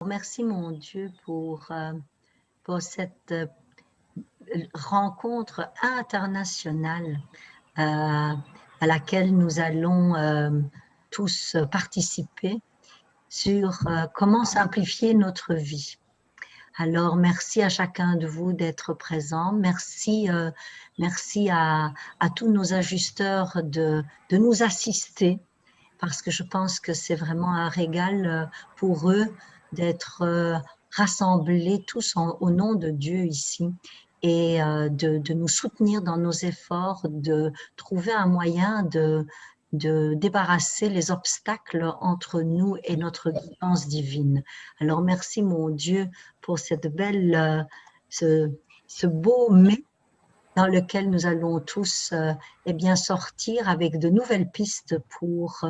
Merci mon Dieu pour cette rencontre internationale à laquelle nous allons tous participer sur comment simplifier notre vie. Alors, merci à chacun de vous d'être présent. Merci à tous nos ajusteurs de nous assister parce que je pense que c'est vraiment un régal pour eux d'être rassemblés tous au nom de Dieu ici et de nous soutenir dans nos efforts, de trouver un moyen de débarrasser les obstacles entre nous et notre guidance divine. Alors merci mon Dieu pour cette belle, ce beau mai dans lequel nous allons tous eh bien, sortir avec de nouvelles pistes pour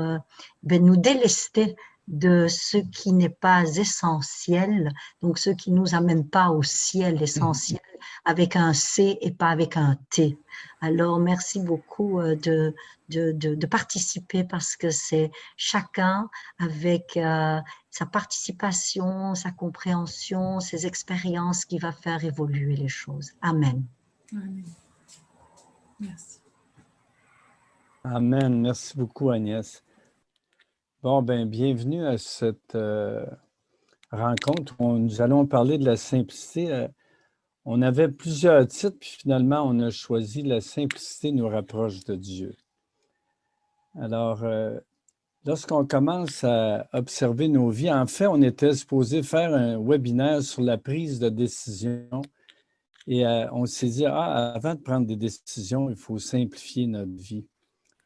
nous délester de ce qui n'est pas essentiel, donc ce qui ne nous amène pas au ciel essentiel avec un C et pas avec un T. Alors, merci beaucoup de participer parce que c'est chacun avec sa participation, sa compréhension, ses expériences qui va faire évoluer les choses. Amen. Amen. Merci. Amen. Merci beaucoup, Agnès. Bon, bienvenue à cette rencontre où nous allons parler de la simplicité. On avait plusieurs titres, puis finalement, on a choisi « La simplicité nous rapproche de Dieu ». Alors, lorsqu'on commence à observer nos vies, en fait, on était supposé faire un webinaire sur la prise de décision et on s'est dit, avant de prendre des décisions, il faut simplifier notre vie.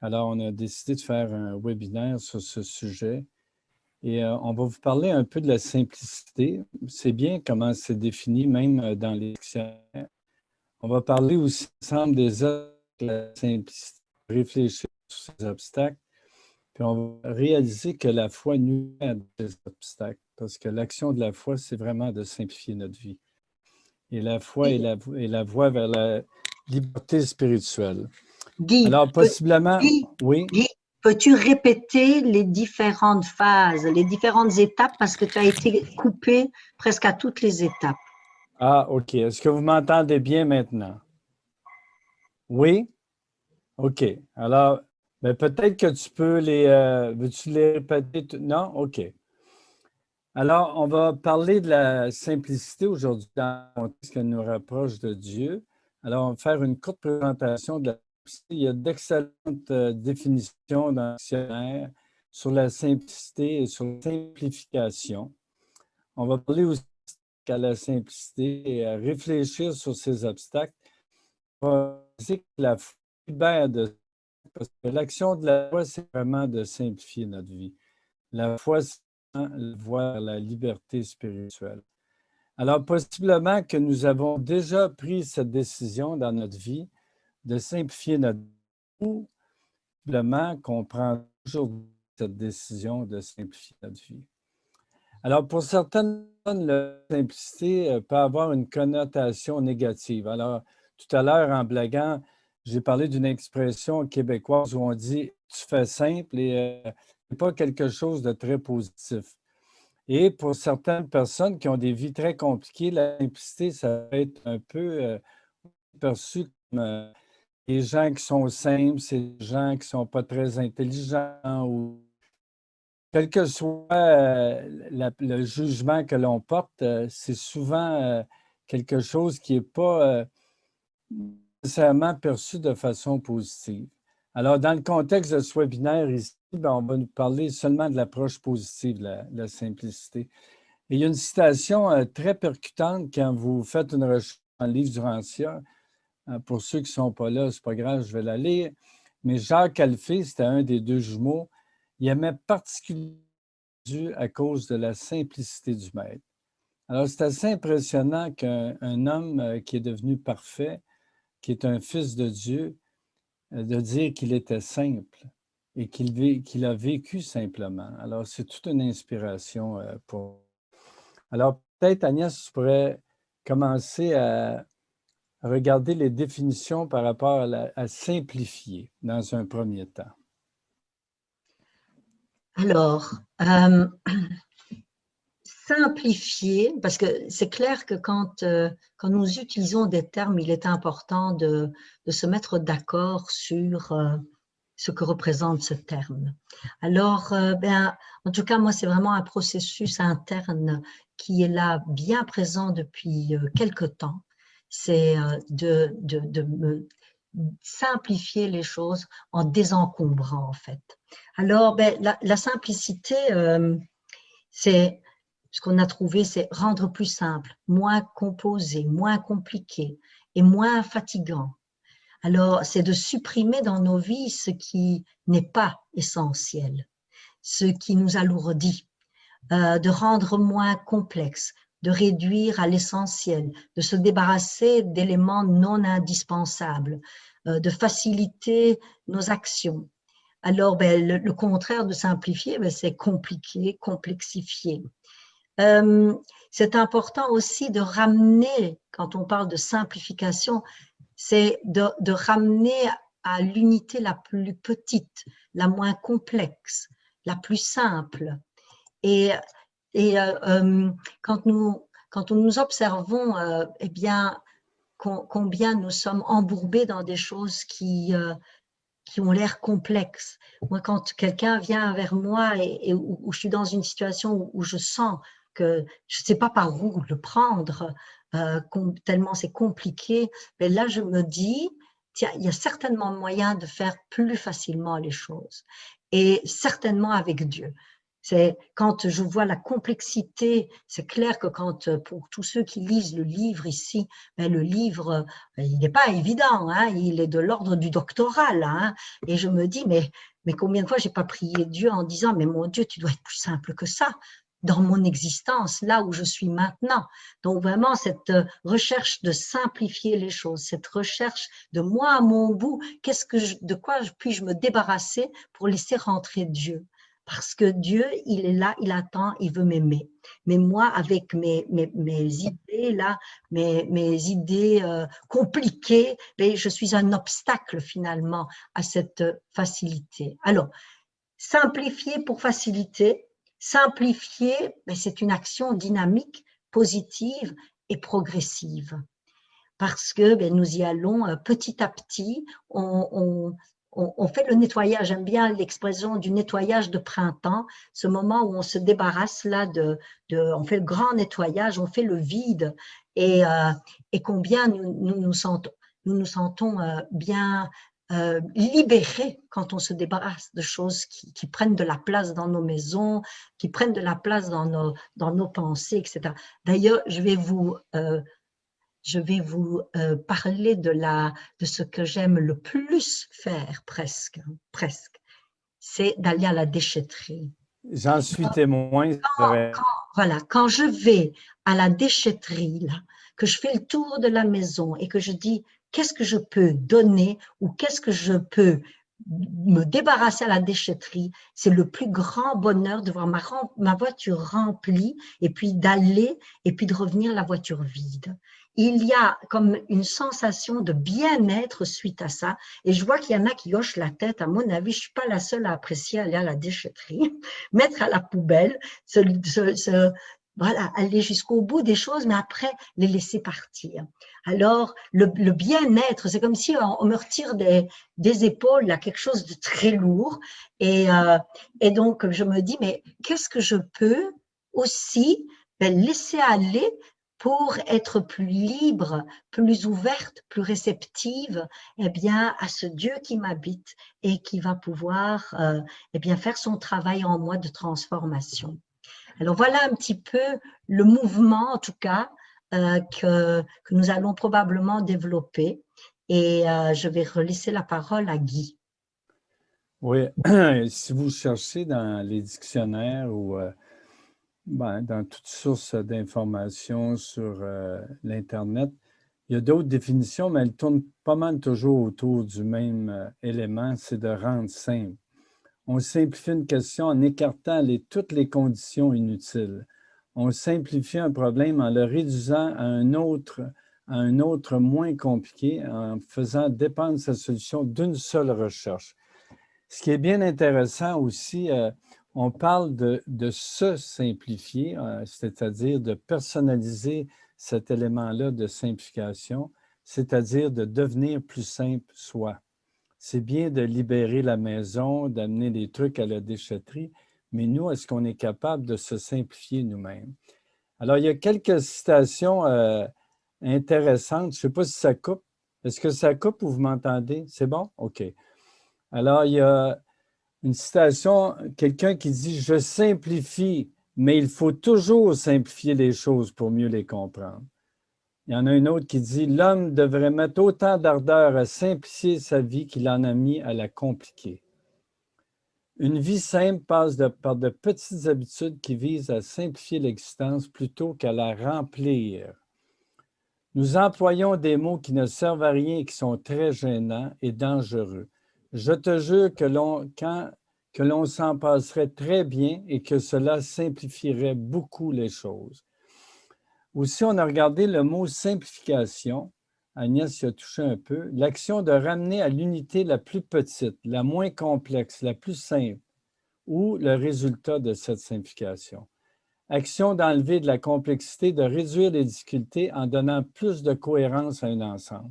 Alors, on a décidé de faire un webinaire sur ce sujet et on va vous parler un peu de la simplicité. C'est bien comment c'est défini, même dans les dictionnaires. On va parler aussi ensemble des obstacles de la simplicité, réfléchir sur ces obstacles, puis on va réaliser que la foi nous aide à ces obstacles, parce que l'action de la foi, c'est vraiment de simplifier notre vie. Et la foi est la voie vers la liberté spirituelle. Guy, alors, possiblement, oui. Guy, peux-tu répéter les différentes phases, les différentes étapes, parce que tu as été coupé presque à toutes les étapes. Ah, OK. Est-ce que vous m'entendez bien maintenant? Oui? OK. Alors, peut-être que tu peux veux-tu les répéter? Non? OK. Alors, on va parler de la simplicité aujourd'hui dans le contexte qui nous rapproche de Dieu. Alors, on va faire une courte présentation de la simplicité. Il y a d'excellentes définitions dans le dictionnaire sur la simplicité et sur la simplification. On va parler aussi à la simplicité et à réfléchir sur ces obstacles. On va dire que la foi libère parce que l'action de la foi, c'est vraiment de simplifier notre vie. La foi, c'est la voie vers la liberté spirituelle. Alors, possiblement que nous avons déjà pris cette décision dans notre vie de simplifier notre vie, ou possiblement qu'on prend toujours cette décision de simplifier notre vie. Alors, pour certaines personnes, la simplicité peut avoir une connotation négative. Alors, tout à l'heure, en blaguant, j'ai parlé d'une expression québécoise où on dit « tu fais simple » et ce n'est pas quelque chose de très positif. Et pour certaines personnes qui ont des vies très compliquées, la simplicité, ça peut être un peu perçu comme des gens qui sont simples, c'est des gens qui ne sont pas très intelligents ou quel que soit le jugement que l'on porte, c'est souvent quelque chose qui n'est pas nécessairement perçu de façon positive. Alors, dans le contexte de ce webinaire ici, on va nous parler seulement de l'approche positive de la simplicité. Et il y a une citation très percutante quand vous faites une recherche dans le livre du Rancière. Pour ceux qui ne sont pas là, ce n'est pas grave, je vais la lire. Mais Jacques Alphée, c'était un des deux jumeaux, il aimait particulièrement Dieu à cause de la simplicité du maître. Alors, c'est assez impressionnant qu'un homme qui est devenu parfait, qui est un fils de Dieu, de dire qu'il était simple et qu'il a vécu simplement. Alors, c'est toute une inspiration pour... Alors, peut-être, Agnès, tu pourrais commencer à regarder les définitions par rapport à simplifier dans un premier temps. Alors, simplifier, parce que c'est clair que quand nous utilisons des termes, il est important de se mettre d'accord sur ce que représente ce terme. Alors, en tout cas, moi, c'est vraiment un processus interne qui est là, bien présent depuis quelque temps. C'est de me simplifier les choses en désencombrant, en fait. Alors, la simplicité, c'est ce qu'on a trouvé, c'est rendre plus simple, moins composé, moins compliqué et moins fatigant. Alors, c'est de supprimer dans nos vies ce qui n'est pas essentiel, ce qui nous alourdit, de rendre moins complexe, de réduire à l'essentiel, de se débarrasser d'éléments non indispensables, de faciliter nos actions. Alors, le contraire de simplifier, c'est compliquer, complexifier. C'est important aussi de ramener, quand on parle de simplification, c'est de ramener à l'unité la plus petite, la moins complexe, la plus simple. Et quand nous observons, eh bien, combien nous sommes embourbés dans des choses qui ont l'air complexes. Moi, quand quelqu'un vient vers moi et où je suis dans une situation où je sens que je ne sais pas par où le prendre, tellement c'est compliqué, mais là, je me dis, tiens, il y a certainement moyen de faire plus facilement les choses, et certainement avec Dieu. C'est quand je vois la complexité, c'est clair que pour tous ceux qui lisent le livre ici, le livre, il n'est pas évident, hein, il est de l'ordre du doctoral, hein, et je me dis, mais combien de fois j'ai pas prié Dieu en disant, mais mon Dieu, tu dois être plus simple que ça dans mon existence, là où je suis maintenant. Donc vraiment, cette recherche de simplifier les choses, cette recherche de moi à mon bout, de quoi puis-je me débarrasser pour laisser rentrer Dieu? Parce que Dieu, il est là, il attend, il veut m'aimer. Mais moi, avec mes idées, là, mes idées compliquées, je suis un obstacle finalement à cette facilité. Alors, simplifier pour faciliter, simplifier, c'est une action dynamique, positive et progressive. Parce que nous y allons petit à petit, on fait le nettoyage. J'aime bien l'expression du nettoyage de printemps, ce moment où on se débarrasse là on fait le grand nettoyage, on fait le vide, et combien nous nous sentons bien libérés quand on se débarrasse de choses qui prennent de la place dans nos maisons, qui prennent de la place dans nos pensées, etc. D'ailleurs, je vais vous parler de ce que j'aime le plus faire, presque, c'est d'aller à la déchetterie. J'en suis témoin. Voilà, quand je vais à la déchetterie, là, que je fais le tour de la maison et que je dis qu'est-ce que je peux donner ou qu'est-ce que je peux me débarrasser à la déchetterie, c'est le plus grand bonheur de voir ma voiture remplie et puis d'aller et puis de revenir la voiture vide. Il y a comme une sensation de bien-être suite à ça, et je vois qu'il y en a qui hochent la tête. À mon avis, je ne suis pas la seule à apprécier aller à la déchetterie, mettre à la poubelle, voilà, aller jusqu'au bout des choses, mais après les laisser partir. Alors, le bien-être, c'est comme si on me retire des épaules là, quelque chose de très lourd, et donc je me dis, mais qu'est-ce que je peux aussi laisser aller pour être plus libre, plus ouverte, plus réceptive, à ce Dieu qui m'habite et qui va pouvoir faire son travail en moi de transformation. Alors voilà un petit peu le mouvement, en tout cas, que nous allons probablement développer, et je vais relaisser la parole à Guy. Oui, si vous cherchez dans les dictionnaires ou dans toutes sources d'informations sur l'Internet, il y a d'autres définitions, mais elles tournent pas mal toujours autour du même élément, c'est de rendre simple. On simplifie une question en écartant toutes les conditions inutiles. On simplifie un problème en le réduisant à un autre moins compliqué, en faisant dépendre sa solution d'une seule recherche. Ce qui est bien intéressant aussi, on parle de se simplifier, c'est-à-dire de personnaliser cet élément-là de simplification, c'est-à-dire de devenir plus simple soi. C'est bien de libérer la maison, d'amener des trucs à la déchetterie, mais nous, est-ce qu'on est capable de se simplifier nous-mêmes? Alors, il y a quelques citations intéressantes. Je ne sais pas si ça coupe. Est-ce que ça coupe ou vous m'entendez? C'est bon? OK. Alors, il y a une citation, quelqu'un qui dit « Je simplifie, mais il faut toujours simplifier les choses pour mieux les comprendre. » Il y en a une autre qui dit « L'homme devrait mettre autant d'ardeur à simplifier sa vie qu'il en a mis à la compliquer. » Une vie simple passe par de petites habitudes qui visent à simplifier l'existence plutôt qu'à la remplir. Nous employons des mots qui ne servent à rien et qui sont très gênants et dangereux. Je te jure que l'on s'en passerait très bien et que cela simplifierait beaucoup les choses. Aussi, on a regardé le mot simplification. Agnès y a touché un peu. L'action de ramener à l'unité la plus petite, la moins complexe, la plus simple, ou le résultat de cette simplification. Action d'enlever de la complexité, de réduire les difficultés en donnant plus de cohérence à un ensemble.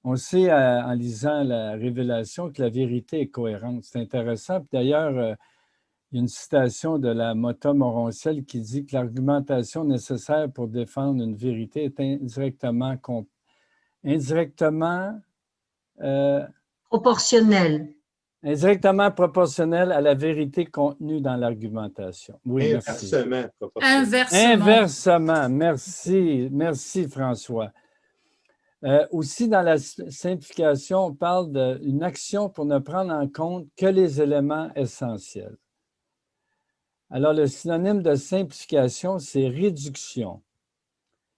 On sait en lisant la Révélation que la vérité est cohérente. C'est intéressant. D'ailleurs, il y a une citation de la Motta Moroncel qui dit que l'argumentation nécessaire pour défendre une vérité est Proportionnel. indirectement proportionnelle à la vérité contenue dans l'argumentation. Oui, merci. Inversement proportionnel. Inversement. Merci. Merci, François. Aussi, dans la simplification, on parle d'une action pour ne prendre en compte que les éléments essentiels. Alors, le synonyme de simplification, c'est réduction.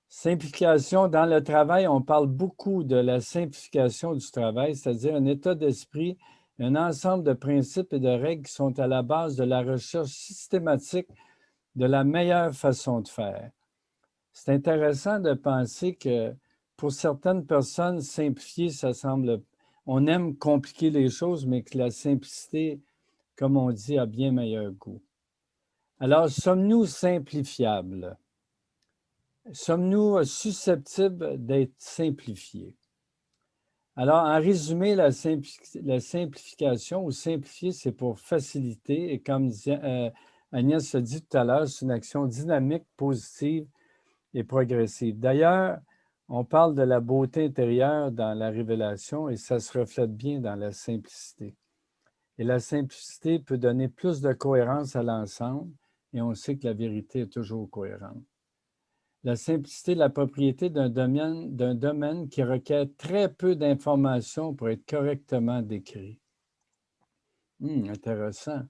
Simplification, dans le travail, on parle beaucoup de la simplification du travail, c'est-à-dire un état d'esprit, un ensemble de principes et de règles qui sont à la base de la recherche systématique de la meilleure façon de faire. C'est intéressant de penser que pour certaines personnes, simplifier, ça semble... On aime compliquer les choses, mais que la simplicité, comme on dit, a bien meilleur goût. Alors, sommes-nous simplifiables? Sommes-nous susceptibles d'être simplifiés? Alors, en résumé, la simplification ou simplifier, c'est pour faciliter. Et comme Agnès l'a dit tout à l'heure, c'est une action dynamique, positive et progressive. D'ailleurs, on parle de la beauté intérieure dans la révélation et ça se reflète bien dans la simplicité. Et la simplicité peut donner plus de cohérence à l'ensemble et on sait que la vérité est toujours cohérente. La simplicité est la propriété d'un domaine qui requiert très peu d'informations pour être correctement décrit. Intéressant.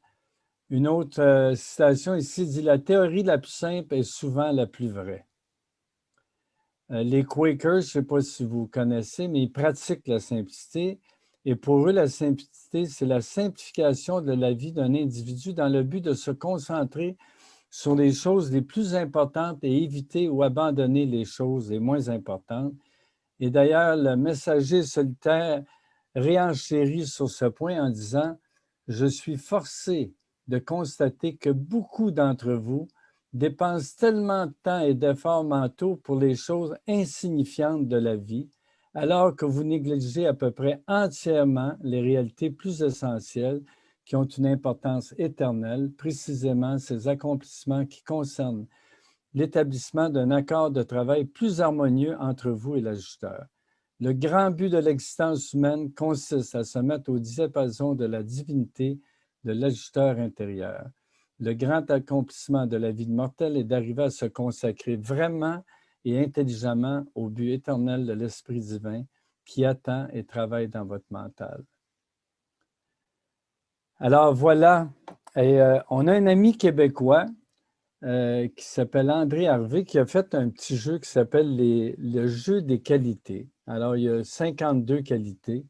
Une autre citation ici dit « La théorie la plus simple est souvent la plus vraie ». Les Quakers, je ne sais pas si vous connaissez, mais ils pratiquent la simplicité. Et pour eux, la simplicité, c'est la simplification de la vie d'un individu dans le but de se concentrer sur les choses les plus importantes et éviter ou abandonner les choses les moins importantes. Et d'ailleurs, le messager solitaire réenchérit sur ce point en disant « Je suis forcé de constater que beaucoup d'entre vous dépensent tellement de temps et d'efforts mentaux pour les choses insignifiantes de la vie, alors que vous négligez à peu près entièrement les réalités plus essentielles qui ont une importance éternelle, précisément ces accomplissements qui concernent l'établissement d'un accord de travail plus harmonieux entre vous et l'ajusteur. Le grand but de l'existence humaine consiste à se mettre au diapason de la divinité de l'ajusteur intérieur. Le grand accomplissement de la vie de mortel est d'arriver à se consacrer vraiment et intelligemment au but éternel de l'Esprit divin qui attend et travaille dans votre mental. Alors voilà, et, on a un ami québécois qui s'appelle André Harvey qui a fait un petit jeu qui s'appelle le jeu des qualités. Alors, il y a 52 qualités.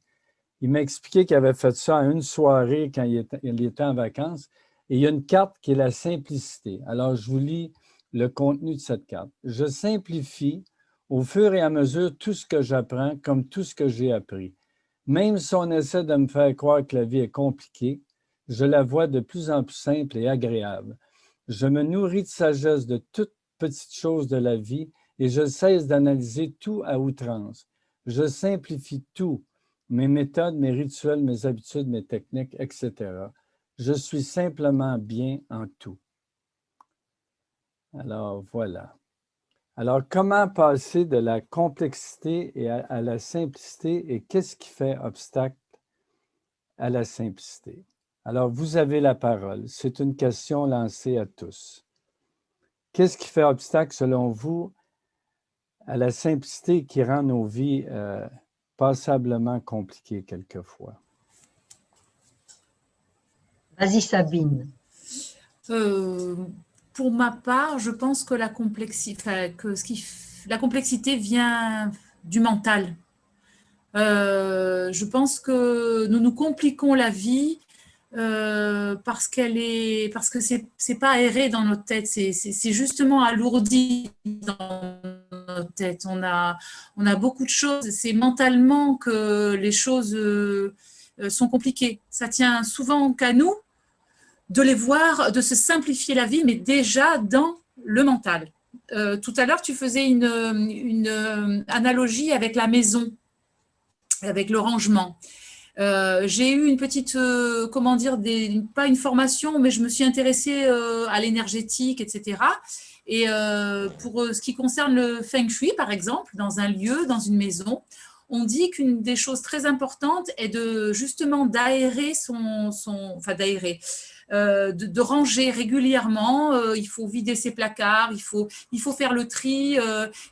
Il m'a expliqué qu'il avait fait ça à une soirée quand il était en vacances. Et il y a une carte qui est la simplicité. Alors, je vous lis le contenu de cette carte. Je simplifie au fur et à mesure tout ce que j'apprends comme tout ce que j'ai appris. Même si on essaie de me faire croire que la vie est compliquée, Je la vois de plus en plus simple et agréable. Je me nourris de sagesse de toutes petites choses de la vie et je cesse d'analyser tout à outrance. Je simplifie tout, mes méthodes, mes rituels, mes habitudes, mes techniques, etc. Je suis simplement bien en tout. Alors, voilà. Alors, comment passer de la complexité à la simplicité et qu'est-ce qui fait obstacle à la simplicité? Alors, vous avez la parole. C'est une question lancée à tous. Qu'est-ce qui fait obstacle, selon vous, à la simplicité qui rend nos vies passablement compliquées quelquefois? Vas-y, Sabine. Pour ma part, je pense que la complexité vient du mental. Je pense que nous nous compliquons la vie parce que c'est pas aéré dans notre tête, c'est justement alourdi dans notre tête. On a beaucoup de choses. C'est mentalement que les choses sont compliquées. Ça tient souvent qu'à nous de les voir, de se simplifier la vie, mais déjà dans le mental. Tout à l'heure, tu faisais une analogie avec la maison, avec le rangement. J'ai eu une petite, comment dire, pas une formation, mais je me suis intéressée à l'énergétique, etc. Et pour ce qui concerne le feng shui, par exemple, dans un lieu, dans une maison, on dit qu'une des choses très importantes est de justement d'aérer enfin d'aérer, de ranger régulièrement. Il faut vider ses placards, il faut faire le tri,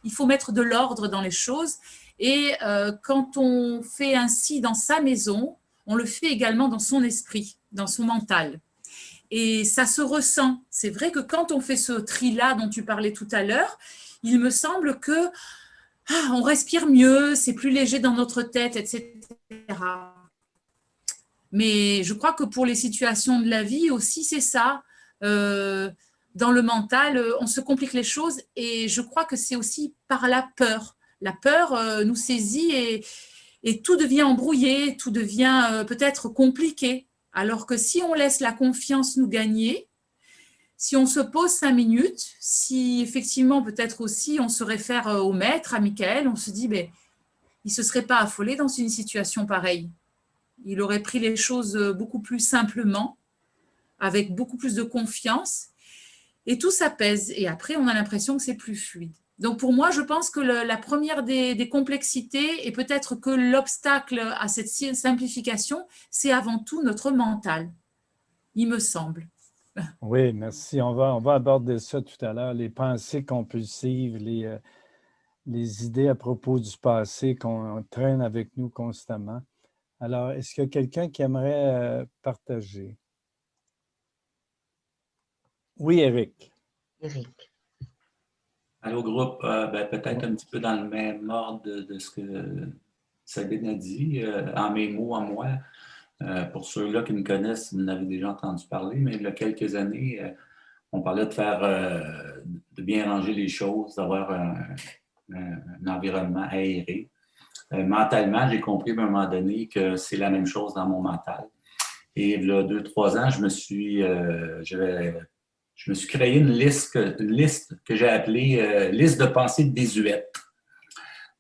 il faut mettre de l'ordre dans les choses. Et quand on fait ainsi dans sa maison, on le fait également dans son esprit, dans son mental. Et ça se ressent. C'est vrai que quand on fait ce tri-là dont tu parlais tout à l'heure, il me semble que on respire mieux, c'est plus léger dans notre tête, etc. Mais je crois que pour les situations de la vie aussi, c'est ça. Dans le mental, on se complique les choses et je crois que c'est aussi par la peur. La peur nous saisit et tout devient embrouillé, tout devient peut-être compliqué. Alors que si on laisse la confiance nous gagner, si on se pose 5 minutes, si effectivement peut-être aussi on se réfère au maître, à Michael, on se dit, ben, il ne se serait pas affolé dans une situation pareille. Il aurait pris les choses beaucoup plus simplement, avec beaucoup plus de confiance, et tout s'apaise. Et après, on a l'impression que c'est plus fluide. Donc pour moi, je pense que la première des complexités, et peut-être que l'obstacle à cette simplification, c'est avant tout notre mental, il me semble. Oui, merci. On va aborder ça tout à l'heure, les pensées compulsives, les idées à propos du passé qu'on traîne avec nous constamment. Alors, est-ce qu'il y a quelqu'un qui aimerait partager? Oui, Éric. Éric. Allô, groupe. Peut-être un petit peu dans le même ordre de ce que Sabine a dit, en mes mots, en moi. Pour ceux-là qui me connaissent, vous en avez déjà entendu parler, mais il y a quelques années, on parlait de bien ranger les choses, d'avoir un environnement aéré. Mentalement, j'ai compris à un moment donné que c'est la même chose dans mon mental. Et il y a 2-3 ans, je me suis créé une liste que j'ai appelée liste de pensées désuètes.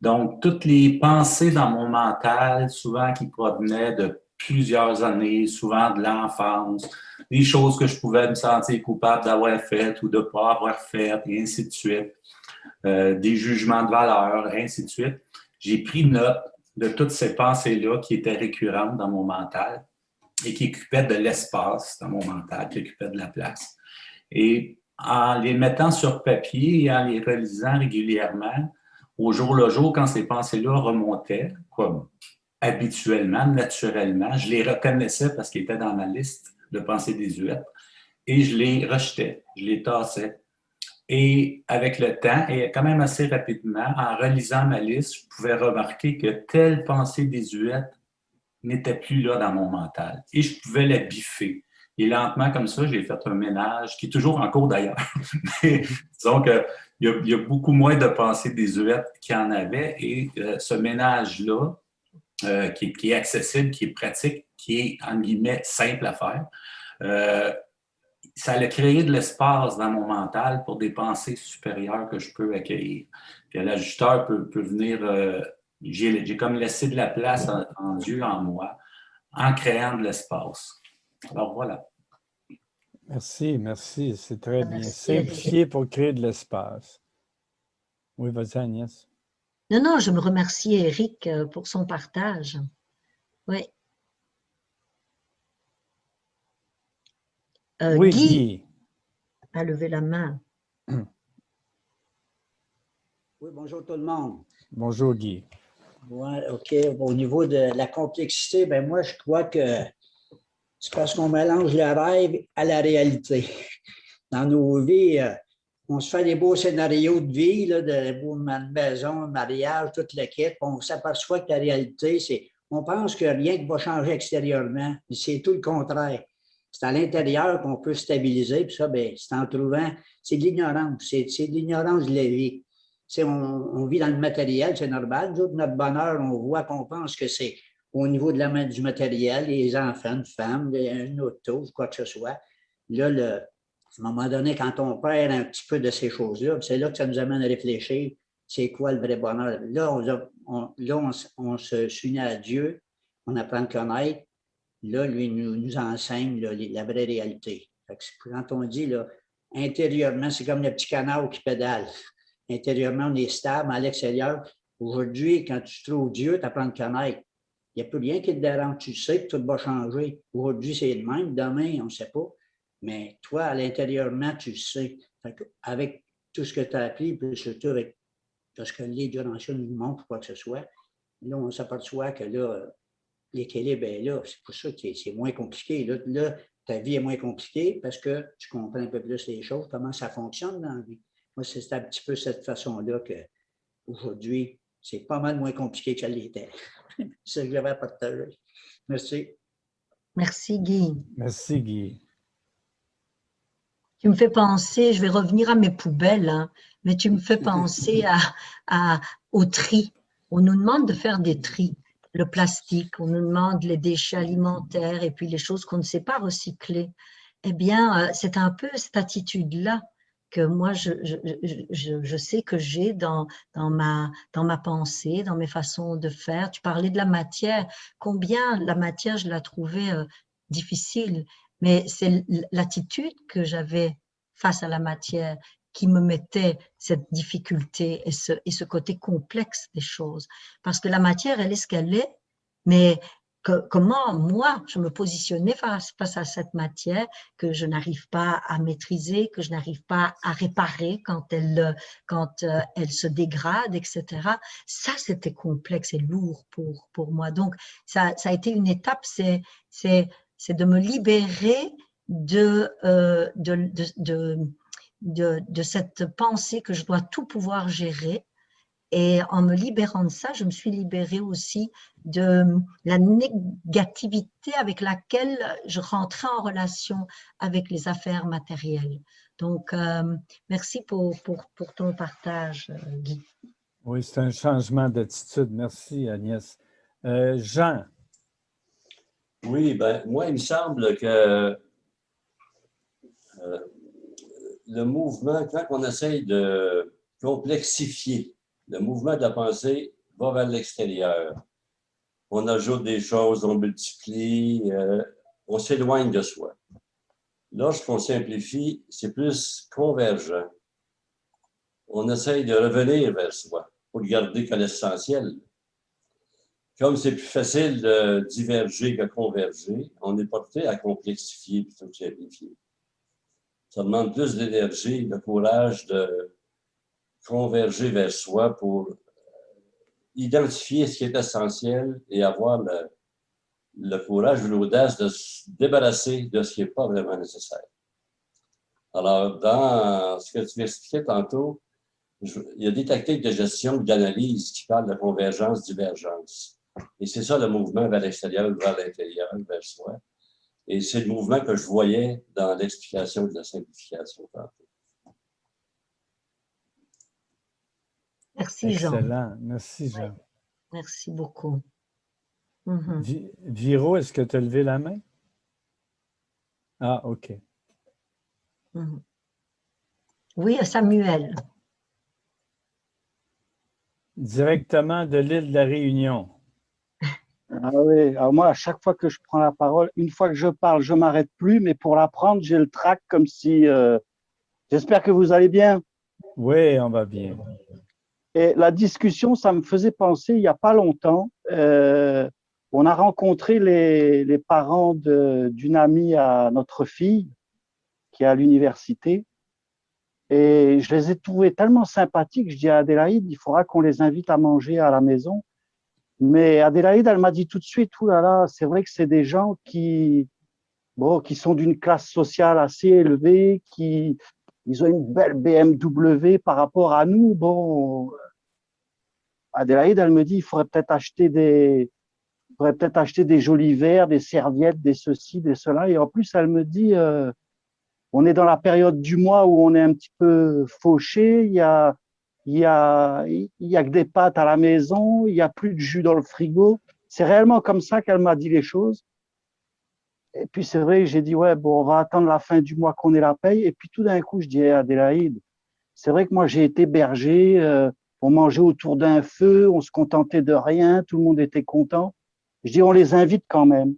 Donc, toutes les pensées dans mon mental, souvent qui provenaient de plusieurs années, souvent de l'enfance, des choses que je pouvais me sentir coupable d'avoir faites ou de ne pas avoir faites, et ainsi de suite, des jugements de valeur, et ainsi de suite. J'ai pris note de toutes ces pensées-là qui étaient récurrentes dans mon mental et qui occupaient de l'espace dans mon mental, qui occupaient de la place. Et en les mettant sur papier et en les relisant régulièrement, au jour le jour, quand ces pensées-là remontaient, comme habituellement, naturellement, je les reconnaissais parce qu'ils étaient dans ma liste de pensées désuètes et je les rejetais, je les tassais. Et avec le temps, et quand même assez rapidement, en relisant ma liste, je pouvais remarquer que telle pensée désuète n'était plus là dans mon mental et je pouvais la biffer. Et lentement, comme ça, j'ai fait un ménage qui est toujours en cours d'ailleurs. Mais disons qu'il y a beaucoup moins de pensées désuètes qu'il y en avait et ce ménage-là qui est accessible, qui est pratique, qui est, en guillemets, simple à faire. Ça a créé de l'espace dans mon mental pour des pensées supérieures que je peux accueillir. Puis l'ajusteur peut venir, j'ai comme laissé de la place en Dieu, en moi, en créant de l'espace. Alors voilà. Merci, merci. C'est très bien. Merci, Eric. Simplifier pour créer de l'espace. Oui, vas-y, Agnès. Non, non, je me remercie Eric pour son partage. Oui. Oui, Guy Guy. a levé la main. Oui, bonjour tout le monde. Bonjour, Guy. Ouais, OK. Au niveau de la complexité, ben moi, je crois que c'est parce qu'on mélange le rêve à la réalité. Dans nos vies, on se fait des beaux scénarios de vie, là, de beaux maison, mariage, toute la quête. On s'aperçoit que la réalité, c'est on pense que rien ne va changer extérieurement, mais c'est tout le contraire. C'est à l'intérieur qu'on peut stabiliser, puis ça, ben, c'est en trouvant, c'est de l'ignorance, c'est de l'ignorance de la vie. On vit dans le matériel, c'est normal. Nous autres, notre bonheur, on voit qu'on pense que c'est au niveau de du matériel, les enfants, une femme, une auto, quoi que ce soit. Là, à un moment donné, quand on perd un petit peu de ces choses-là, c'est là que ça nous amène à réfléchir, c'est quoi le vrai bonheur. Là, on se s'unit à Dieu, on apprend à le connaître. Là, lui nous enseigne là, la vraie réalité. Quand on dit, là, intérieurement, c'est comme le petit canard qui pédale. Intérieurement, on est stable, mais à l'extérieur, aujourd'hui, quand tu trouves Dieu, tu apprends à le connaître. Il n'y a plus rien qui te dérange. Tu sais que tout va changer. Aujourd'hui, c'est le même. Demain, on ne sait pas. Mais toi, à l'intérieurement, tu sais. Avec tout ce que tu as appris, puis surtout avec tout ce que l'éducation nous montre, quoi que ce soit, là, on s'aperçoit que là, l'équilibre est là. C'est pour ça que c'est moins compliqué. Là, ta vie est moins compliquée parce que tu comprends un peu plus les choses, comment ça fonctionne dans la vie. Moi, c'est un petit peu cette façon-là qu'aujourd'hui, c'est pas mal moins compliqué que ça l'était. C'est ce que j'avais à partager. Merci. Merci, Guy. Merci, Guy. Tu me fais penser, je vais revenir à mes poubelles, hein, mais tu me fais penser au tri. On nous demande de faire des tris. Le plastique, on nous demande les déchets alimentaires et puis les choses qu'on ne sait pas recycler. Eh bien, c'est un peu cette attitude-là que moi, je sais que j'ai dans ma pensée, dans mes façons de faire. Tu parlais de la matière. Combien la matière, je la trouvais difficile, mais c'est l'attitude que j'avais face à la matière qui me mettait cette difficulté et ce côté complexe des choses. Parce que la matière, elle est ce qu'elle est, mais comment moi, je me positionnais face à cette matière que je n'arrive pas à maîtriser, que je n'arrive pas à réparer quand elle se dégrade, etc. Ça, c'était complexe et lourd pour moi. Donc, ça a été une étape, c'est de me libérer de cette pensée que je dois tout pouvoir gérer. Et en me libérant de ça, je me suis libérée aussi de la négativité avec laquelle je rentrais en relation avec les affaires matérielles. Donc, merci pour ton partage, Guy. Oui, c'est un changement d'attitude. Merci, Agnès. Jean. Oui, ben moi, il me semble que le mouvement, quand on essaye de complexifier, le mouvement de la pensée va vers l'extérieur. On ajoute des choses, on multiplie, on s'éloigne de soi. Lorsqu'on simplifie, c'est plus convergent. On essaye de revenir vers soi pour garder que l'essentiel. Comme c'est plus facile de diverger que converger, on est porté à complexifier plutôt que simplifier. Ça demande plus d'énergie, de courage de converger vers soi pour identifier ce qui est essentiel et avoir le courage ou l'audace de se débarrasser de ce qui n'est pas vraiment nécessaire. Alors, dans ce que tu m'expliquais tantôt, il y a des tactiques de gestion, d'analyse qui parlent de convergence-divergence. Et c'est ça le mouvement vers l'extérieur, vers l'intérieur, vers soi. Et c'est le mouvement que je voyais dans l'explication de la simplification tantôt. Merci, Jean. Excellent. Merci, Jean. Oui. Merci beaucoup. Mhm, Viro, est-ce que tu as levé la main? Ah, OK. mhm. Oui, Samuel. Directement de l'île de la Réunion. Ah oui, alors moi, à chaque fois que je prends la parole, une fois que je parle, je m'arrête plus, mais pour la prendre, j'ai le trac comme si... j'espère que vous allez bien. Oui, on va bien. Et la discussion, ça me faisait penser, il n'y a pas longtemps, on a rencontré les parents d'une amie à notre fille, qui est à l'université, et je les ai trouvés tellement sympathiques, je dis à Adélaïde, il faudra qu'on les invite à manger à la maison. Mais Adélaïde, elle m'a dit tout de suite, ouh là là, c'est vrai que c'est des gens bon, qui sont d'une classe sociale assez élevée, ils ont une belle BMW par rapport à nous. Bon, Adélaïde, elle me dit, il faudrait peut-être acheter des jolis verres, des serviettes, des ceci, des cela. Et en plus, elle me dit, on est dans la période du mois où on est un petit peu fauché. Il y a que des pâtes à la maison. Il y a plus de jus dans le frigo. C'est réellement comme ça qu'elle m'a dit les choses. Et puis c'est vrai, j'ai dit, ouais, bon, on va attendre la fin du mois qu'on ait la paye. Et puis tout d'un coup, je dis à Adélaïde, c'est vrai que moi, j'ai été berger, on mangeait autour d'un feu, on se contentait de rien, tout le monde était content. Je dis, on les invite quand même.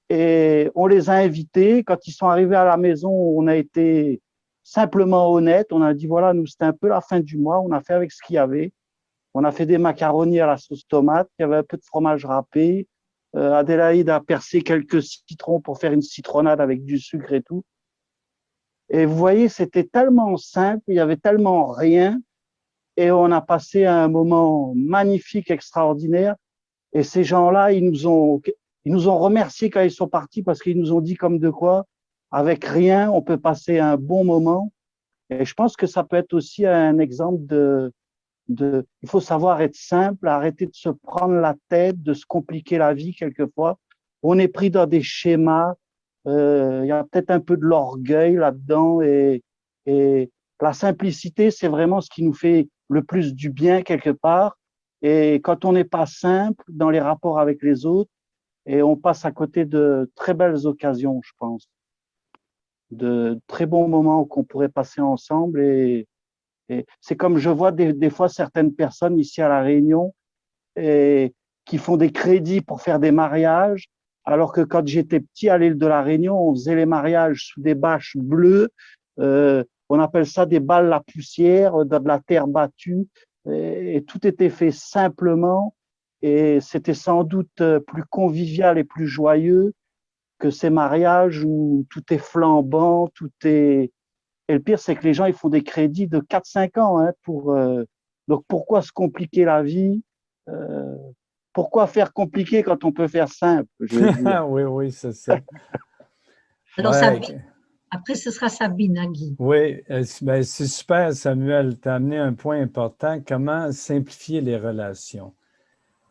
Et on les a invités. Quand ils sont arrivés à la maison, on a été simplement honnête. On a dit, voilà, nous, c'était un peu la fin du mois. On a fait avec ce qu'il y avait. On a fait des macaronis à la sauce tomate. Il y avait un peu de fromage râpé. Adélaïde a percé quelques citrons pour faire une citronnade avec du sucre et tout. Et vous voyez, c'était tellement simple, il y avait tellement rien. Et on a passé un moment magnifique, extraordinaire. Et ces gens-là, ils nous ont remerciés quand ils sont partis parce qu'ils nous ont dit comme de quoi, avec rien, on peut passer un bon moment. Et je pense que ça peut être aussi un exemple il faut savoir être simple, arrêter de se prendre la tête, de se compliquer la vie quelquefois. On est pris dans des schémas, il y a peut-être un peu de l'orgueil là-dedans et la simplicité, c'est vraiment ce qui nous fait le plus du bien quelque part. Et quand on n'est pas simple dans les rapports avec les autres, et on passe à côté de très belles occasions, je pense, de très bons moments qu'on pourrait passer ensemble. Et c'est comme je vois des fois certaines personnes ici à La Réunion et, qui font des crédits pour faire des mariages, alors que quand j'étais petit à l'île de La Réunion, on faisait les mariages sous des bâches bleues. On appelle ça des balles à poussière, dans de la terre battue. Et tout était fait simplement. Et c'était sans doute plus convivial et plus joyeux que ces mariages où tout est flambant, tout est... Et le pire, c'est que les gens, ils font des crédits de 4-5 ans. Hein, Donc, pourquoi se compliquer la vie euh, Pourquoi faire compliqué quand on peut faire simple, je veux dire. Oui, oui, c'est ça. Alors, Ouais. après, ce sera Sabine Nagui. Oui, ben, c'est super, Samuel. Tu as amené un point important. Comment simplifier les relations?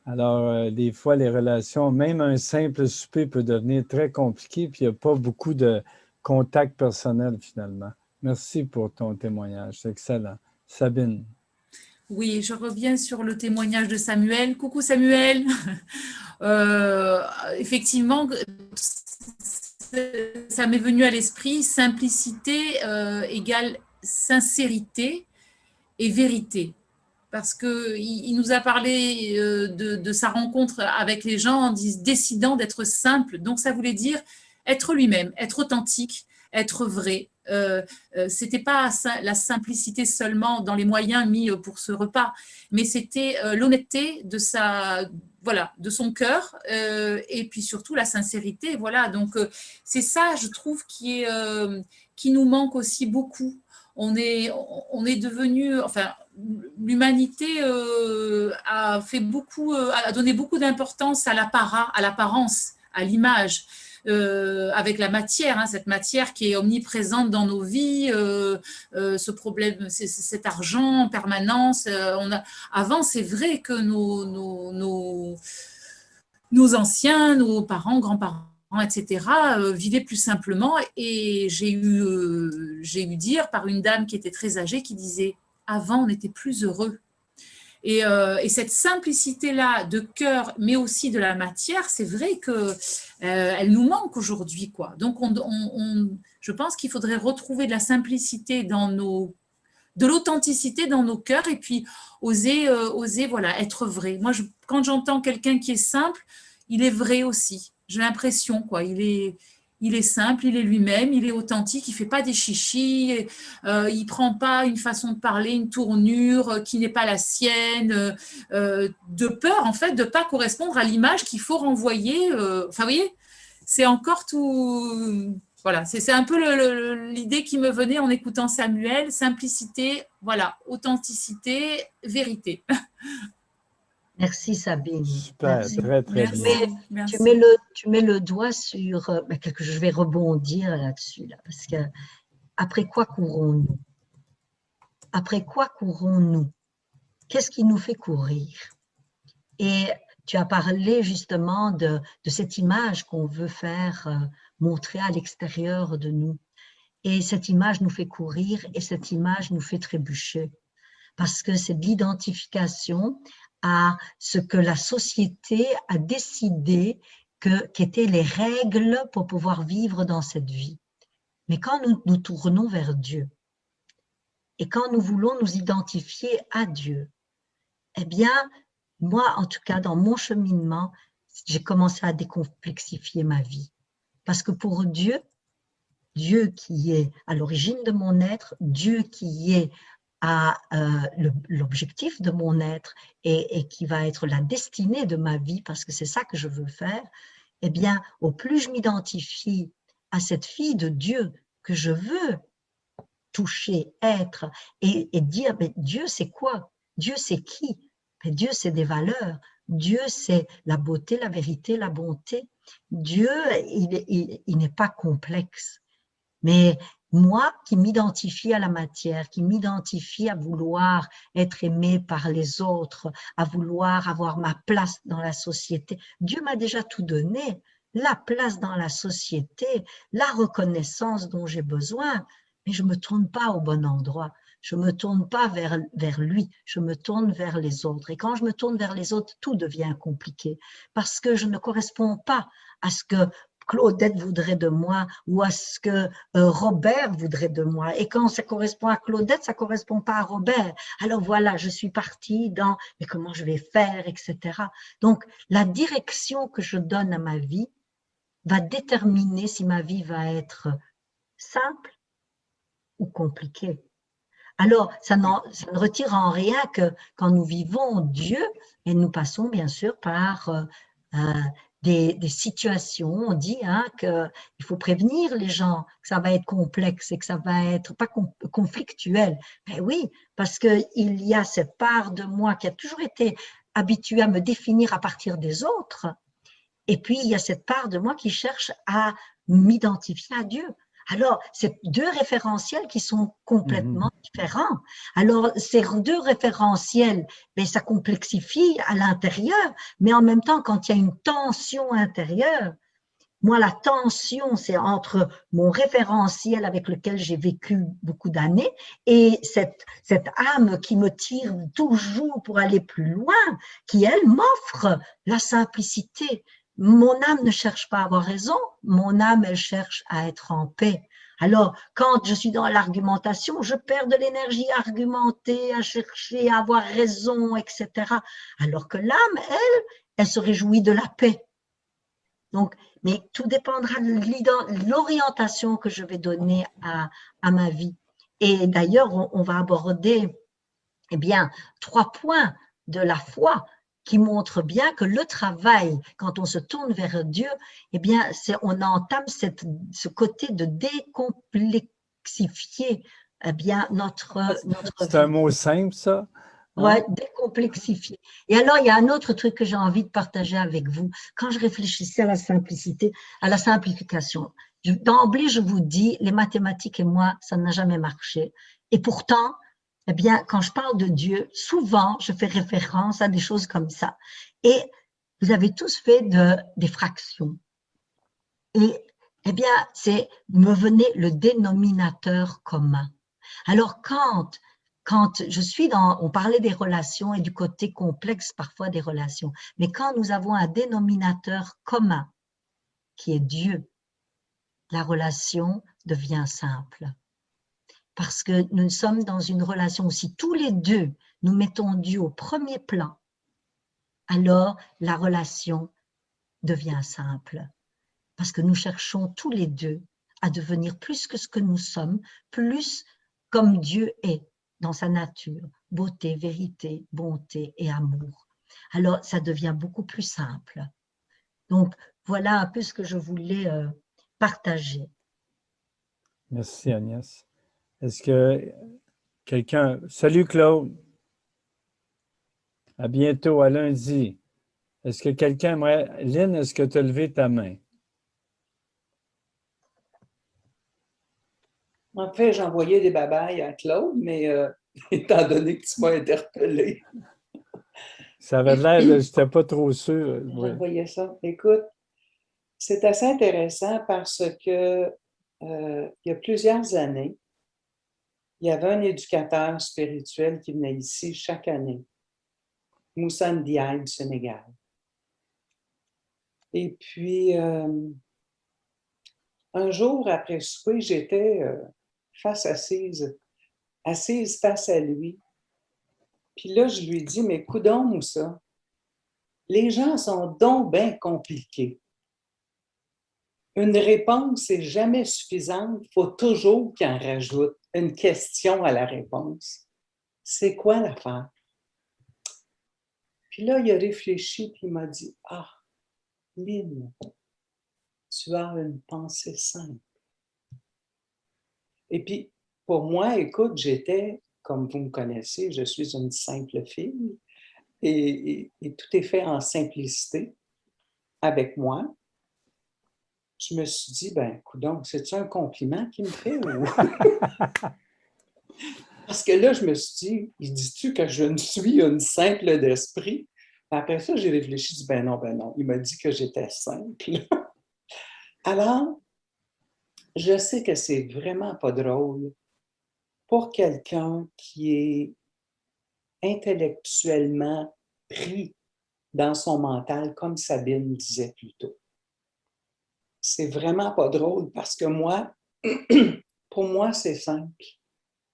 Alors, des fois, les relations, même un simple souper peut devenir très compliqué, puis il n'y a pas beaucoup de contact personnel finalement. Merci pour ton témoignage, c'est excellent. Sabine. Oui, je reviens sur le témoignage de Samuel. Coucou Samuel. Effectivement, ça m'est venu à l'esprit, simplicité égale sincérité et vérité. Parce qu'il nous a parlé de sa rencontre avec les gens en décidant d'être simple. Donc, ça voulait dire être lui-même, être authentique, être vrai. C'était pas la simplicité seulement dans les moyens mis pour ce repas, mais c'était l'honnêteté de de son cœur et puis surtout la sincérité. Voilà, donc c'est ça, je trouve, qui nous manque aussi beaucoup. On est devenu, enfin, l'humanité a donné beaucoup d'importance à l'apparence, à l'image. Avec la matière, hein, cette matière qui est omniprésente dans nos vies, ce problème, cet argent en permanence. Avant, c'est vrai que nos anciens, nos parents, grands-parents, etc., vivaient plus simplement. Et j'ai eu dire par une dame qui était très âgée, qui disait « Avant, on était plus heureux ». Et cette simplicité-là de cœur, mais aussi de la matière, c'est vrai qu'elle nous manque aujourd'hui, quoi. Donc, je pense qu'il faudrait retrouver de la simplicité de l'authenticité dans nos cœurs et puis oser voilà, être vrai. Moi, quand j'entends quelqu'un qui est simple, il est vrai aussi. J'ai l'impression, quoi. Il est simple, il est lui-même, il est authentique, il ne fait pas des chichis, il ne prend pas une façon de parler, une tournure qui n'est pas la sienne, de peur, en fait, de ne pas correspondre à l'image qu'il faut renvoyer. Enfin, vous voyez, c'est encore tout… Voilà, c'est un peu l'idée qui me venait en écoutant Samuel, simplicité, voilà, authenticité, vérité. Merci Sabine. Super, Merci. très, très bien. Merci. Tu mets le doigt sur quelque chose, je vais rebondir là-dessus, là, parce que après quoi courons-nous? Après quoi courons-nous? Qu'est-ce qui nous fait courir? Et tu as parlé justement de cette image qu'on veut faire montrer à l'extérieur de nous. Et cette image nous fait courir et cette image nous fait trébucher. Parce que c'est de l'identification à ce que la société a décidé qu'étaient les règles pour pouvoir vivre dans cette vie. Mais quand nous nous tournons vers Dieu et quand nous voulons nous identifier à Dieu, eh bien, moi, en tout cas, dans mon cheminement, j'ai commencé à décomplexifier ma vie. Parce que pour Dieu, Dieu qui est à l'origine de mon être, Dieu qui est à l'objectif de mon être et qui va être la destinée de ma vie, parce que c'est ça que je veux faire, eh bien, au plus je m'identifie à cette fille de Dieu que je veux toucher, être, et dire, mais Dieu c'est quoi? Dieu c'est qui? Mais Dieu c'est des valeurs. Dieu c'est la beauté, la vérité, la bonté. Dieu, il n'est pas complexe. Mais moi qui m'identifie à la matière, qui m'identifie à vouloir être aimé par les autres, à vouloir avoir ma place dans la société, Dieu m'a déjà tout donné, la place dans la société, la reconnaissance dont j'ai besoin, mais je ne me tourne pas au bon endroit. Je ne me tourne pas vers lui, je me tourne vers les autres. Et quand je me tourne vers les autres, tout devient compliqué parce que je ne corresponds pas à ce que Claudette voudrait de moi ou à ce que Robert voudrait de moi. Et quand ça correspond à Claudette, ça ne correspond pas à Robert. Alors voilà, je suis partie dans « mais comment je vais faire ?» etc. Donc, la direction que je donne à ma vie va déterminer si ma vie va être simple ou compliquée. Alors, ça ne retire en rien que quand nous vivons Dieu, et nous passons bien sûr par des situations, on dit qu'il faut prévenir les gens, que ça va être complexe et que ça va être pas conflictuel. Ben oui, parce qu'il y a cette part de moi qui a toujours été habituée à me définir à partir des autres, et puis il y a cette part de moi qui cherche à m'identifier à Dieu. Alors, c'est deux référentiels qui sont complètement différents. Alors, ces deux référentiels, ben, ça complexifie à l'intérieur, mais en même temps, quand il y a une tension intérieure, moi, la tension, c'est entre mon référentiel avec lequel j'ai vécu beaucoup d'années et cette âme qui me tire toujours pour aller plus loin, qui, elle, m'offre la simplicité. Mon âme ne cherche pas à avoir raison, mon âme, elle cherche à être en paix. Alors, quand je suis dans l'argumentation, je perds de l'énergie à argumenter, à chercher, à avoir raison, etc. Alors que l'âme, elle se réjouit de la paix. Donc, mais tout dépendra de l'orientation que je vais donner à ma vie. Et d'ailleurs, on va aborder, eh bien, 3 points de la foi qui montre bien que le travail, quand on se tourne vers Dieu, eh bien, on entame ce côté de décomplexifier eh bien, notre C'est un mot simple, ça? Ouais, décomplexifier. Et alors, il y a un autre truc que j'ai envie de partager avec vous. Quand je réfléchissais à la simplicité, à la simplification, d'emblée, je vous dis, les mathématiques et moi, ça n'a jamais marché. Et pourtant, eh bien, quand je parle de Dieu, souvent, je fais référence à des choses comme ça. Et vous avez tous fait des fractions. Et, eh bien, me venait le dénominateur commun. Alors, quand quand je suis dans, on parlait des relations et du côté complexe parfois des relations, mais quand nous avons un dénominateur commun, qui est Dieu, la relation devient simple. Parce que nous sommes dans une relation où si tous les deux, nous mettons Dieu au premier plan, alors la relation devient simple. Parce que nous cherchons tous les deux à devenir plus que ce que nous sommes, plus comme Dieu est dans sa nature, beauté, vérité, bonté et amour. Alors, ça devient beaucoup plus simple. Donc, voilà un peu ce que je voulais partager. Merci, Agnès. Est-ce que quelqu'un... Salut, Claude. À bientôt, à lundi. Est-ce que quelqu'un aimerait... Lynn, est-ce que tu as levé ta main? En fait, j'envoyais des babayes à Claude, mais étant donné que tu m'as interpellé, Ça avait l'air, je n'étais pas trop sûr. Oui. j'envoyais ça. Écoute, c'est assez intéressant parce que il y a plusieurs années, il y avait un éducateur spirituel qui venait ici chaque année, Moussa Ndiaye du Sénégal. Et puis, un jour après souper, j'étais assise face à lui. Puis là, je lui dis, mais coudonc, Moussa, les gens sont donc bien compliqués. Une réponse n'est jamais suffisante. Il faut toujours qu'il en rajoute une question à la réponse. C'est quoi l'affaire? Puis là, il a réfléchi puis il m'a dit, ah, Lynn, tu as une pensée simple. Et puis, pour moi, écoute, j'étais, comme vous me connaissez, je suis une simple fille et tout est fait en simplicité avec moi. Je me suis dit, ben, coudonc, c'est-tu un compliment qu'il me fait ou... Parce que là, je me suis dit, il dit-tu que je ne suis une simple d'esprit? Après ça, j'ai réfléchi, je dis, ben non, il m'a dit que j'étais simple. Alors, je sais que c'est vraiment pas drôle pour quelqu'un qui est intellectuellement pris dans son mental, comme Sabine disait plus tôt. C'est vraiment pas drôle parce que moi, pour moi, c'est simple.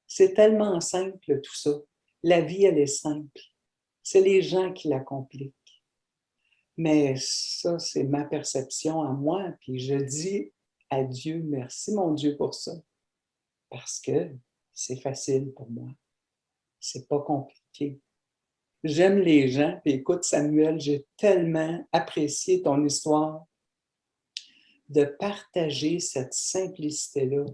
C'est tellement simple tout ça. La vie, elle est simple. C'est les gens qui la compliquent. Mais ça, c'est ma perception à moi. Puis je dis à Dieu, merci mon Dieu pour ça. Parce que c'est facile pour moi. C'est pas compliqué. J'aime les gens. Puis écoute, Samuel, j'ai tellement apprécié ton histoire de partager cette simplicité-là.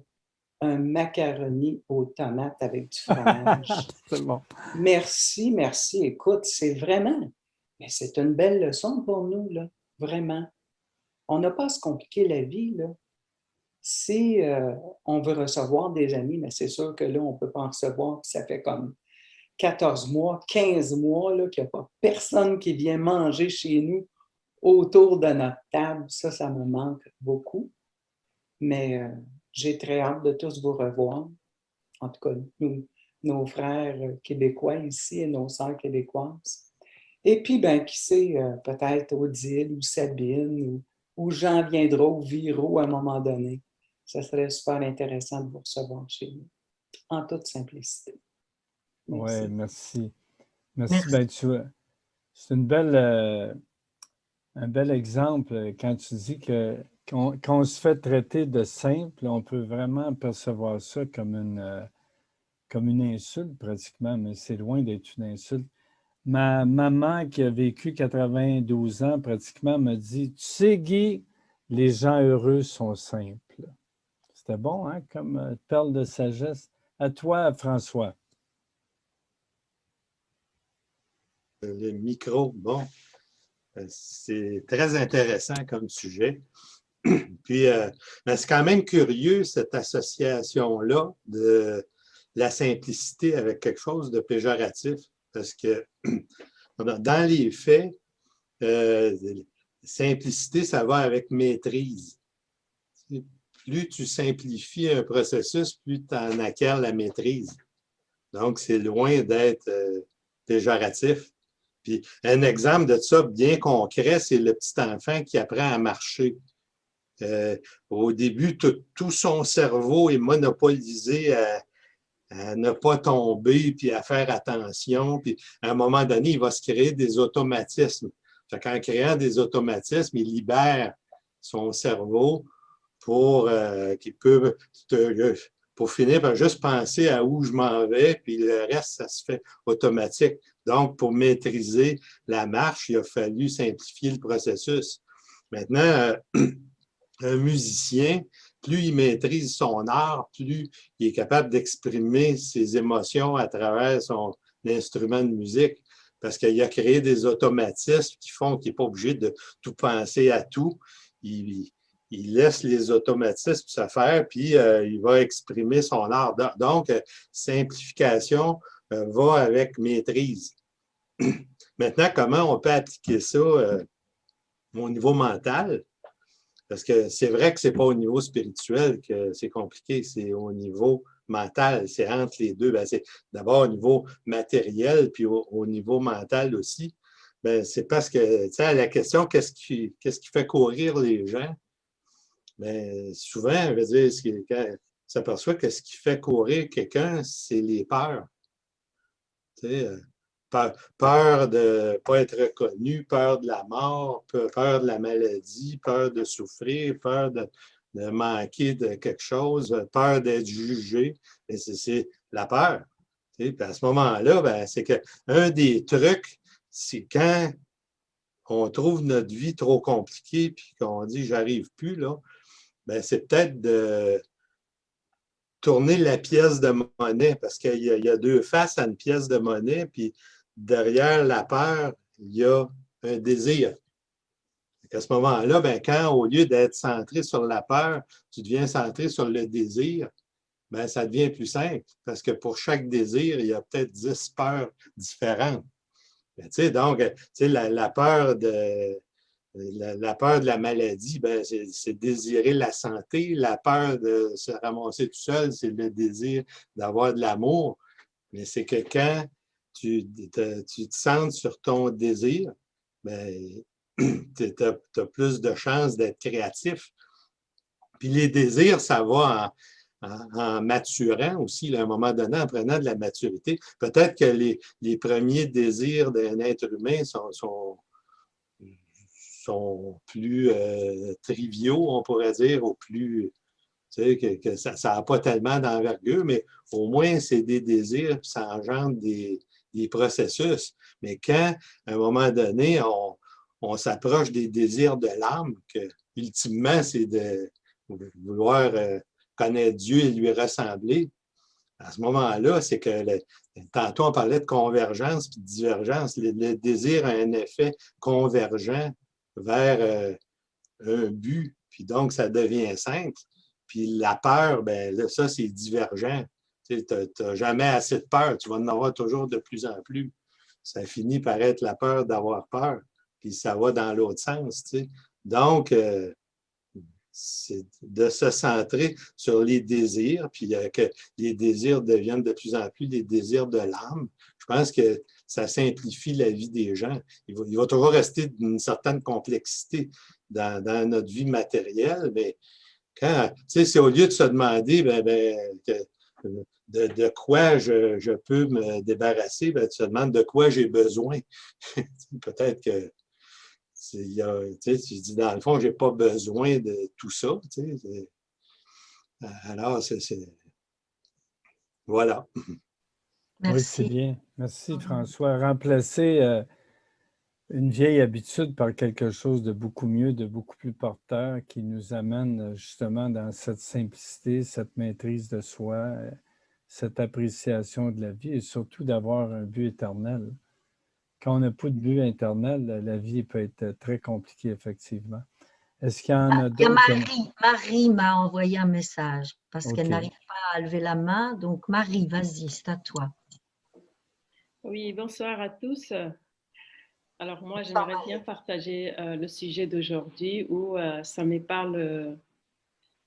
Un macaroni aux tomates avec du fromage. C'est bon. Merci, merci. Écoute, c'est vraiment, mais c'est une belle leçon pour nous, là, vraiment. On n'a pas à se compliquer la vie, là. Si on veut recevoir des amis, mais c'est sûr que là, on ne peut pas en recevoir, puis ça fait comme 14 mois, 15 mois, là, qu'il n'y a pas personne qui vient manger chez nous autour de notre table. Ça me manque beaucoup. Mais j'ai très hâte de tous vous revoir. En tout cas, nos frères québécois ici et nos sœurs québécoises. Et puis, ben, qui sait, peut-être Odile ou Sabine ou Jean viendra au Viro à un moment donné. Ça serait super intéressant de vous recevoir chez nous, en toute simplicité. Oui, merci. Merci. Ben, c'est un bel exemple quand tu dis que quand on se fait traiter de simple, on peut vraiment percevoir ça comme une insulte pratiquement, mais c'est loin d'être une insulte. Ma maman qui a vécu 92 ans pratiquement me dit, tu sais Guy, les gens heureux sont simples. C'était bon, hein, comme perle de sagesse. À toi, François. Le micro, bon, c'est très intéressant comme sujet. Puis, mais c'est quand même curieux, cette association-là de la simplicité avec quelque chose de péjoratif, parce que dans les faits, simplicité, ça va avec maîtrise. Plus tu simplifies un processus, plus tu en acquiers la maîtrise. Donc, c'est loin d'être péjoratif. Puis, un exemple de ça bien concret, c'est le petit enfant qui apprend à marcher. Au début, tout son cerveau est monopolisé à ne pas tomber, puis à faire attention. Puis, à un moment donné, il va se créer des automatismes. Fait qu'en créant des automatismes, il libère son cerveau pour qu'il peut pour finir par juste penser à où je m'en vais, puis le reste, ça se fait automatique. Donc, pour maîtriser la marche, il a fallu simplifier le processus. Maintenant, un musicien, plus il maîtrise son art, plus il est capable d'exprimer ses émotions à travers son instrument de musique, parce qu'il a créé des automatismes qui font qu'il n'est pas obligé de tout penser à tout. Il laisse les automatismes se faire, puis il va exprimer son art. Donc, simplification va avec maîtrise. Maintenant, comment on peut appliquer ça au niveau mental? Parce que c'est vrai que ce n'est pas au niveau spirituel que c'est compliqué, c'est au niveau mental, c'est entre les deux. Ben, c'est d'abord au niveau matériel, puis au niveau mental aussi. Ben, c'est parce que, tu sais, la question, qu'est-ce qui fait courir les gens? Bien, souvent, on va dire, quand on s'aperçoit que ce qui fait courir quelqu'un, c'est les peurs. Tu sais, peur de ne pas être reconnu, peur de la mort, peur de la maladie, peur de souffrir, peur de manquer de quelque chose, peur d'être jugé. C'est la peur. Tu sais, puis à ce moment-là, ben, c'est qu'un des trucs, c'est quand on trouve notre vie trop compliquée puis qu'on dit « j'arrive plus », là, ben, c'est peut-être de tourner la pièce de monnaie, parce qu'il y a deux faces à une pièce de monnaie, puis derrière la peur, il y a un désir. À ce moment-là, ben, quand au lieu d'être centré sur la peur, tu deviens centré sur le désir, ben, ça devient plus simple, parce que pour chaque désir, il y a peut-être 10 peurs différentes. Ben, donc, la peur de la maladie, ben, c'est désirer la santé. La peur de se ramasser tout seul, c'est le désir d'avoir de l'amour. Mais c'est que quand tu te centres sur ton désir, ben, tu as plus de chances d'être créatif. Puis les désirs, ça va en maturant aussi, là, à un moment donné, en prenant de la maturité. Peut-être que les premiers désirs d'un être humain sont plus triviaux, on pourrait dire, ou plus, tu sais, que ça n'a pas tellement d'envergure, mais au moins, c'est des désirs, puis ça engendre des processus. Mais quand, à un moment donné, on s'approche des désirs de l'âme, que ultimement, c'est de vouloir connaître Dieu et lui ressembler, à ce moment-là, c'est que tantôt, on parlait de convergence et de divergence. Le désir a un effet convergent vers un but, puis donc ça devient simple. Puis la peur, ben là, ça, c'est divergent. Tu n'as jamais assez de peur, tu vas en avoir toujours de plus en plus. Ça finit par être la peur d'avoir peur, puis ça va dans l'autre sens. Tu sais. Donc, c'est de se centrer sur les désirs, puis que les désirs deviennent de plus en plus des désirs de l'âme. Je pense que ça simplifie la vie des gens. Il va toujours rester une certaine complexité dans notre vie matérielle, mais quand, tu sais, c'est au lieu de se demander de quoi je peux me débarrasser, ben, tu te demandes de quoi j'ai besoin. Peut-être que tu dis, dans le fond, je n'ai pas besoin de tout ça. Alors, voilà. Oui, c'est Merci. bien. Merci, François. Remplacer une vieille habitude par quelque chose de beaucoup mieux, de beaucoup plus porteur, qui nous amène justement dans cette simplicité, cette maîtrise de soi, cette appréciation de la vie et surtout d'avoir un but éternel. Quand on n'a pas de but éternel, la vie peut être très compliquée, effectivement. Est-ce qu'il y en a Il y a d'autres? Marie m'a envoyé un message parce qu'elle OK. n'arrive pas à lever la main. Donc, Marie, vas-y, c'est à toi. Oui, bonsoir à tous. Alors moi, j'aimerais bien partager le sujet d'aujourd'hui où ça me parle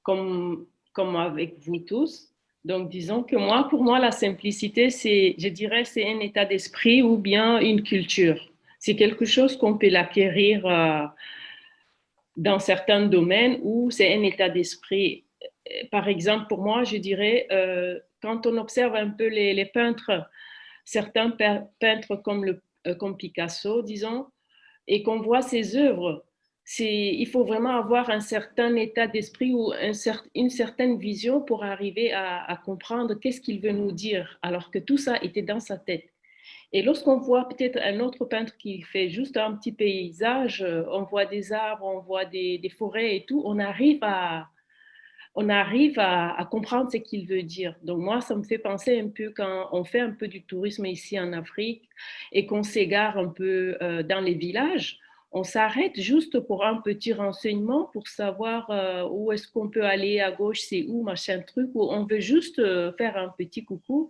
comme avec vous tous. Donc, disons que moi, pour moi, la simplicité, je dirais, c'est un état d'esprit ou bien une culture. C'est quelque chose qu'on peut l'acquérir dans certains domaines où c'est un état d'esprit. Par exemple, pour moi, je dirais, quand on observe un peu les peintres, certains peintres comme Picasso, disons, et qu'on voit ses œuvres, il faut vraiment avoir un certain état d'esprit ou une certaine vision pour arriver à comprendre qu'est-ce qu'il veut nous dire, alors que tout ça était dans sa tête. Et lorsqu'on voit peut-être un autre peintre qui fait juste un petit paysage, on voit des arbres, on voit des forêts et tout, on arrive à comprendre ce qu'il veut dire. Donc moi, ça me fait penser un peu quand on fait un peu du tourisme ici en Afrique et qu'on s'égare un peu dans les villages, on s'arrête juste pour un petit renseignement pour savoir où est-ce qu'on peut aller à gauche, c'est où, machin truc, ou on veut juste faire un petit coucou.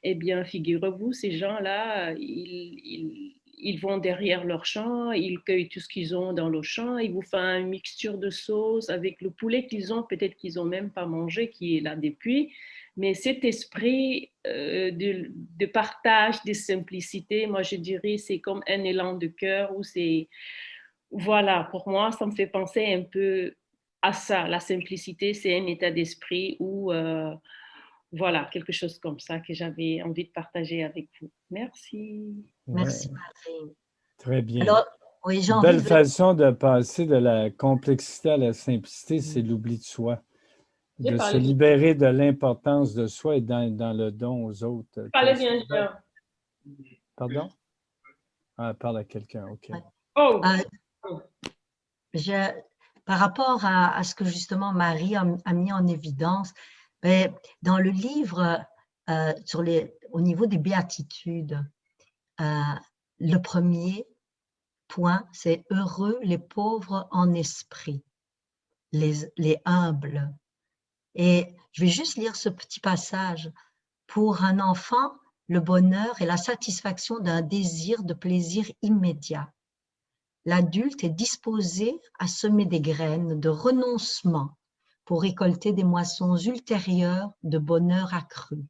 Eh bien, figurez-vous, ces gens-là, ils vont derrière leur champ, ils cueillent tout ce qu'ils ont dans le champ, ils vous font une mixture de sauce avec le poulet qu'ils ont, peut-être qu'ils n'ont même pas mangé, qui est là depuis. Mais cet esprit de partage, de simplicité, moi je dirais, c'est comme un élan de cœur où c'est, voilà, pour moi, ça me fait penser un peu à ça. La simplicité, c'est un état d'esprit où, voilà, quelque chose comme ça que j'avais envie de partager avec vous. Merci. Merci, Ouais, Marie. très bien. Alors, oui, j'ai Une envie belle de... façon de passer de la complexité à la simplicité, c'est l'oubli de soi. J'ai De se parlé bien. libérer de l'importance de soi et dans le don aux autres. Parlez bien, Jean. Pardon? Ah, parle à quelqu'un, OK. Ouais. Oh, Par rapport à ce que justement Marie a mis en évidence, ben, dans le livre au niveau des béatitudes, le premier point, c'est heureux les pauvres en esprit, les humbles. Et je vais juste lire ce petit passage. Pour un enfant, le bonheur est la satisfaction d'un désir de plaisir immédiat. L'adulte est disposé à semer des graines de renoncement pour récolter des moissons ultérieures de bonheur accru.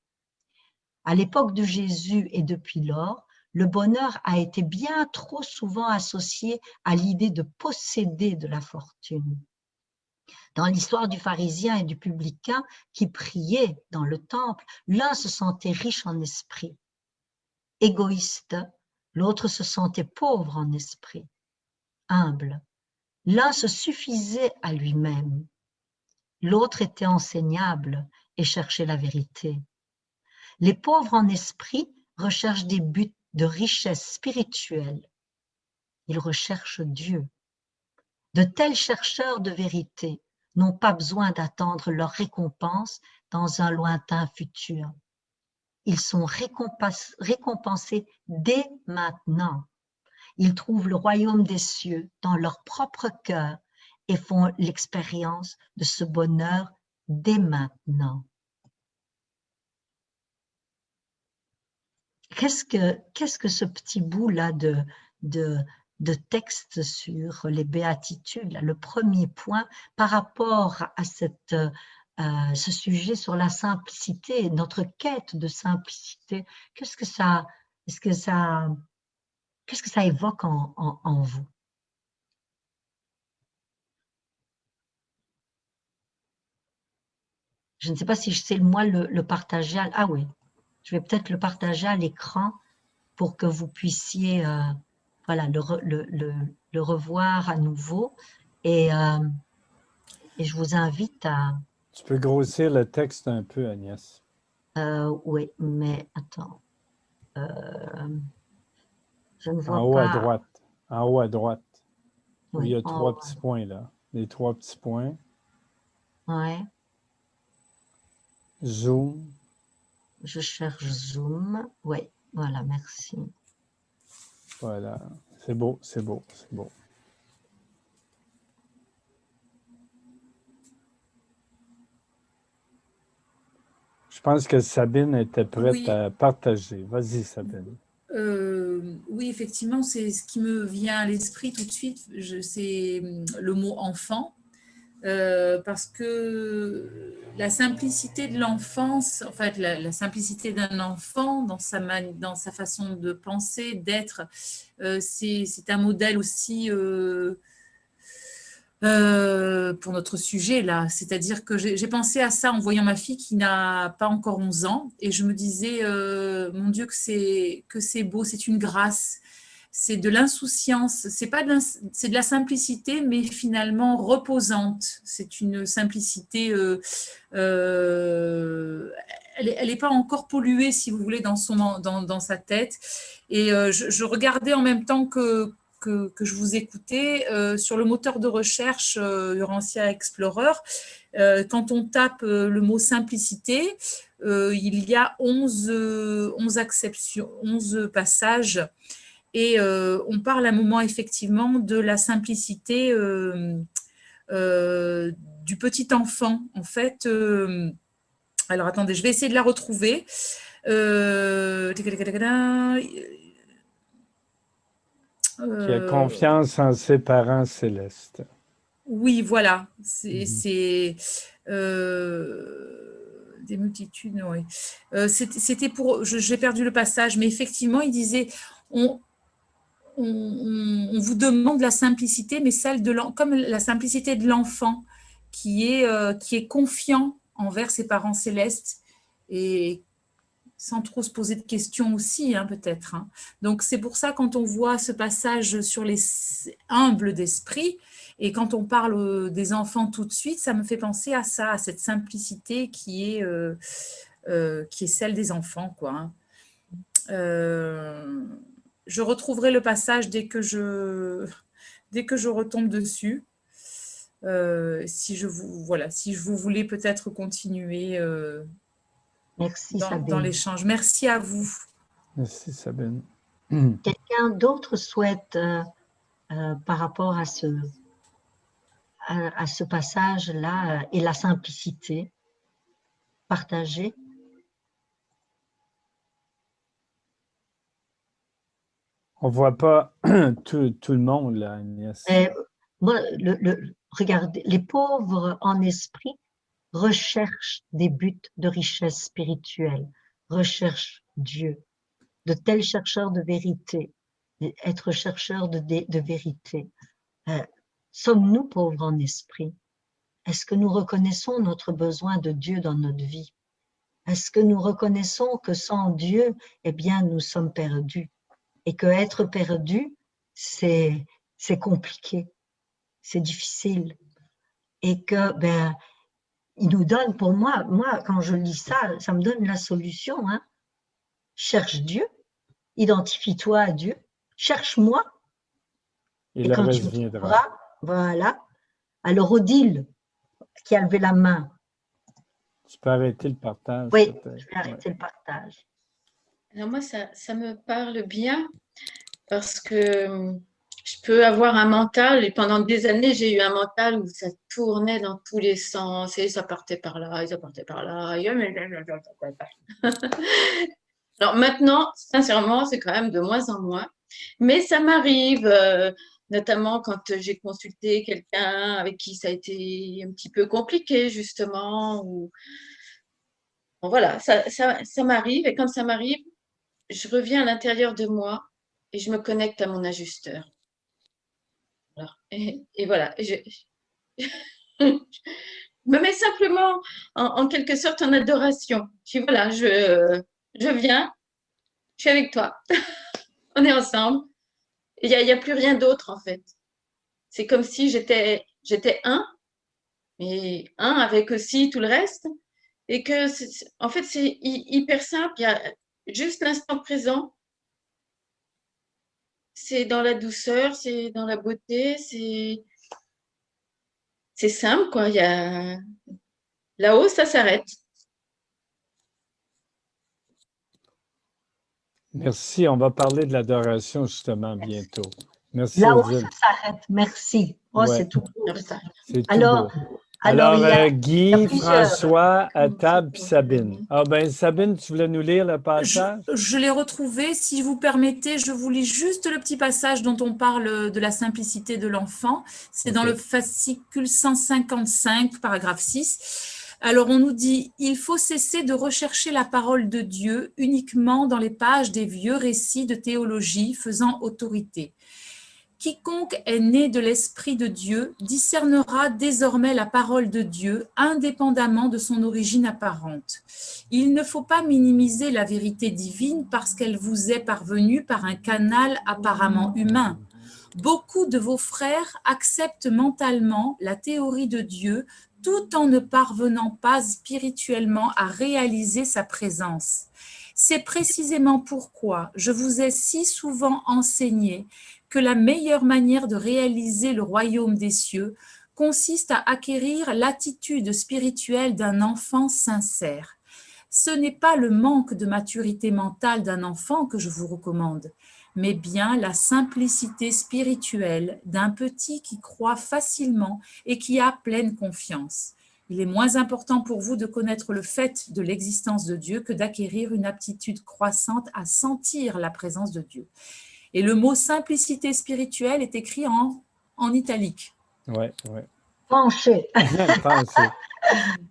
À l'époque de Jésus et depuis lors, le bonheur a été bien trop souvent associé à l'idée de posséder de la fortune. Dans l'histoire du pharisien et du publicain qui priaient dans le temple, l'un se sentait riche en esprit, égoïste, l'autre se sentait pauvre en esprit, humble. L'un se suffisait à lui-même, l'autre était enseignable et cherchait la vérité. Les pauvres en esprit recherchent des buts de richesse spirituelle. Ils recherchent Dieu. De tels chercheurs de vérité n'ont pas besoin d'attendre leur récompense dans un lointain futur. Ils sont récompensés dès maintenant. Ils trouvent le royaume des cieux dans leur propre cœur et font l'expérience de ce bonheur dès maintenant. Qu'est-ce que ce petit bout-là de texte sur les béatitudes, là, le premier point, par rapport à ce sujet sur la simplicité, notre quête de simplicité, qu'est-ce que ça évoque en vous? Je ne sais pas si je sais moi le partager. Ah oui, je vais peut-être le partager à l'écran pour que vous puissiez voilà, le revoir à nouveau. Et je vous invite à... Tu peux grossir le texte un peu, Agnès. Oui, mais attends. Je ne vois En haut pas... à droite. En haut à droite. Oui, il y a en trois haut. petits points là. Les trois petits points. Ouais. Zoom. Je cherche Zoom. Oui, voilà, merci. Voilà. C'est beau, c'est beau, c'est beau. Je pense que Sabine était prête Oui. à partager. Vas-y, Sabine. Oui, effectivement, c'est ce qui me vient à l'esprit tout de suite, c'est le mot enfant. parce que la simplicité de l'enfance, en fait, la simplicité d'un enfant dans sa façon de penser, d'être, c'est un modèle aussi pour notre sujet là. C'est-à-dire que j'ai pensé à ça en voyant ma fille qui n'a pas encore 11 ans et je me disais, mon Dieu, que c'est beau, c'est une grâce. C'est de l'insouciance, c'est de la simplicité, mais finalement reposante. C'est une simplicité, elle n'est pas encore polluée, si vous voulez, dans sa tête. Et je regardais en même temps que je vous écoutais sur le moteur de recherche Urantia Explorer. Quand on tape le mot simplicité, il y a 11 passages. Et on parle à un moment effectivement de la simplicité du petit enfant. En fait, alors attendez, je vais essayer de la retrouver. Qui a confiance en ses parents célestes. Oui, voilà. C'est des multitudes, oui. C'était pour... J'ai perdu le passage, mais effectivement, il disait... On vous demande la simplicité, mais comme la simplicité de l'enfant qui est confiant envers ses parents célestes et sans trop se poser de questions aussi, hein, peut-être. Hein. Donc, c'est pour ça, quand on voit ce passage sur les humbles d'esprit, et quand on parle des enfants tout de suite, ça me fait penser à ça, à cette simplicité qui est celle des enfants, quoi. Hein. Je retrouverai le passage dès que je retombe dessus. Si vous voulez peut-être continuer Merci, dans l'échange. Merci à vous. Merci, Sabine. Quelqu'un d'autre souhaite, par rapport à ce passage-là et la simplicité, partager? On ne voit pas tout le monde, là, Agnès. Moi, regardez, les pauvres en esprit recherchent des buts de richesse spirituelle, recherchent Dieu. De tels chercheurs de vérité, être chercheurs de vérité. Sommes-nous pauvres en esprit? Est-ce que nous reconnaissons notre besoin de Dieu dans notre vie? Est-ce que nous reconnaissons que sans Dieu, eh bien, nous sommes perdus? Et que être perdu, c'est compliqué, c'est difficile. Et que, il nous donne, pour moi, quand je lis ça, ça me donne la solution. Hein. Cherche Dieu, identifie-toi à Dieu, cherche-moi. Et quand tu me trouveras, voilà. Alors, Odile, qui a levé la main. Tu peux arrêter le partage. Oui, je vais arrêter le partage. Alors moi, ça me parle bien parce que je peux avoir un mental et pendant des années, j'ai eu un mental où ça tournait dans tous les sens et ça partait par là, et ça partait par là. Alors maintenant, sincèrement, c'est quand même de moins en moins. Mais ça m'arrive, notamment quand j'ai consulté quelqu'un avec qui ça a été un petit peu compliqué, justement. Ou... Bon, voilà, ça m'arrive et quand ça m'arrive, je reviens à l'intérieur de moi et je me connecte à mon ajusteur. Alors, et voilà, je me mets simplement en quelque sorte en adoration. Je dis voilà, je viens, je suis avec toi, on est ensemble. Il n'y a plus rien d'autre en fait. C'est comme si j'étais un, mais un avec aussi tout le reste. Et que, en fait, c'est hyper simple. Il y a juste l'instant présent. C'est dans la douceur, c'est dans la beauté, c'est simple, quoi. Il y a... Là-haut, ça s'arrête. Merci. On va parler de l'adoration justement bientôt. Merci. Là-haut, ça s'arrête. Merci. Oh, ouais. C'est tout beau. C'est Alors, tout beau. Alors, il y a Guy, plusieurs. François, Attab, puis Sabine. Ah ben, Sabine, tu voulais nous lire le passage? Je l'ai retrouvé. Si vous permettez, je vous lis juste le petit passage dont on parle de la simplicité de l'enfant. C'est dans le fascicule 155, paragraphe 6. Alors, on nous dit « Il faut cesser de rechercher la parole de Dieu uniquement dans les pages des vieux récits de théologie faisant autorité. Quiconque est né de l'Esprit de Dieu discernera désormais la parole de Dieu indépendamment de son origine apparente. Il ne faut pas minimiser la vérité divine parce qu'elle vous est parvenue par un canal apparemment humain. Beaucoup de vos frères acceptent mentalement la théorie de Dieu tout en ne parvenant pas spirituellement à réaliser sa présence. C'est précisément pourquoi je vous ai si souvent enseigné que la meilleure manière de réaliser le royaume des cieux consiste à acquérir l'attitude spirituelle d'un enfant sincère. Ce n'est pas le manque de maturité mentale d'un enfant que je vous recommande, mais bien la simplicité spirituelle d'un petit qui croit facilement et qui a pleine confiance. Il est moins important pour vous de connaître le fait de l'existence de Dieu que d'acquérir une aptitude croissante à sentir la présence de Dieu. Et le mot simplicité spirituelle est écrit en italique. Oui. Penché.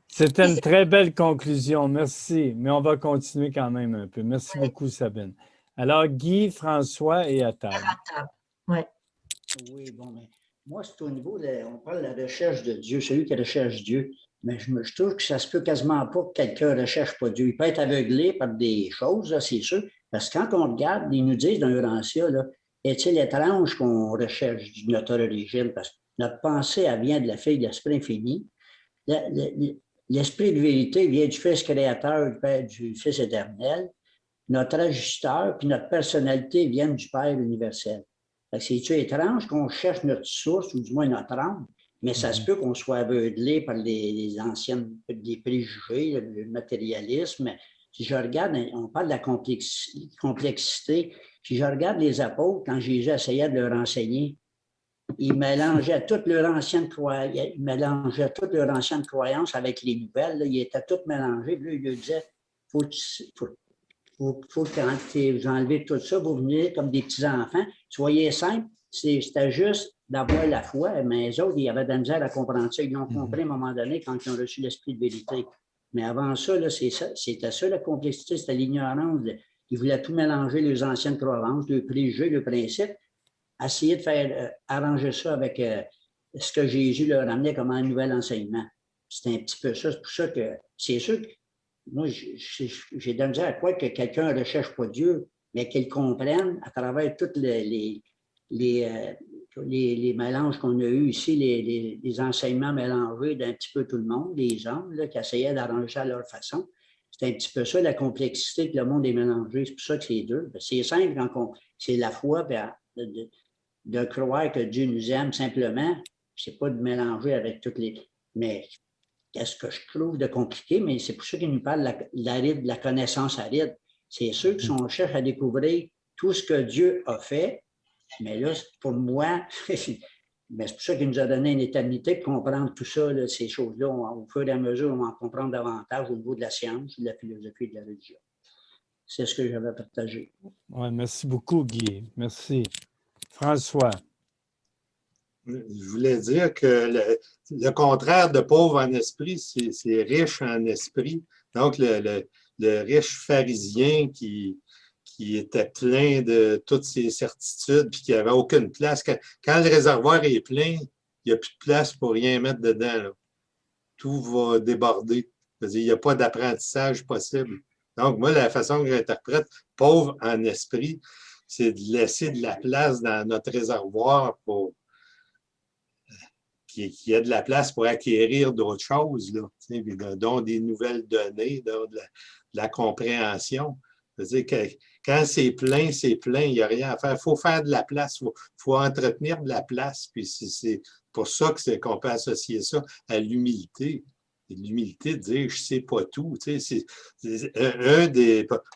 C'était une très belle conclusion. Merci. Mais on va continuer quand même un peu. Merci beaucoup, Sabine. Alors, Guy, François et Attab. Oui. Oui, bon, mais moi, c'est au niveau on parle de la recherche de Dieu, celui qui recherche Dieu. Mais je trouve que ça se peut quasiment pas que quelqu'un ne recherche pas Dieu. Il peut être aveuglé par des choses, c'est sûr. Parce que quand on regarde, ils nous disent dans Urantia, est-il étrange qu'on recherche notre origine? Parce que notre pensée, elle vient de la fille de l'Esprit infini. L'Esprit de vérité vient du Fils créateur, du Fils éternel. Notre ajusteur puis notre personnalité viennent du Père universel. C'est-tu étrange qu'on cherche notre source, ou du moins notre âme, mais ça se peut qu'on soit aveuglé par les préjugés, le matérialisme. Si je regarde, on parle de la complexité. Si je regarde les apôtres, quand Jésus essayait de leur enseigner, ils mélangeaient toute leur ancienne croyance avec les nouvelles. Là, ils étaient tous mélangés. Puis là, il leur disait, faut quand vous enlevez tout ça, vous venez comme des petits-enfants. Soyez simples. C'était juste d'avoir la foi, mais les autres, ils avaient de la misère à comprendre ça. Ils l'ont compris à un moment donné quand ils ont reçu l'esprit de vérité. Mais avant ça, c'était ça la complexité, c'était l'ignorance. Ils voulaient tout mélanger, les anciennes croyances, les préjugés, le principe, essayer de faire arranger ça avec ce que Jésus leur amenait comme un nouvel enseignement. C'est un petit peu ça. C'est pour ça que c'est sûr que moi, j'ai de la misère à croire que quelqu'un ne recherche pas Dieu, mais qu'il comprenne à travers tous les mélanges qu'on a eus ici, les enseignements mélangés d'un petit peu tout le monde, les hommes qui essayaient d'arranger à leur façon. C'est un petit peu ça, la complexité que le monde est mélangé. C'est pour ça que c'est deux. C'est simple quand c'est la foi de croire que Dieu nous aime simplement. C'est pas de mélanger avec toutes les... Mais qu'est-ce que je trouve de compliqué, mais c'est pour ça qu'il nous parle de la connaissance aride. C'est sûr que si on cherche à découvrir tout ce que Dieu a fait, mais là, pour moi, mais c'est pour ça qu'il nous a donné une éternité pour comprendre tout ça, là, ces choses-là. Au fur et à mesure, on va en comprendre davantage au niveau de la science, de la philosophie et de la religion. C'est ce que j'avais partagé. Ouais, merci beaucoup, Guy. Merci. François. Je voulais dire que le contraire de pauvre en esprit, c'est riche en esprit. Donc, le riche pharisien qui était plein de toutes ses certitudes puis qui n'avait aucune place. Quand le réservoir est plein, il n'y a plus de place pour rien mettre dedans. Là. Tout va déborder. C'est-à-dire, il n'y a pas d'apprentissage possible. Donc, moi, la façon que j'interprète pauvre en esprit, c'est de laisser de la place dans notre réservoir pour qu'il y ait de la place pour acquérir d'autres choses, là, dont des nouvelles données, dont de la compréhension. C'est-à-dire que quand c'est plein, il n'y a rien à faire. Il faut faire de la place, il faut entretenir de la place. Puis c'est pour ça qu'on peut associer ça à l'humilité. L'humilité de dire « je ne sais pas tout ». C'est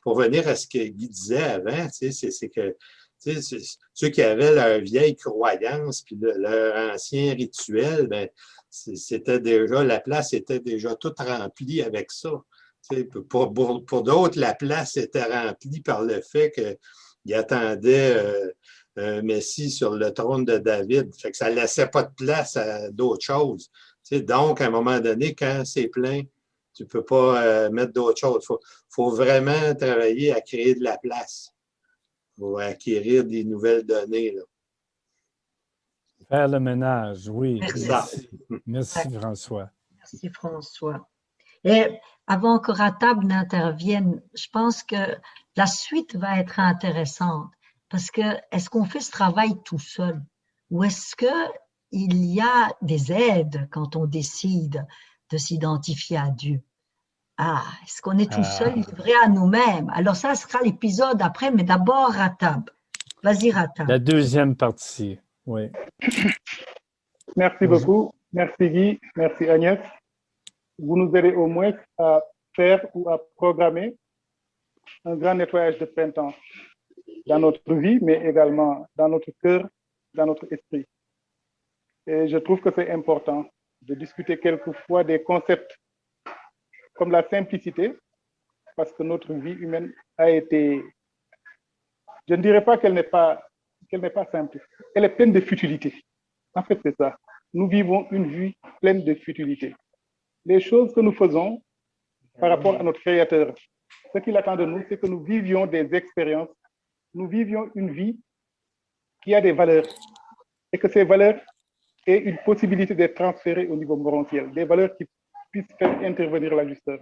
pour venir à ce que Guy disait avant, c'est que ceux qui avaient leur vieille croyance puis leur ancien rituel, ben, c'était déjà, la place était déjà toute remplie avec ça. Pour d'autres, la place était remplie par le fait qu'ils attendaient un Messie sur le trône de David. Fait que ça ne laissait pas de place à d'autres choses. Donc, à un moment donné, quand c'est plein, tu ne peux pas mettre d'autres choses. Il faut vraiment travailler à créer de la place pour acquérir des nouvelles données. Là. Faire le ménage, oui. Merci. Merci, François. Merci, François. Et avant que Ratab n'intervienne, je pense que la suite va être intéressante parce que est-ce qu'on fait ce travail tout seul ou est-ce qu'il y a des aides quand on décide de s'identifier à Dieu? Ah, est-ce qu'on est tout seul livré à nous-mêmes? Alors ça sera l'épisode après, mais d'abord Ratab. Vas-y, Ratab. La deuxième partie, oui. Merci beaucoup. Merci Guy. Merci Agnès. Vous nous aidez au moins à faire ou à programmer un grand nettoyage de printemps dans notre vie, mais également dans notre cœur, dans notre esprit. Et je trouve que c'est important de discuter quelquefois des concepts comme la simplicité, parce que notre vie humaine a été, je ne dirais pas qu'elle n'est pas simple, elle est pleine de futilité. En fait, c'est ça. Nous vivons une vie pleine de futilité. Les choses que nous faisons par rapport à notre Créateur, ce qu'il attend de nous, c'est que nous vivions des expériences, nous vivions une vie qui a des valeurs et que ces valeurs aient une possibilité d'être transférées au niveau morantiel, des valeurs qui puissent faire intervenir l'ajusteur.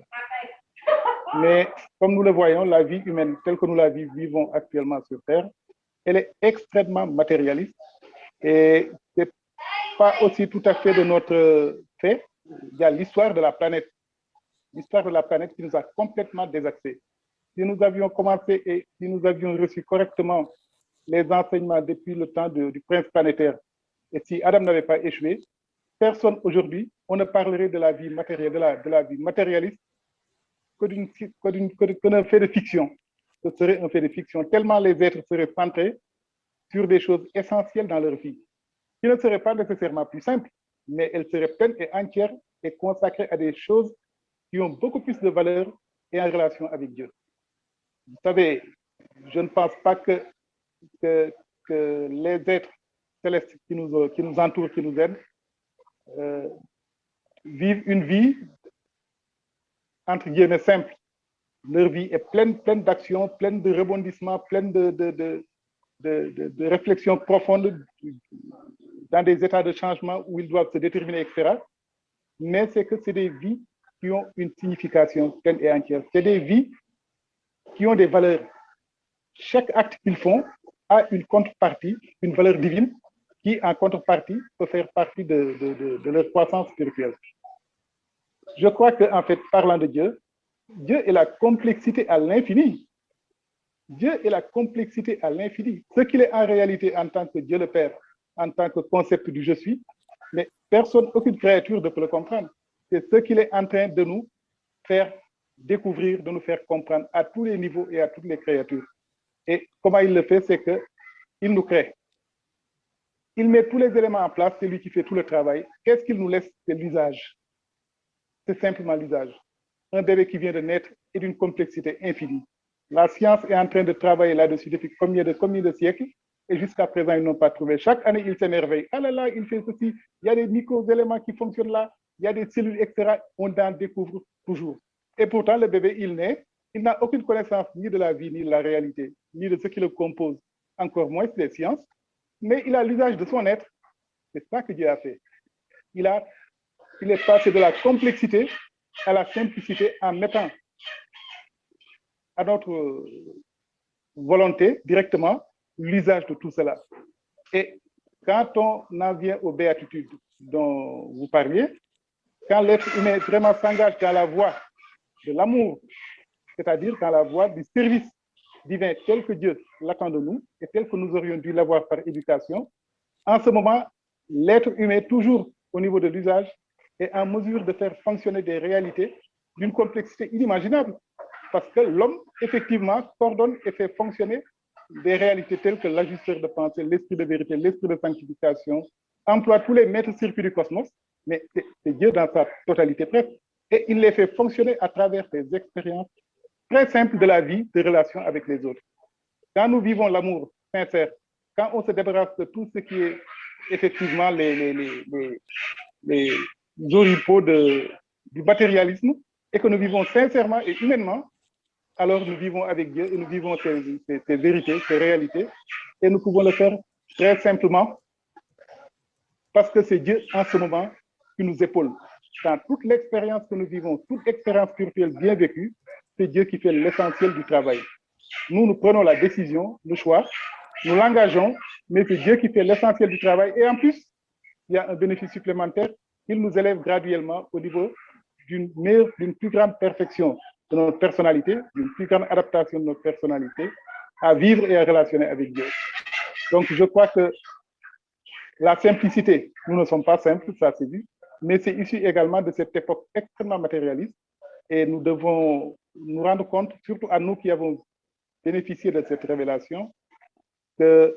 Mais comme nous le voyons, la vie humaine telle que nous la vivons actuellement sur Terre, elle est extrêmement matérialiste et ce n'est pas aussi tout à fait de notre fait. Il y a l'histoire de la planète qui nous a complètement désaxés. Si nous avions commencé et si nous avions reçu correctement les enseignements depuis le temps du prince planétaire, et si Adam n'avait pas échoué, personne aujourd'hui, on ne parlerait de la vie matérielle, de la vie matérialiste que d'un fait de fiction. Ce serait un fait de fiction, tellement les êtres seraient centrés sur des choses essentielles dans leur vie, qui ne seraient pas nécessairement plus simples, mais elles seraient pleines et entières et consacrées à des choses qui ont beaucoup plus de valeur et en relation avec Dieu. Vous savez, je ne pense pas que les êtres célestes qui nous entourent, qui nous aident, vivent une vie, entre guillemets, simple. Leur vie est pleine d'actions, pleine de rebondissements, pleine de réflexions profondes dans des états de changement où ils doivent se déterminer, etc. Mais c'est que c'est des vies qui ont une signification pleine et entière. C'est des vies qui ont des valeurs. Chaque acte qu'ils font a une contrepartie, une valeur divine, qui en contrepartie peut faire partie de leur croissance spirituelle. Je crois qu'en fait, parlant de Dieu, Dieu est la complexité à l'infini. Dieu est la complexité à l'infini. Ce qu'il est en réalité en tant que Dieu le Père, en tant que concept du je suis, mais personne, aucune créature ne peut le comprendre. C'est ce qu'il est en train de nous faire découvrir, de nous faire comprendre à tous les niveaux et à toutes les créatures. Et comment il le fait, c'est qu'il nous crée. Il met tous les éléments en place, c'est lui qui fait tout le travail. Qu'est-ce qu'il nous laisse? C'est l'usage. C'est simplement l'usage. Un bébé qui vient de naître est d'une complexité infinie. La science est en train de travailler là-dessus depuis combien de siècles et jusqu'à présent, ils n'ont pas trouvé. Chaque année, ils s'émerveillent. Ah là là, il fait ceci. Il y a des micro-éléments qui fonctionnent là. Il y a des cellules, etc. On en découvre toujours. Et pourtant, le bébé, il naît. Il n'a aucune connaissance ni de la vie, ni de la réalité, ni de ce qui le compose, encore moins des sciences. Mais il a l'usage de son être. C'est ça que Dieu a fait. Il est passé de la complexité à la simplicité en mettant à notre volonté directement l'usage de tout cela. Et quand on en vient aux béatitudes dont vous parliez, quand l'être humain vraiment s'engage dans la voie de l'amour, c'est-à-dire dans la voie du service divin tel que Dieu l'attend de nous et tel que nous aurions dû l'avoir par éducation, en ce moment, l'être humain, toujours au niveau de l'usage, est en mesure de faire fonctionner des réalités d'une complexité inimaginable. Parce que l'homme, effectivement, coordonne et fait fonctionner des réalités telles que l'ajusteur de pensée, l'esprit de vérité, l'esprit de sanctification, emploie tous les maîtres circuits du cosmos mais c'est Dieu dans sa totalité presque. Et il les fait fonctionner à travers des expériences très simples de la vie, de relations avec les autres. Quand nous vivons l'amour sincère, quand on se débarrasse de tout ce qui est effectivement les oripeaux du matérialisme, et que nous vivons sincèrement et humainement, alors nous vivons avec Dieu et nous vivons ces vérités, ces réalités, et nous pouvons le faire très simplement parce que c'est Dieu en ce moment qui nous épaule. Dans toute l'expérience que nous vivons, toute expérience spirituelle bien vécue, c'est Dieu qui fait l'essentiel du travail. Nous prenons la décision, le choix, nous l'engageons, mais c'est Dieu qui fait l'essentiel du travail. Et en plus, il y a un bénéfice supplémentaire, il nous élève graduellement au niveau d'une plus grande perfection de notre personnalité, d'une plus grande adaptation de notre personnalité à vivre et à relationner avec Dieu. Donc, je crois que la simplicité, nous ne sommes pas simples, ça c'est vu, mais c'est issu également de cette époque extrêmement matérialiste et nous devons nous rendre compte, surtout à nous qui avons bénéficié de cette révélation, qu'il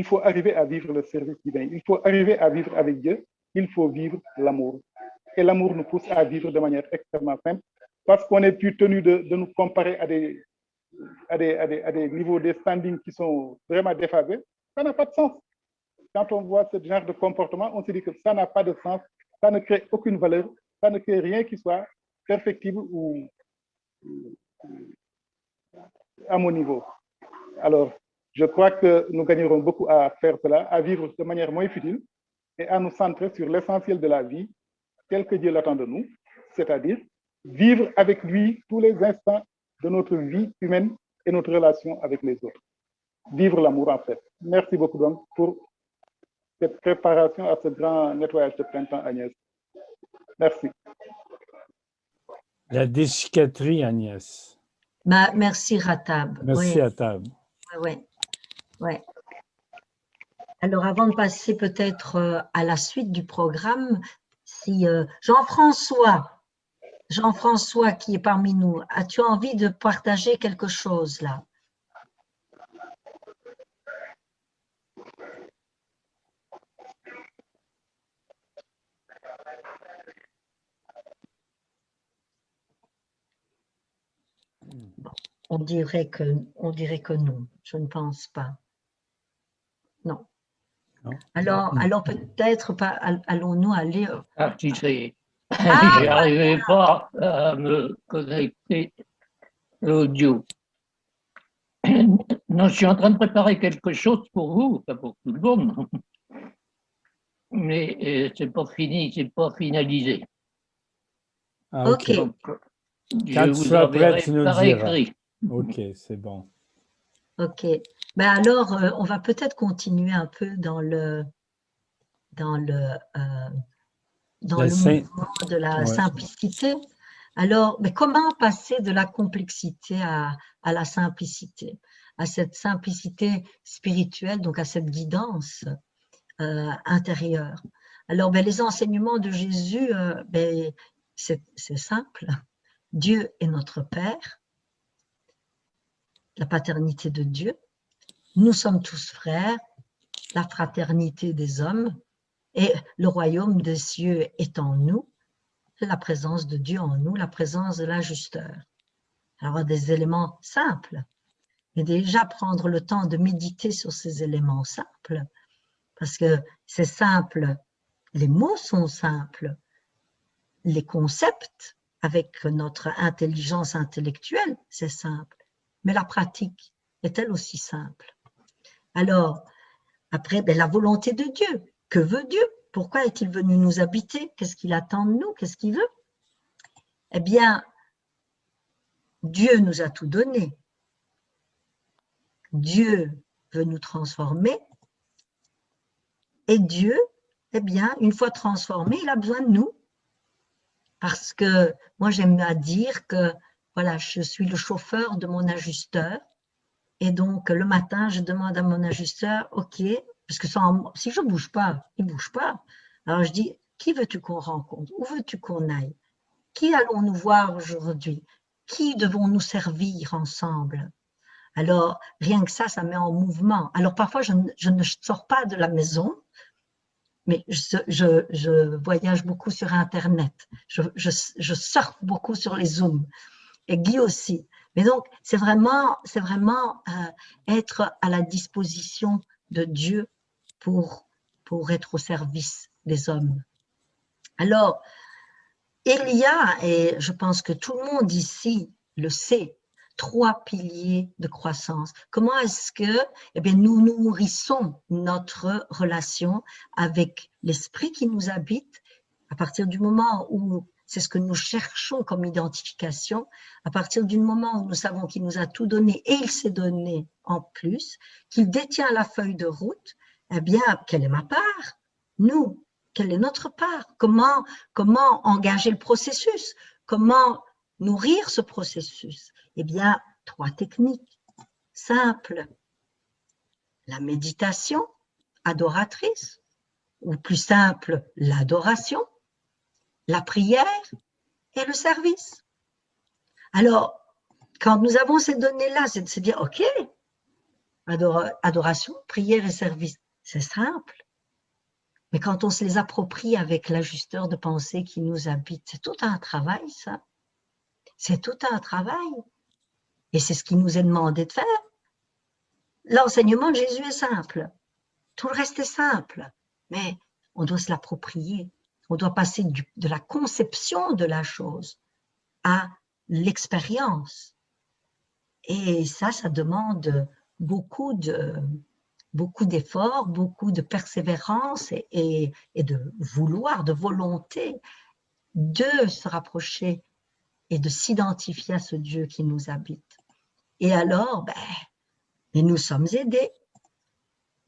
faut arriver à vivre le service divin, il faut arriver à vivre avec Dieu, il faut vivre l'amour. Et l'amour nous pousse à vivre de manière extrêmement simple parce qu'on n'est plus tenu de nous comparer à des niveaux de standing qui sont vraiment déphasés. Ça n'a pas de sens. Quand on voit ce genre de comportement, on se dit que ça n'a pas de sens, ça ne crée aucune valeur, ça ne crée rien qui soit perfectible ou à mon niveau. Alors, je crois que nous gagnerons beaucoup à faire cela, à vivre de manière moins futile et à nous centrer sur l'essentiel de la vie, tel que Dieu l'attend de nous, c'est-à-dire vivre avec lui tous les instants de notre vie humaine et notre relation avec les autres. Vivre l'amour en fait. Merci beaucoup donc pour cette préparation à ce grand nettoyage de printemps, Agnès. Merci. La décicatrice, Agnès. Merci, Ratab. Merci, Oui. Ratab. Oui. Alors, avant de passer peut-être à la suite du programme, si Jean-François qui est parmi nous, as-tu envie de partager quelque chose là? Bon, on dirait que non, je ne pense pas. Non. Non. Alors peut-être allons-nous aller. Ah, tu sais, je n'arrivais pas à me connecter l'audio. Non, je suis en train de préparer quelque chose pour vous, pas pour tout le monde. Mais c'est pas fini, c'est pas finalisé. Ah, ok. Donc, quand tu seras prêt, tu nous diras. Écrit. Ok, c'est bon. Ok. Ben alors, on va peut-être continuer un peu dans le mouvement de la simplicité. Alors, mais comment passer de la complexité à la simplicité, à cette simplicité spirituelle, donc à cette guidance intérieure? Alors, ben, les enseignements de Jésus, ben, c'est simple. Dieu est notre Père, la paternité de Dieu. Nous sommes tous frères, la fraternité des hommes, et le royaume des cieux est en nous, la présence de Dieu en nous, la présence de l'ajusteur. Alors, des éléments simples, et déjà prendre le temps de méditer sur ces éléments simples, parce que c'est simple, les mots sont simples, les concepts avec notre intelligence intellectuelle, c'est simple, mais la pratique est elle aussi simple. Alors, après, ben, la volonté de Dieu. Que veut Dieu? Pourquoi est-il venu nous habiter? Qu'est-ce qu'il attend de nous? Qu'est-ce qu'il veut? Eh bien, Dieu nous a tout donné. Dieu veut nous transformer. Et Dieu, eh bien, une fois transformé, il a besoin de nous. Parce que moi, j'aime à dire que voilà, je suis le chauffeur de mon ajusteur. Et donc, le matin, je demande à mon ajusteur, OK, parce que si je ne bouge pas, il ne bouge pas. Alors, je dis, qui veux-tu qu'on rencontre? Où veux-tu qu'on aille? Qui allons-nous voir aujourd'hui? Qui devons-nous servir ensemble? Alors, rien que ça met en mouvement. Alors, parfois, je ne sors pas de la maison, mais je voyage beaucoup sur Internet. Je surfe beaucoup sur les Zooms. Et Guy aussi. Mais donc, c'est vraiment être à la disposition de Dieu pour être au service des hommes. Alors, il y a, et je pense que tout le monde ici le sait, 3 piliers de croissance. Comment est-ce que nous nourrissons notre relation avec l'esprit qui nous habite à partir du moment où c'est ce que nous cherchons comme identification, à partir du moment où nous savons qu'il nous a tout donné et il s'est donné en plus, qu'il détient la feuille de route, eh bien, quelle est ma part? Nous, quelle est notre part? Comment engager le processus? Comment nourrir ce processus? Eh bien, 3 techniques simples. La méditation adoratrice, ou plus simple, l'adoration, la prière et le service. Alors, quand nous avons ces données-là, c'est de se dire, OK, adoration, prière et service, c'est simple. Mais quand on se les approprie avec l'ajusteur de pensée qui nous habite, c'est tout un travail, ça. C'est tout un travail. Et c'est ce qui nous est demandé de faire. L'enseignement de Jésus est simple. Tout le reste est simple. Mais on doit se l'approprier. On doit passer de la conception de la chose à l'expérience. Et ça demande beaucoup d'efforts, beaucoup de persévérance et de vouloir, de volonté de se rapprocher et de s'identifier à ce Dieu qui nous habite. Et alors, et nous sommes aidés.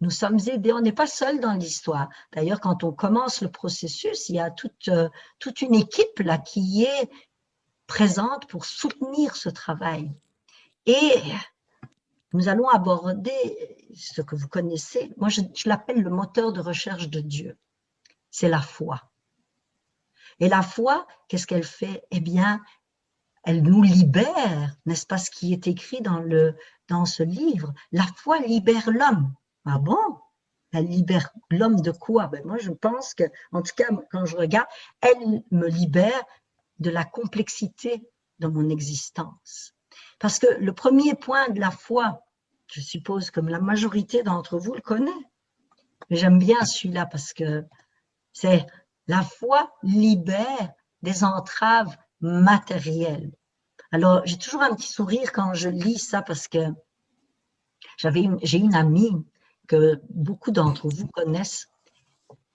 Nous sommes aidés, on n'est pas seul dans l'histoire. D'ailleurs, quand on commence le processus, il y a toute une équipe là qui est présente pour soutenir ce travail. Et nous allons aborder ce que vous connaissez. Moi, je l'appelle le moteur de recherche de Dieu. C'est la foi. Et la foi, qu'est-ce qu'elle fait? Eh bien, elle nous libère, n'est-ce pas ce qui est écrit dans ce livre? La foi libère l'homme. Ah bon? Elle libère l'homme de quoi? Moi, je pense que, en tout cas, quand je regarde, elle me libère de la complexité de mon existence. Parce que le premier point de la foi, je suppose que la majorité d'entre vous le connaît, mais j'aime bien celui-là parce que c'est la foi libère des entraves matérielles. Alors, j'ai toujours un petit sourire quand je lis ça parce que j'ai une amie que beaucoup d'entre vous connaissent.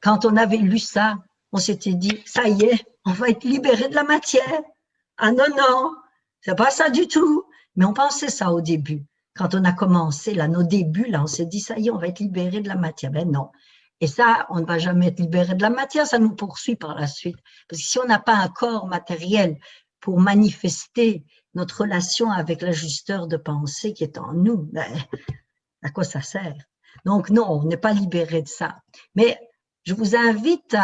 Quand on avait lu ça, on s'était dit, ça y est, on va être libéré de la matière. Ah non, non, c'est pas ça du tout. Mais on pensait ça au début. Quand on a commencé, là, nos débuts, là, on s'est dit, ça y est, on va être libéré de la matière. Ben non. Et ça, on ne va jamais être libéré de la matière, ça nous poursuit par la suite. Parce que si on n'a pas un corps matériel pour manifester notre relation avec l'ajusteur de pensée qui est en nous, à quoi ça sert? Donc non, on n'est pas libéré de ça. Mais je vous invite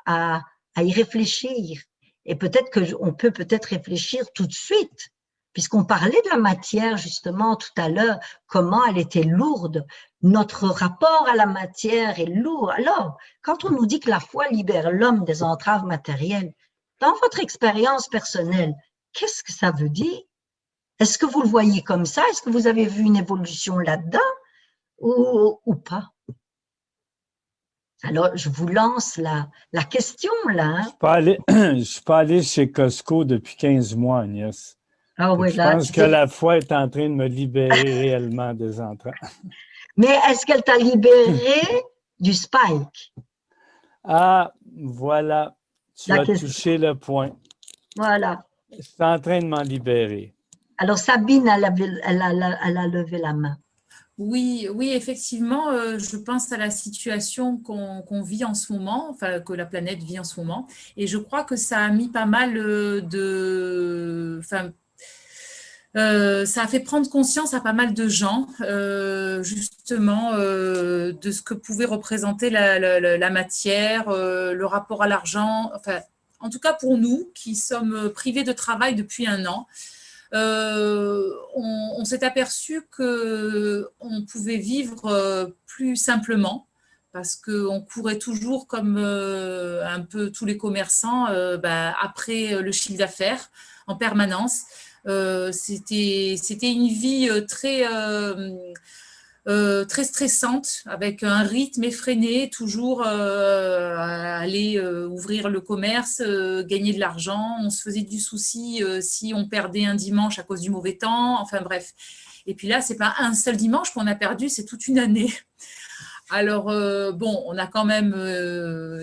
à y réfléchir. Et peut-être qu'on peut peut-être réfléchir tout de suite, puisqu'on parlait de la matière justement tout à l'heure, comment elle était lourde. Notre rapport à la matière est lourd. Alors, quand on nous dit que la foi libère l'homme des entraves matérielles, dans votre expérience personnelle, qu'est-ce que ça veut dire? Est-ce que vous le voyez comme ça? Est-ce que vous avez vu une évolution là-dedans ou pas? Alors, je vous lance la question là. Hein. Je ne suis pas allé chez Costco depuis 15 mois, Agnès. Ah oui, je pense que la foi est en train de me libérer réellement des entraves. Mais est-ce qu'elle t'a libéré du spike? Ah, voilà. Tu as touché le point. Voilà. Je suis en train de m'en libérer. Alors, Sabine, elle a levé la main. Oui, effectivement, je pense à la situation qu'on vit en ce moment, enfin que la planète vit en ce moment, et je crois que ça a mis pas mal ça a fait prendre conscience à pas mal de gens, justement, de ce que pouvait représenter la matière, le rapport à l'argent, enfin, en tout cas pour nous qui sommes privés de travail depuis 1 an. On s'est aperçu qu'on pouvait vivre plus simplement, parce qu'on courait toujours comme un peu tous les commerçants après le chiffre d'affaires en permanence. C'était une vie très stressante, avec un rythme effréné, toujours aller ouvrir le commerce, gagner de l'argent. On se faisait du souci si on perdait un dimanche à cause du mauvais temps. Enfin bref. Et puis là, c'est pas un seul dimanche qu'on a perdu, c'est toute une année. Alors, on a quand même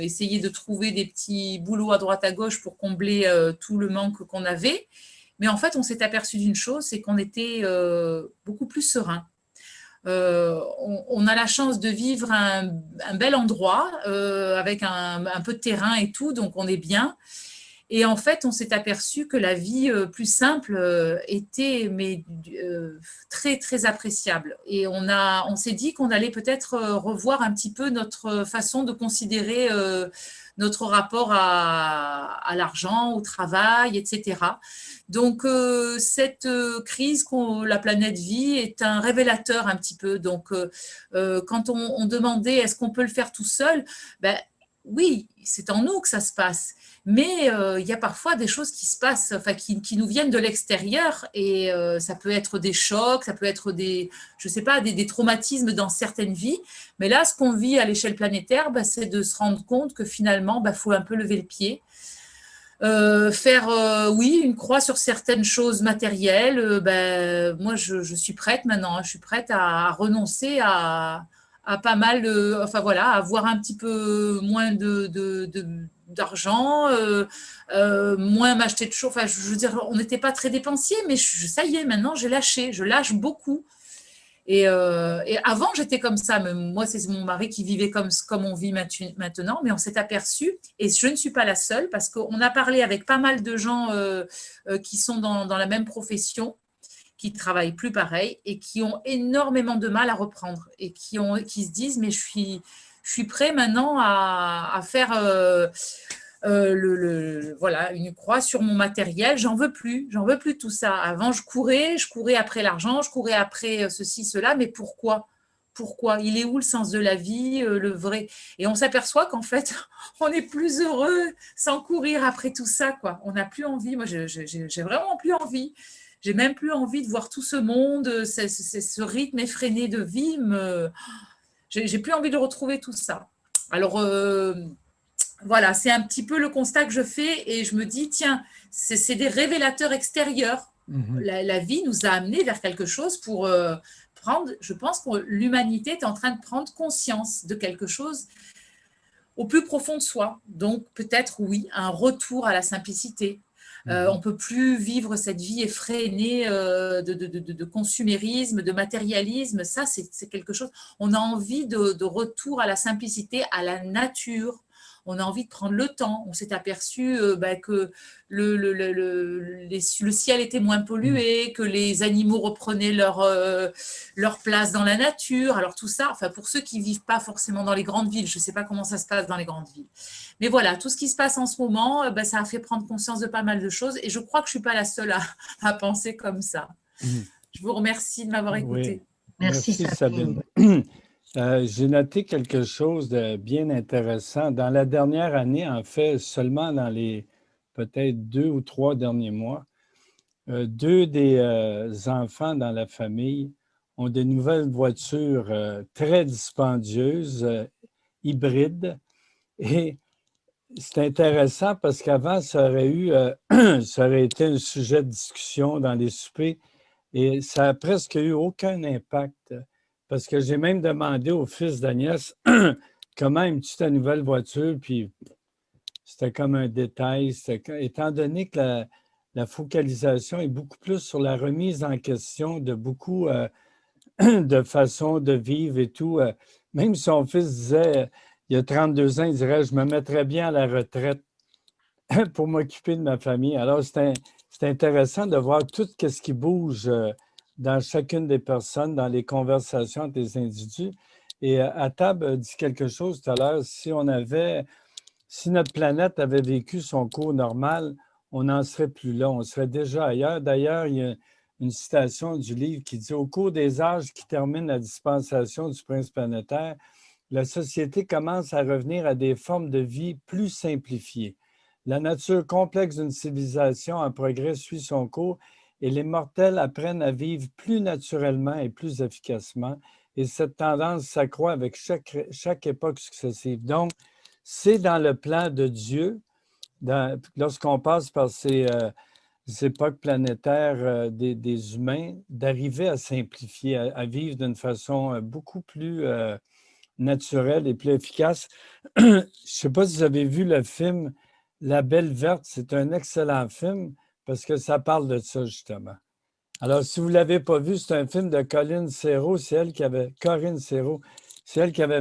essayé de trouver des petits boulots à droite à gauche pour combler tout le manque qu'on avait. Mais en fait, on s'est aperçu d'une chose, c'est qu'on était beaucoup plus serein. On a la chance de vivre un bel endroit avec un peu de terrain et tout, donc on est bien. Et en fait, on s'est aperçu que la vie plus simple était très, très appréciable. Et on s'est dit qu'on allait peut-être revoir un petit peu notre façon de considérer notre rapport à l'argent, au travail, etc. Donc, cette crise que la planète vit est un révélateur un petit peu. Donc, quand on demandait est-ce qu'on peut le faire tout seul, oui, c'est en nous que ça se passe. Mais il y a parfois des choses qui se passent, enfin, qui nous viennent de l'extérieur, et ça peut être des chocs, ça peut être des traumatismes dans certaines vies. Mais là, ce qu'on vit à l'échelle planétaire, c'est de se rendre compte que finalement, faut un peu lever le pied. Faire une croix sur certaines choses matérielles. Moi, je suis prête maintenant. Je suis prête à renoncer à pas mal, à avoir un petit peu moins d'argent, moins m'acheter de choses. Enfin, je veux dire, on n'était pas très dépensier, mais ça y est, maintenant, je lâche beaucoup. Et avant, j'étais comme ça. Mais moi, c'est mon mari qui vivait comme on vit maintenant. Mais on s'est aperçu, et je ne suis pas la seule, parce qu'on a parlé avec pas mal de gens qui sont dans la même profession, qui travaillent plus pareil et qui ont énormément de mal à reprendre, et qui se disent mais je suis prêt maintenant à faire une croix sur mon matériel. J'en veux plus tout ça. Avant, je courais après l'argent, je courais après ceci, cela, mais pourquoi il est où le sens de la vie, le vrai? Et on s'aperçoit qu'en fait, on est plus heureux sans courir après tout ça, quoi. On n'a plus envie. Moi, j'ai vraiment plus envie. J'ai même plus envie de voir tout ce monde, ce rythme effréné de vie. J'ai plus envie de retrouver tout ça. Alors, voilà, c'est un petit peu le constat que je fais, et je me dis, tiens, c'est des révélateurs extérieurs. La vie nous a amenés vers quelque chose pour je pense que l'humanité est en train de prendre conscience de quelque chose au plus profond de soi. Donc, peut-être, oui, un retour à la simplicité. On ne peut plus vivre cette vie effrénée de consumérisme, de matérialisme. Ça, c'est quelque chose. On a envie de retour à la simplicité, à la nature. On a envie de prendre le temps. On s'est aperçu que le ciel était moins pollué, que les animaux reprenaient leur place dans la nature. Alors tout ça, enfin, pour ceux qui ne vivent pas forcément dans les grandes villes, je ne sais pas comment ça se passe dans les grandes villes. Mais voilà, tout ce qui se passe en ce moment, ça a fait prendre conscience de pas mal de choses, et je crois que je ne suis pas la seule à penser comme ça. Je vous remercie de m'avoir écoutée. Oui. Merci Sabine. J'ai noté quelque chose de bien intéressant. Dans la dernière année, en fait, seulement dans les peut-être 2 ou 3 derniers mois, 2 des enfants dans la famille ont de nouvelles voitures très dispendieuses, hybrides. Et c'est intéressant parce qu'avant, ça aurait été un sujet de discussion dans les soupers, et ça n'a presque eu aucun impact. Parce que j'ai même demandé au fils d'Agnès comment aimes-tu ta nouvelle voiture, puis c'était comme un détail. Étant donné que la focalisation est beaucoup plus sur la remise en question de beaucoup de façons de vivre et tout. Même son fils disait, il y a 32 ans, il dirait, je me mettrais bien à la retraite pour m'occuper de ma famille. Alors, c'est intéressant de voir tout ce qui bouge dans chacune des personnes, dans les conversations des individus. Et Atab a dit quelque chose tout à l'heure, si notre planète avait vécu son cours normal, on n'en serait plus là, on serait déjà ailleurs. D'ailleurs, il y a une citation du livre qui dit « Au cours des âges qui terminent la dispensation du prince planétaire, la société commence à revenir à des formes de vie plus simplifiées. La nature complexe d'une civilisation en progrès suit son cours et les mortels apprennent à vivre plus naturellement et plus efficacement. Et cette tendance s'accroît avec chaque époque successive. Donc, c'est dans le plan de Dieu, lorsqu'on passe par ces époques planétaires des humains, d'arriver à simplifier, à vivre d'une façon beaucoup plus naturelle et plus efficace. Je ne sais pas si vous avez vu le film La Belle Verte. C'est un excellent film parce que ça parle de ça, justement. Alors, si vous ne l'avez pas vu, c'est un film de Corinne Serrault. C'est elle qui avait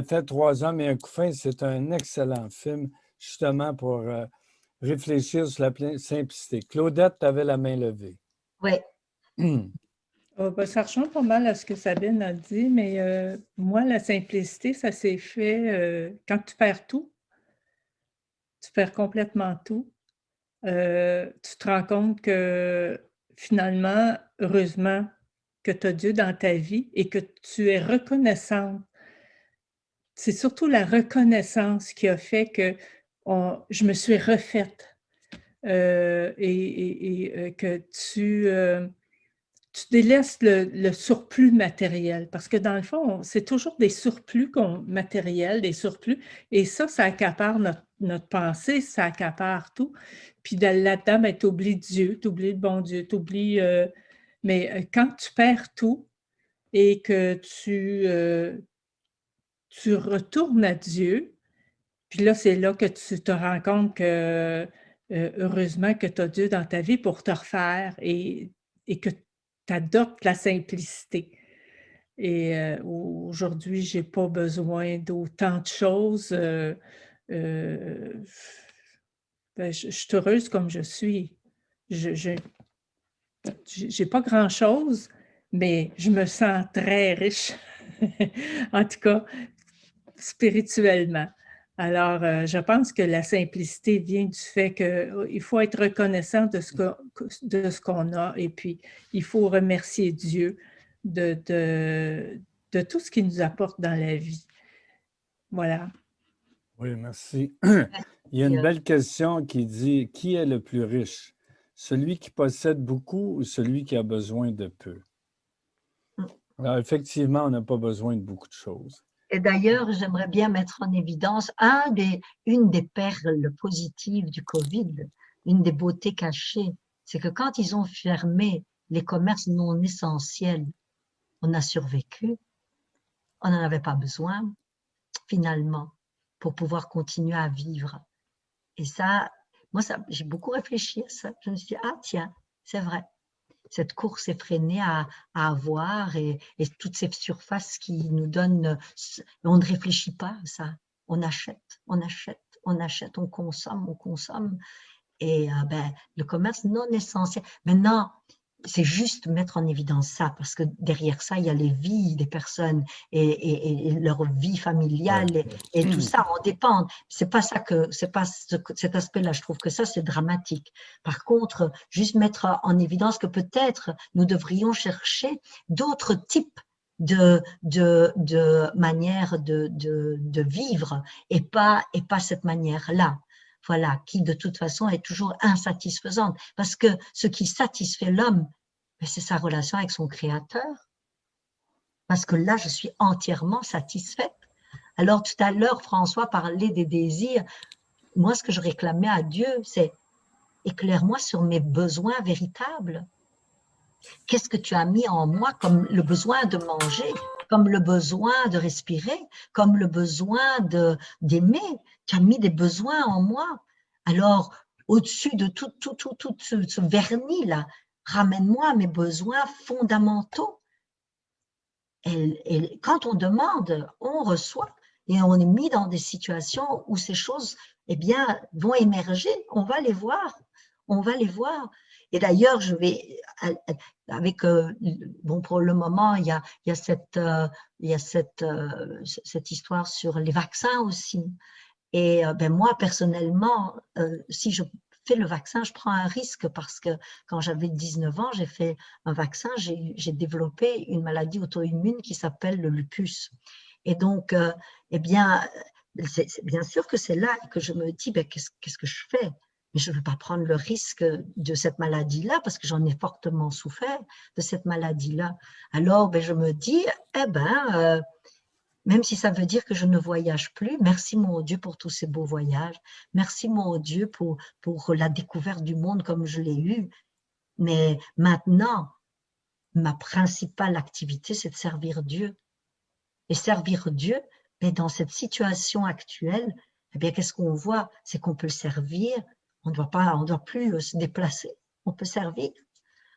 fait 3 hommes et un couffin. C'est un excellent film, justement, pour réfléchir sur la simplicité. Claudette, tu avais la main levée. Oui. Ça rejoint pas mal à ce que Sabine a dit, mais moi, la simplicité, ça s'est fait quand tu perds tout. Tu perds complètement tout. Tu te rends compte que finalement, heureusement, que tu as Dieu dans ta vie et que tu es reconnaissante. C'est surtout la reconnaissance qui a fait que je me suis refaite et que tu délaisses le surplus matériel. Parce que dans le fond, c'est toujours des surplus matériels, des surplus, et ça accapare notre pensée, ça accapare tout. Puis là-dedans, tu oublies Dieu, tu oublies le bon Dieu, tu oublies... mais quand tu perds tout et que tu retournes à Dieu, puis là, c'est là que tu te rends compte que heureusement que tu as Dieu dans ta vie pour te refaire et que tu adoptes la simplicité. Et aujourd'hui, je n'ai pas besoin d'autant de choses. Je suis heureuse comme je suis. Je n'ai pas grand-chose, mais je me sens très riche, en tout cas, spirituellement. Alors, je pense que la simplicité vient du fait qu'il faut être reconnaissant de ce qu'on a et puis il faut remercier Dieu de tout ce qu'il nous apporte dans la vie. Voilà. Oui, merci. Il y a une belle question qui dit « Qui est le plus riche? Celui qui possède beaucoup ou celui qui a besoin de peu? » Alors, effectivement, on n'a pas besoin de beaucoup de choses. Et d'ailleurs, j'aimerais bien mettre en évidence une des perles positives du COVID, une des beautés cachées, c'est que quand ils ont fermé les commerces non essentiels, on a survécu, on n'en avait pas besoin, finalement, pour pouvoir continuer à vivre. Et ça, moi, j'ai beaucoup réfléchi à ça. Je me suis dit, ah tiens, c'est vrai. Cette course effrénée à avoir et toutes ces surfaces qui nous donnent, on ne réfléchit pas à ça. On achète, on achète, on achète, on consomme. Et le commerce non essentiel. Maintenant, c'est juste mettre en évidence ça, parce que derrière ça, il y a les vies des personnes et leur vie familiale et tout ça en dépend. C'est pas cet aspect-là. Je trouve que ça, c'est dramatique. Par contre, juste mettre en évidence que peut-être nous devrions chercher d'autres types de manières de vivre et pas cette manière-là. Voilà, qui de toute façon est toujours insatisfaisante. Parce que ce qui satisfait l'homme, c'est sa relation avec son Créateur. Parce que là, je suis entièrement satisfaite. Alors tout à l'heure, François parlait des désirs. Moi, ce que je réclamais à Dieu, c'est éclaire-moi sur mes besoins véritables. Qu'est-ce que tu as mis en moi comme le besoin de manger, comme le besoin de respirer, comme le besoin d'aimer? Tu as mis des besoins en moi. Alors, au-dessus de tout ce vernis-là, ramène-moi mes besoins fondamentaux. Et quand on demande, on reçoit. Et on est mis dans des situations où ces choses, eh bien, vont émerger. On va les voir. On va les voir. Et d'ailleurs, je vais, pour le moment, il y a cette histoire sur les vaccins aussi. Et moi, personnellement, si je fais le vaccin, je prends un risque parce que quand j'avais 19 ans, j'ai fait un vaccin, j'ai développé une maladie auto-immune qui s'appelle le lupus. Et donc, eh bien, bien sûr que c'est là que je me dis, ben, qu'est-ce que je fais? Mais je ne veux pas prendre le risque de cette maladie-là parce que j'en ai fortement souffert de cette maladie-là. Alors, ben, je me dis, eh ben, même si ça veut dire que je ne voyage plus, merci mon Dieu pour tous ces beaux voyages. Merci mon Dieu pour la découverte du monde comme je l'ai eu. Mais maintenant, ma principale activité, c'est de servir Dieu. Et servir Dieu, mais dans cette situation actuelle, eh bien, qu'est-ce qu'on voit? C'est qu'on peut servir, on ne doit plus se déplacer, on peut servir.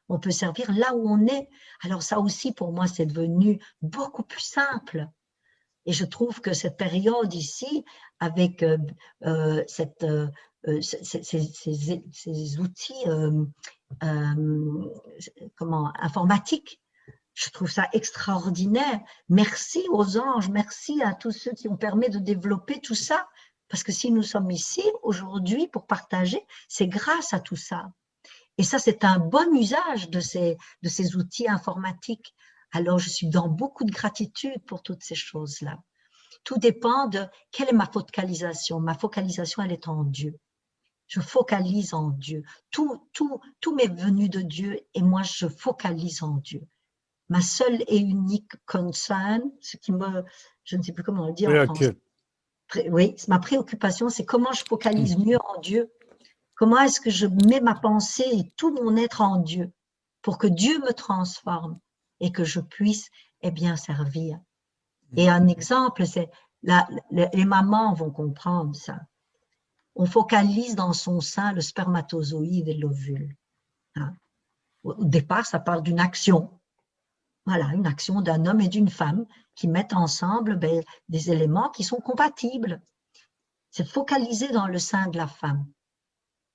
On peut servir là où on est. Alors ça aussi, pour moi, c'est devenu beaucoup plus simple. Et je trouve que cette période ici, avec ces outils informatiques, je trouve ça extraordinaire. Merci aux anges, merci à tous ceux qui ont permis de développer tout ça. Parce que si nous sommes ici aujourd'hui pour partager, c'est grâce à tout ça. Et ça, c'est un bon usage de ces outils informatiques. Alors, je suis dans beaucoup de gratitude pour toutes ces choses-là. Tout dépend de quelle est ma focalisation. Ma focalisation, elle est en Dieu. Je focalise en Dieu. Tout m'est venu de Dieu et moi, je focalise en Dieu. Ma seule et unique concern, je ne sais plus comment le dire en français. Oui, ma préoccupation, c'est comment je focalise mieux en Dieu. Comment est-ce que je mets ma pensée et tout mon être en Dieu pour que Dieu me transforme et que je puisse, eh bien, servir. Et un exemple, c'est les mamans vont comprendre ça. On focalise dans son sein le spermatozoïde et l'ovule. Hein. Au départ, ça part d'une action. Voilà, une action d'un homme et d'une femme qui mettent ensemble des éléments qui sont compatibles. C'est focalisé dans le sein de la femme.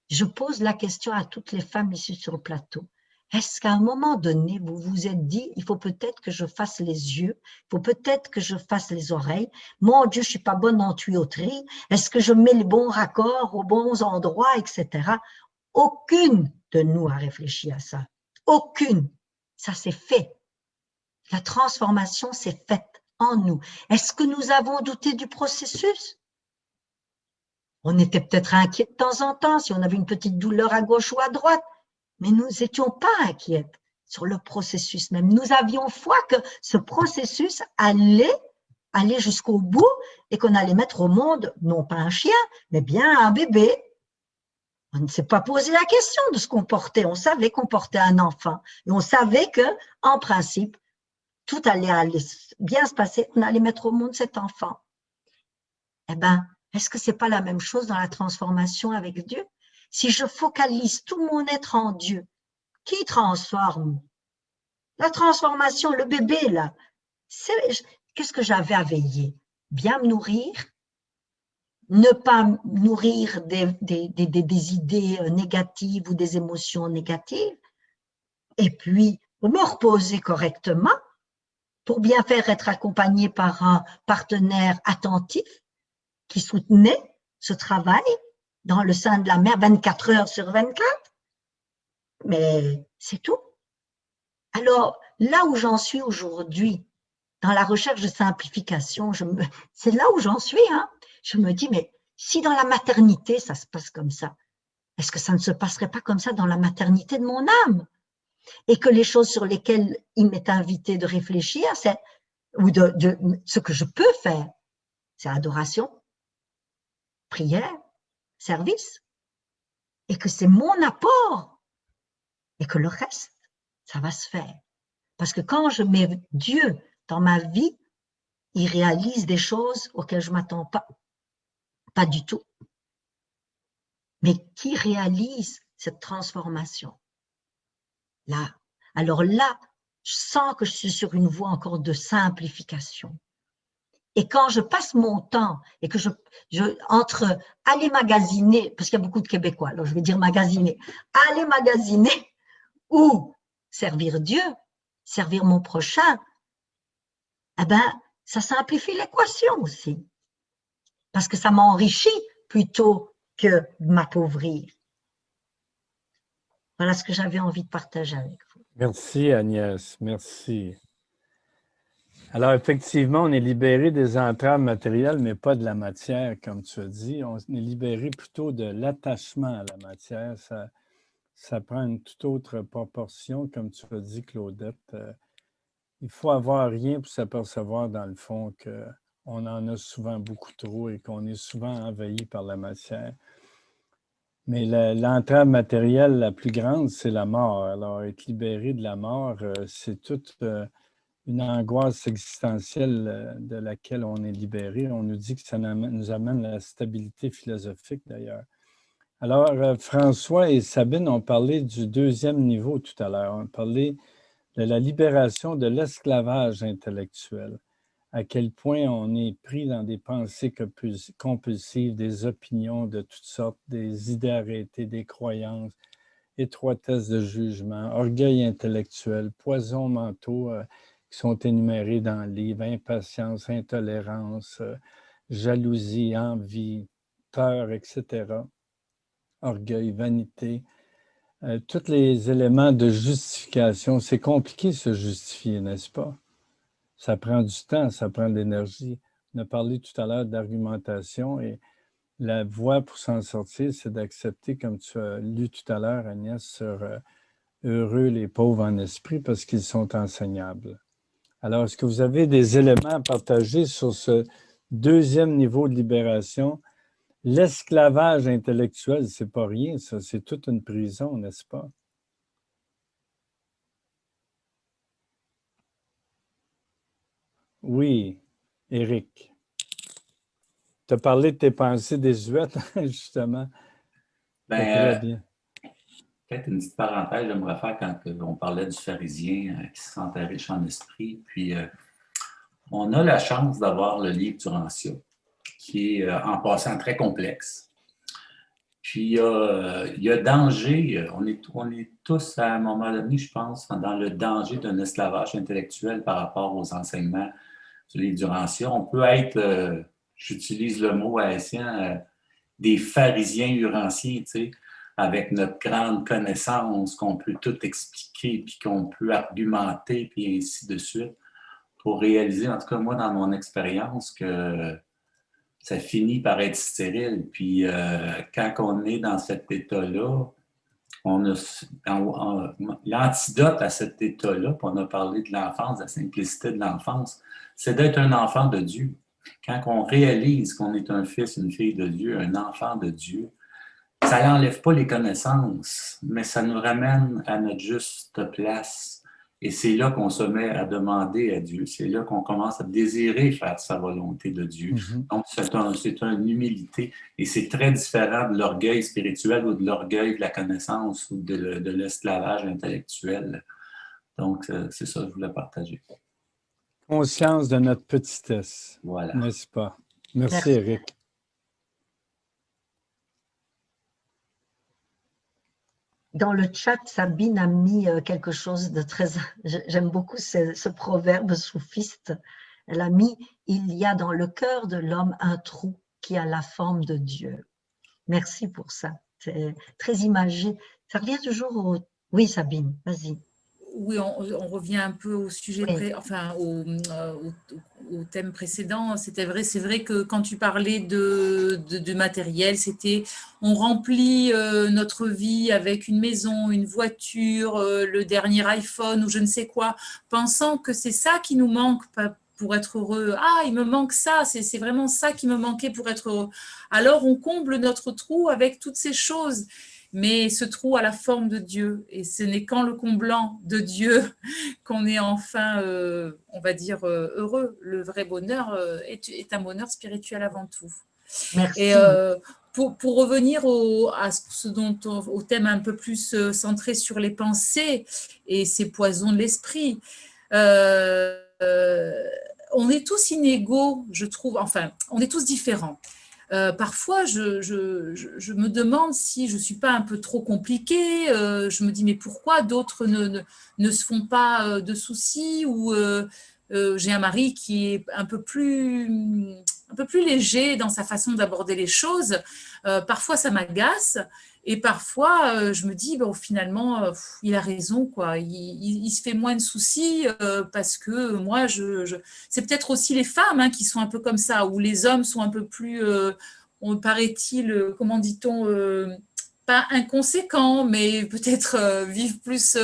Je pose la question à toutes les femmes ici sur le plateau. Est-ce qu'à un moment donné, vous vous êtes dit, il faut peut-être que je fasse les yeux, il faut peut-être que je fasse les oreilles. Mon Dieu, je ne suis pas bonne en tuyauterie. Est-ce que je mets les bons raccords aux bons endroits, etc. Aucune de nous a réfléchi à ça. Aucune. Ça s'est fait. La transformation s'est faite en nous. Est-ce que nous avons douté du processus? On était peut-être inquiets de temps en temps si on avait une petite douleur à gauche ou à droite, mais nous n'étions pas inquiètes sur le processus même. Nous avions foi que ce processus allait jusqu'au bout et qu'on allait mettre au monde, non pas un chien, mais bien un bébé. On ne s'est pas posé la question de ce qu'on portait. On savait qu'on portait un enfant et on savait que, en principe, tout allait bien se passer, on allait mettre au monde cet enfant. Eh bien, est-ce que ce n'est pas la même chose dans la transformation avec Dieu? Si je focalise tout mon être en Dieu, qui transforme? La transformation, le bébé, là, qu'est-ce que j'avais à veiller? Bien me nourrir, ne pas nourrir des idées négatives ou des émotions négatives, et puis me reposer correctement, pour bien faire être accompagné par un partenaire attentif qui soutenait ce travail dans le sein de la mère 24 heures sur 24. Mais c'est tout. Alors, là où j'en suis aujourd'hui, dans la recherche de simplification, c'est là où j'en suis. Hein. Je me dis, mais si dans la maternité, ça se passe comme ça, est-ce que ça ne se passerait pas comme ça dans la maternité de mon âme? Et que les choses sur lesquelles il m'est invité de réfléchir, ou de ce que je peux faire, c'est adoration, prière, service, et que c'est mon apport, et que le reste, ça va se faire. Parce que quand je mets Dieu dans ma vie, il réalise des choses auxquelles je ne m'attends pas du tout. Mais qui réalise cette transformation? Là. Alors là, je sens que je suis sur une voie encore de simplification. Et quand je passe mon temps et que entre aller magasiner, parce qu'il y a beaucoup de Québécois, alors je vais dire magasiner, aller magasiner ou servir Dieu, servir mon prochain, eh ben, ça simplifie l'équation aussi. Parce que ça m'enrichit plutôt que m'appauvrir. Voilà ce que j'avais envie de partager avec vous. Merci Agnès, merci. Alors, effectivement, on est libéré des entraves matérielles, mais pas de la matière, comme tu as dit. On est libéré plutôt de l'attachement à la matière. Ça prend une toute autre proportion, comme tu as dit, Claudette. Il faut avoir rien pour s'apercevoir, dans le fond, qu'on en a souvent beaucoup trop et qu'on est souvent envahi par la matière. Mais l'entrave matérielle la plus grande, c'est la mort. Alors, être libéré de la mort, c'est toute une angoisse existentielle de laquelle on est libéré. On nous dit que ça nous amène la stabilité philosophique, d'ailleurs. Alors, François et Sabine ont parlé du deuxième niveau tout à l'heure. On a parlé de la libération de l'esclavage intellectuel. À quel point on est pris dans des pensées compulsives, des opinions de toutes sortes, des idées arrêtées, des croyances, étroitesse de jugement, orgueil intellectuel, poisons mentaux qui sont énumérés dans le livre, impatience, intolérance, jalousie, envie, peur, etc., orgueil, vanité, tous les éléments de justification. C'est compliqué de se justifier, n'est-ce pas? Ça prend du temps, ça prend de l'énergie. On a parlé tout à l'heure d'argumentation et la voie pour s'en sortir, c'est d'accepter, comme tu as lu tout à l'heure, Agnès, sur heureux les pauvres en esprit parce qu'ils sont enseignables. Alors, est-ce que vous avez des éléments à partager sur ce deuxième niveau de libération? L'esclavage intellectuel, c'est pas rien, ça, c'est toute une prison, n'est-ce pas? Oui, Éric. Tu as parlé de tes pensées désuètes, justement. C'est très bien. Peut-être une petite parenthèse, j'aimerais faire quand on parlait du pharisien qui se sentait riche en esprit. Puis, on a la chance d'avoir le livre du Rancia, qui est en passant très complexe. Puis, il y a danger, on est tous à un moment donné, je pense, dans le danger d'un esclavage intellectuel par rapport aux enseignements du livre du Rancia. On peut être, j'utilise le mot haïtien, des pharisiens uranciens, tu sais, avec notre grande connaissance, qu'on peut tout expliquer, puis qu'on peut argumenter, puis ainsi de suite, pour réaliser, en tout cas moi, dans mon expérience, que ça finit par être stérile. Puis quand on est dans cet état-là, l'antidote à cet état-là, puis on a parlé de l'enfance, de la simplicité de l'enfance, c'est d'être un enfant de Dieu. Quand on réalise qu'on est un fils, une fille de Dieu, un enfant de Dieu, ça n'enlève pas les connaissances, mais ça nous ramène à notre juste place. Et c'est là qu'on se met à demander à Dieu. C'est là qu'on commence à désirer faire sa volonté de Dieu. Donc, c'est une humilité. Et c'est très différent de l'orgueil spirituel ou de l'orgueil de la connaissance ou de l'esclavage intellectuel. Donc, c'est ça que je voulais partager. Conscience de notre petitesse, voilà. N'est-ce pas? Merci, Éric. Dans le chat, Sabine a mis quelque chose de très... J'aime beaucoup ce proverbe soufiste. Elle a mis « Il y a dans le cœur de l'homme un trou qui a la forme de Dieu ». Merci pour ça. C'est très imagé. Ça revient toujours au... Oui, Sabine, vas-y. Oui, on revient un peu au sujet, au thème précédent. C'est vrai que quand tu parlais de matériel, c'était on remplit notre vie avec une maison, une voiture, le dernier iPhone ou je ne sais quoi, pensant que c'est ça qui nous manque pour être heureux. Ah, il me manque ça, c'est vraiment ça qui me manquait pour être heureux. Alors on comble notre trou avec toutes ces choses. Mais ce trou a la forme de Dieu et ce n'est qu'en le comblant de Dieu qu'on est enfin, on va dire, heureux. Le vrai bonheur est un bonheur spirituel avant tout. Merci. Et pour revenir au thème un peu plus centré sur les pensées et ces poisons de l'esprit, on est tous inégaux, je trouve, enfin, on est tous différents. Parfois, je me demande si je ne suis pas un peu trop compliquée. Je me dis, mais pourquoi d'autres ne se font pas de soucis ou j'ai un mari qui est un peu plus léger dans sa façon d'aborder les choses. Parfois, ça m'agace. Et parfois, je me dis, bon, finalement, il a raison, quoi. Il se fait moins de soucis parce que moi, c'est peut-être aussi les femmes hein, qui sont un peu comme ça, ou les hommes sont un peu plus, paraît-il, comment dit-on, pas inconséquents, mais peut-être vivent plus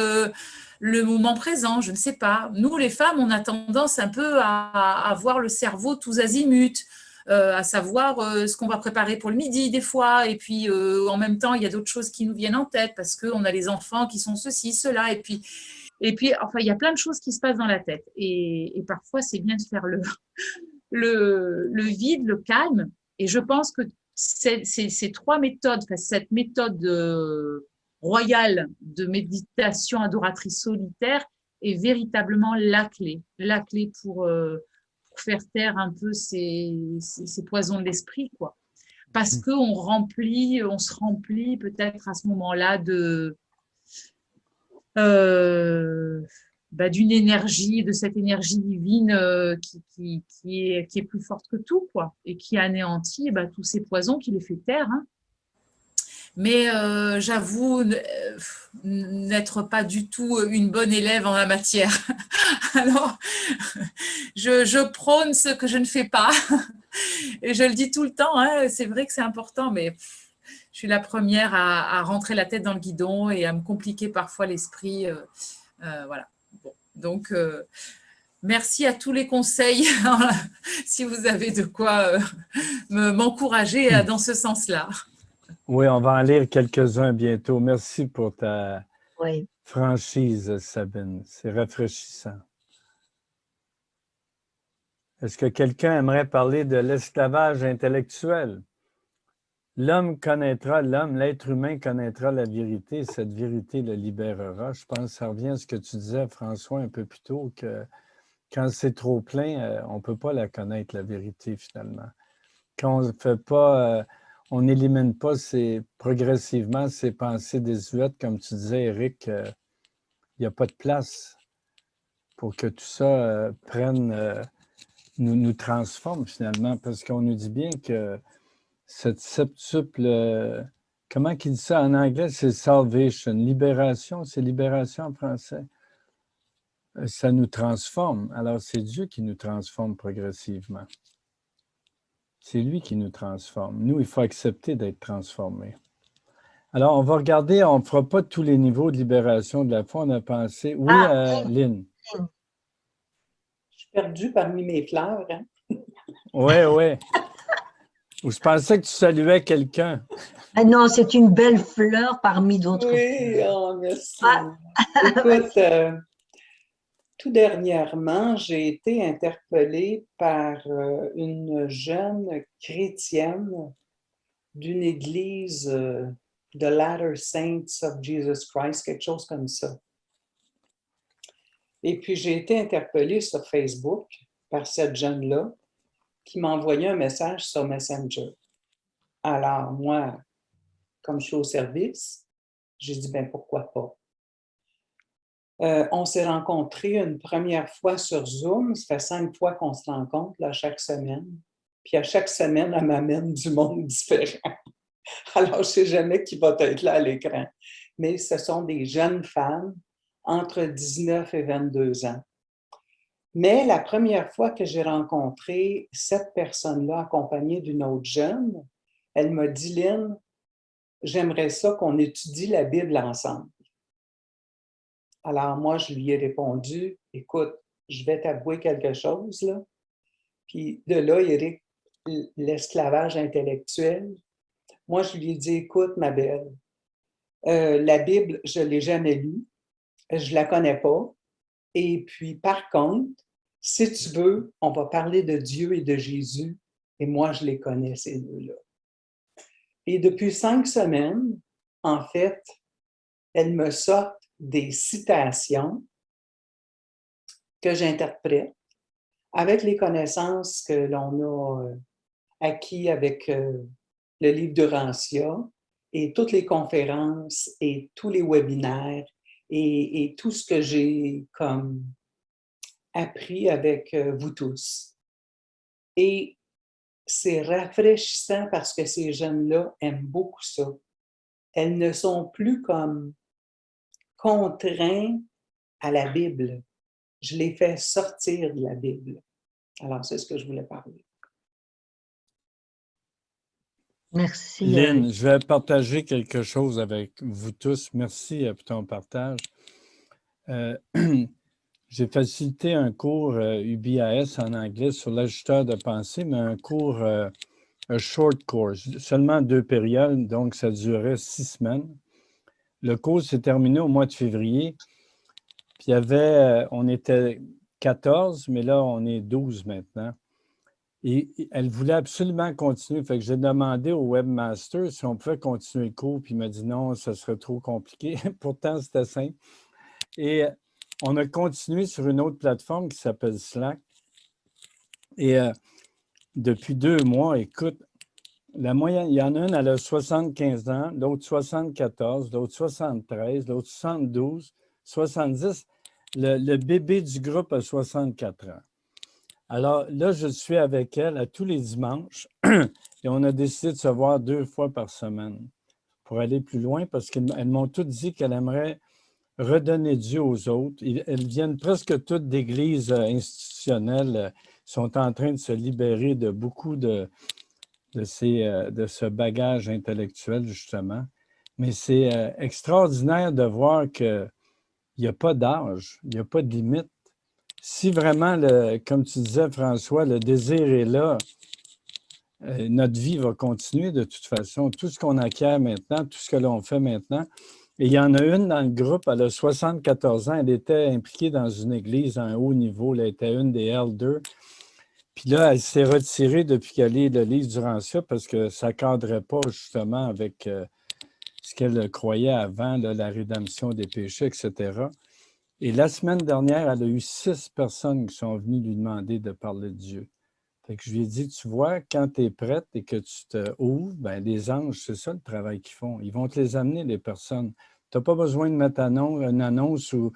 le moment présent, je ne sais pas. Nous, les femmes, on a tendance un peu à avoir le cerveau tous azimuts. À savoir ce qu'on va préparer pour le midi des fois, et puis en même temps, il y a d'autres choses qui nous viennent en tête parce qu'on a les enfants qui sont ceci, cela, et puis enfin, il y a plein de choses qui se passent dans la tête. Et parfois, c'est bien de faire le vide, le calme. Et je pense que ces trois méthodes, enfin, cette méthode royale de méditation adoratrice solitaire est véritablement la clé pour faire taire un peu ces poisons de l'esprit, quoi. Parce qu'on se remplit peut-être à ce moment-là d'une énergie, de cette énergie divine qui est plus forte que tout, quoi, et qui anéantit tous ces poisons, qui les fait taire, hein. Mais j'avoue n'être pas du tout une bonne élève en la matière. Alors, je prône ce que je ne fais pas. Et je le dis tout le temps, hein, c'est vrai que c'est important, mais je suis la première à rentrer la tête dans le guidon et à me compliquer parfois l'esprit. Voilà. Bon. Donc, merci à tous les conseils, si vous avez de quoi m'encourager dans ce sens-là. Oui, on va en lire quelques-uns bientôt. Merci pour ta Oui. franchise, Sabine. C'est rafraîchissant. Est-ce que quelqu'un aimerait parler de l'esclavage intellectuel? L'être humain connaîtra la vérité, cette vérité le libérera. Je pense que ça revient à ce que tu disais, François, un peu plus tôt, que quand c'est trop plein, on ne peut pas la connaître, la vérité, finalement. Quand on ne fait pas... on n'élimine pas progressivement ces pensées désuètes, comme tu disais, Éric, il n'y a pas de place pour que tout ça nous transforme finalement, parce qu'on nous dit bien que cette septuple, comment qu'il dit ça en anglais, c'est salvation, libération, c'est libération en français. Ça nous transforme. Alors c'est Dieu qui nous transforme progressivement. C'est lui qui nous transforme. Nous, il faut accepter d'être transformés. Alors, on va regarder, on ne fera pas tous les niveaux de libération de la foi. On a pensé... Oui, Lynn. Je suis perdue parmi mes fleurs. Hein? Oui, oui. Ou je pensais que tu saluais quelqu'un. Ah non, c'est une belle fleur parmi d'autres. Oui, oh, merci. Écoute, tout dernièrement, j'ai été interpellée par une jeune chrétienne d'une église The Latter Saints of Jesus Christ, quelque chose comme ça. Et puis, j'ai été interpellée sur Facebook par cette jeune-là qui m'a envoyé un message sur Messenger. Alors, moi, comme je suis au service, j'ai dit, ben pourquoi pas? On s'est rencontrés une première fois sur Zoom. Ça fait 5 fois qu'on se rencontre là, chaque semaine. Puis à chaque semaine, elle m'amène du monde différent. Alors, je ne sais jamais qui va être là à l'écran. Mais ce sont des jeunes femmes entre 19 et 22 ans. Mais la première fois que j'ai rencontré cette personne-là accompagnée d'une autre jeune, elle m'a dit, Lynn, j'aimerais ça qu'on étudie la Bible ensemble. Alors, moi, je lui ai répondu, écoute, je vais t'avouer quelque chose, là. Puis de là, Éric, l'esclavage intellectuel. Moi, je lui ai dit, écoute, ma belle, la Bible, je ne l'ai jamais lue, je ne la connais pas. Et puis, par contre, si tu veux, on va parler de Dieu et de Jésus. Et moi, je les connais, ces deux-là. Et depuis 5 semaines, en fait, elle me sort des citations que j'interprète avec les connaissances que l'on a acquis avec le livre de Rancia et toutes les conférences et tous les webinaires et tout ce que j'ai comme appris avec vous tous. Et c'est rafraîchissant parce que ces jeunes-là aiment beaucoup ça. Elles ne sont plus comme contraints à la Bible. Je les fais sortir de la Bible. Alors, c'est ce que je voulais parler. Merci. Lynn, je vais partager quelque chose avec vous tous. Merci pour ton partage. J'ai facilité un cours UBAS en anglais sur l'ajusteur de pensée, mais un cours, un short course, seulement 2 périodes, donc ça durait 6 semaines. Le cours s'est terminé au mois de février. Puis il y avait, on était 14, mais là, on est 12 maintenant. Et elle voulait absolument continuer. Fait que j'ai demandé au webmaster si on pouvait continuer le cours, puis il m'a dit non, ça serait trop compliqué. Pourtant, c'était simple. Et on a continué sur une autre plateforme qui s'appelle Slack. Et depuis 2 mois, écoute, la moyenne, il y en a une, elle a 75 ans, l'autre 74, l'autre 73, l'autre 72, 70. Le bébé du groupe a 64 ans. Alors là, je suis avec elle à tous les dimanches et on a décidé de se voir 2 fois par semaine pour aller plus loin parce qu'elles m'ont toutes dit qu'elles aimeraient redonner Dieu aux autres. Elles viennent presque toutes d'églises institutionnelles, sont en train de se libérer de beaucoup de ce bagage intellectuel, justement. Mais c'est extraordinaire de voir qu'il n'y a pas d'âge, il n'y a pas de limite. Si vraiment, comme tu disais, François, le désir est là, notre vie va continuer de toute façon. Tout ce qu'on acquiert maintenant, tout ce que l'on fait maintenant. Et il y en a une dans le groupe, elle a 74 ans, elle était impliquée dans une église à un haut niveau, elle était une des elders. Puis là, elle s'est retirée depuis qu'elle lit le livre du Rancia parce que ça ne cadrait pas justement avec ce qu'elle croyait avant, là, la rédemption des péchés, etc. Et la semaine dernière, elle a eu 6 personnes qui sont venues lui demander de parler de Dieu. Fait que je lui ai dit, tu vois, quand tu es prête et que tu te ouvres, bien, les anges, c'est ça le travail qu'ils font. Ils vont te les amener, les personnes. Tu n'as pas besoin de mettre une annonce ou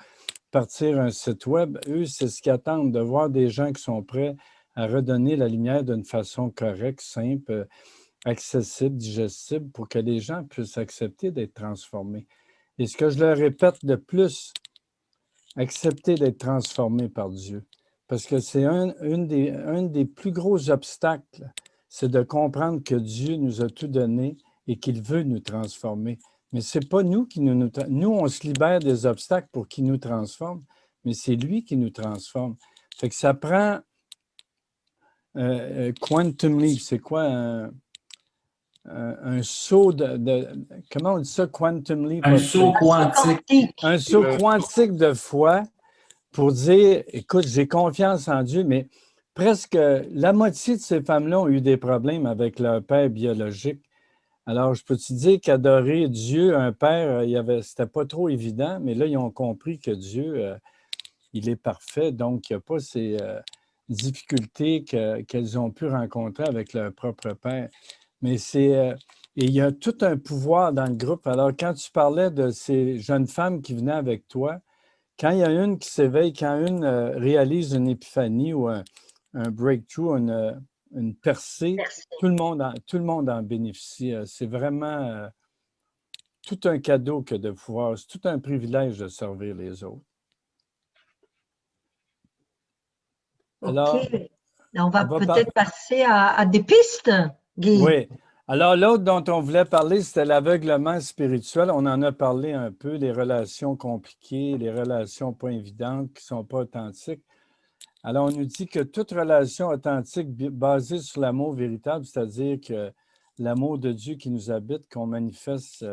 partir un site web. Eux, c'est ce qu'ils attendent, de voir des gens qui sont prêts à redonner la lumière d'une façon correcte, simple, accessible, digestible, pour que les gens puissent accepter d'être transformés. Et ce que je leur répète de plus, accepter d'être transformé par Dieu. Parce que c'est un des plus gros obstacles, c'est de comprendre que Dieu nous a tout donné et qu'il veut nous transformer. Mais ce n'est pas nous qui nous... Nous, on se libère des obstacles pour qu'il nous transforme, mais c'est lui qui nous transforme. Fait que ça prend quantum leap. C'est quoi un saut comment on dit ça, quantum leap? Un saut quantique. Un saut quantique de foi pour dire, écoute, j'ai confiance en Dieu, mais presque la moitié de ces femmes-là ont eu des problèmes avec leur père biologique. Alors, je peux te dire qu'adorer Dieu, un père, c'était pas trop évident, mais là, ils ont compris que Dieu, il est parfait, donc il n'y a pas ces difficultés qu'elles ont pu rencontrer avec leur propre père. Mais et il y a tout un pouvoir dans le groupe. Alors, quand tu parlais de ces jeunes femmes qui venaient avec toi, quand il y a une qui s'éveille, quand une réalise une épiphanie ou un breakthrough, une percée, tout le monde en bénéficie. C'est vraiment tout un cadeau que de pouvoir, c'est tout un privilège de servir les autres. Alors, OK. On va peut-être passer à des pistes, Guy. Oui. Alors, l'autre dont on voulait parler, c'était l'aveuglement spirituel. On en a parlé un peu, les relations compliquées, les relations pas évidentes, qui ne sont pas authentiques. Alors, on nous dit que toute relation authentique basée sur l'amour véritable, c'est-à-dire que l'amour de Dieu qui nous habite, qu'on manifeste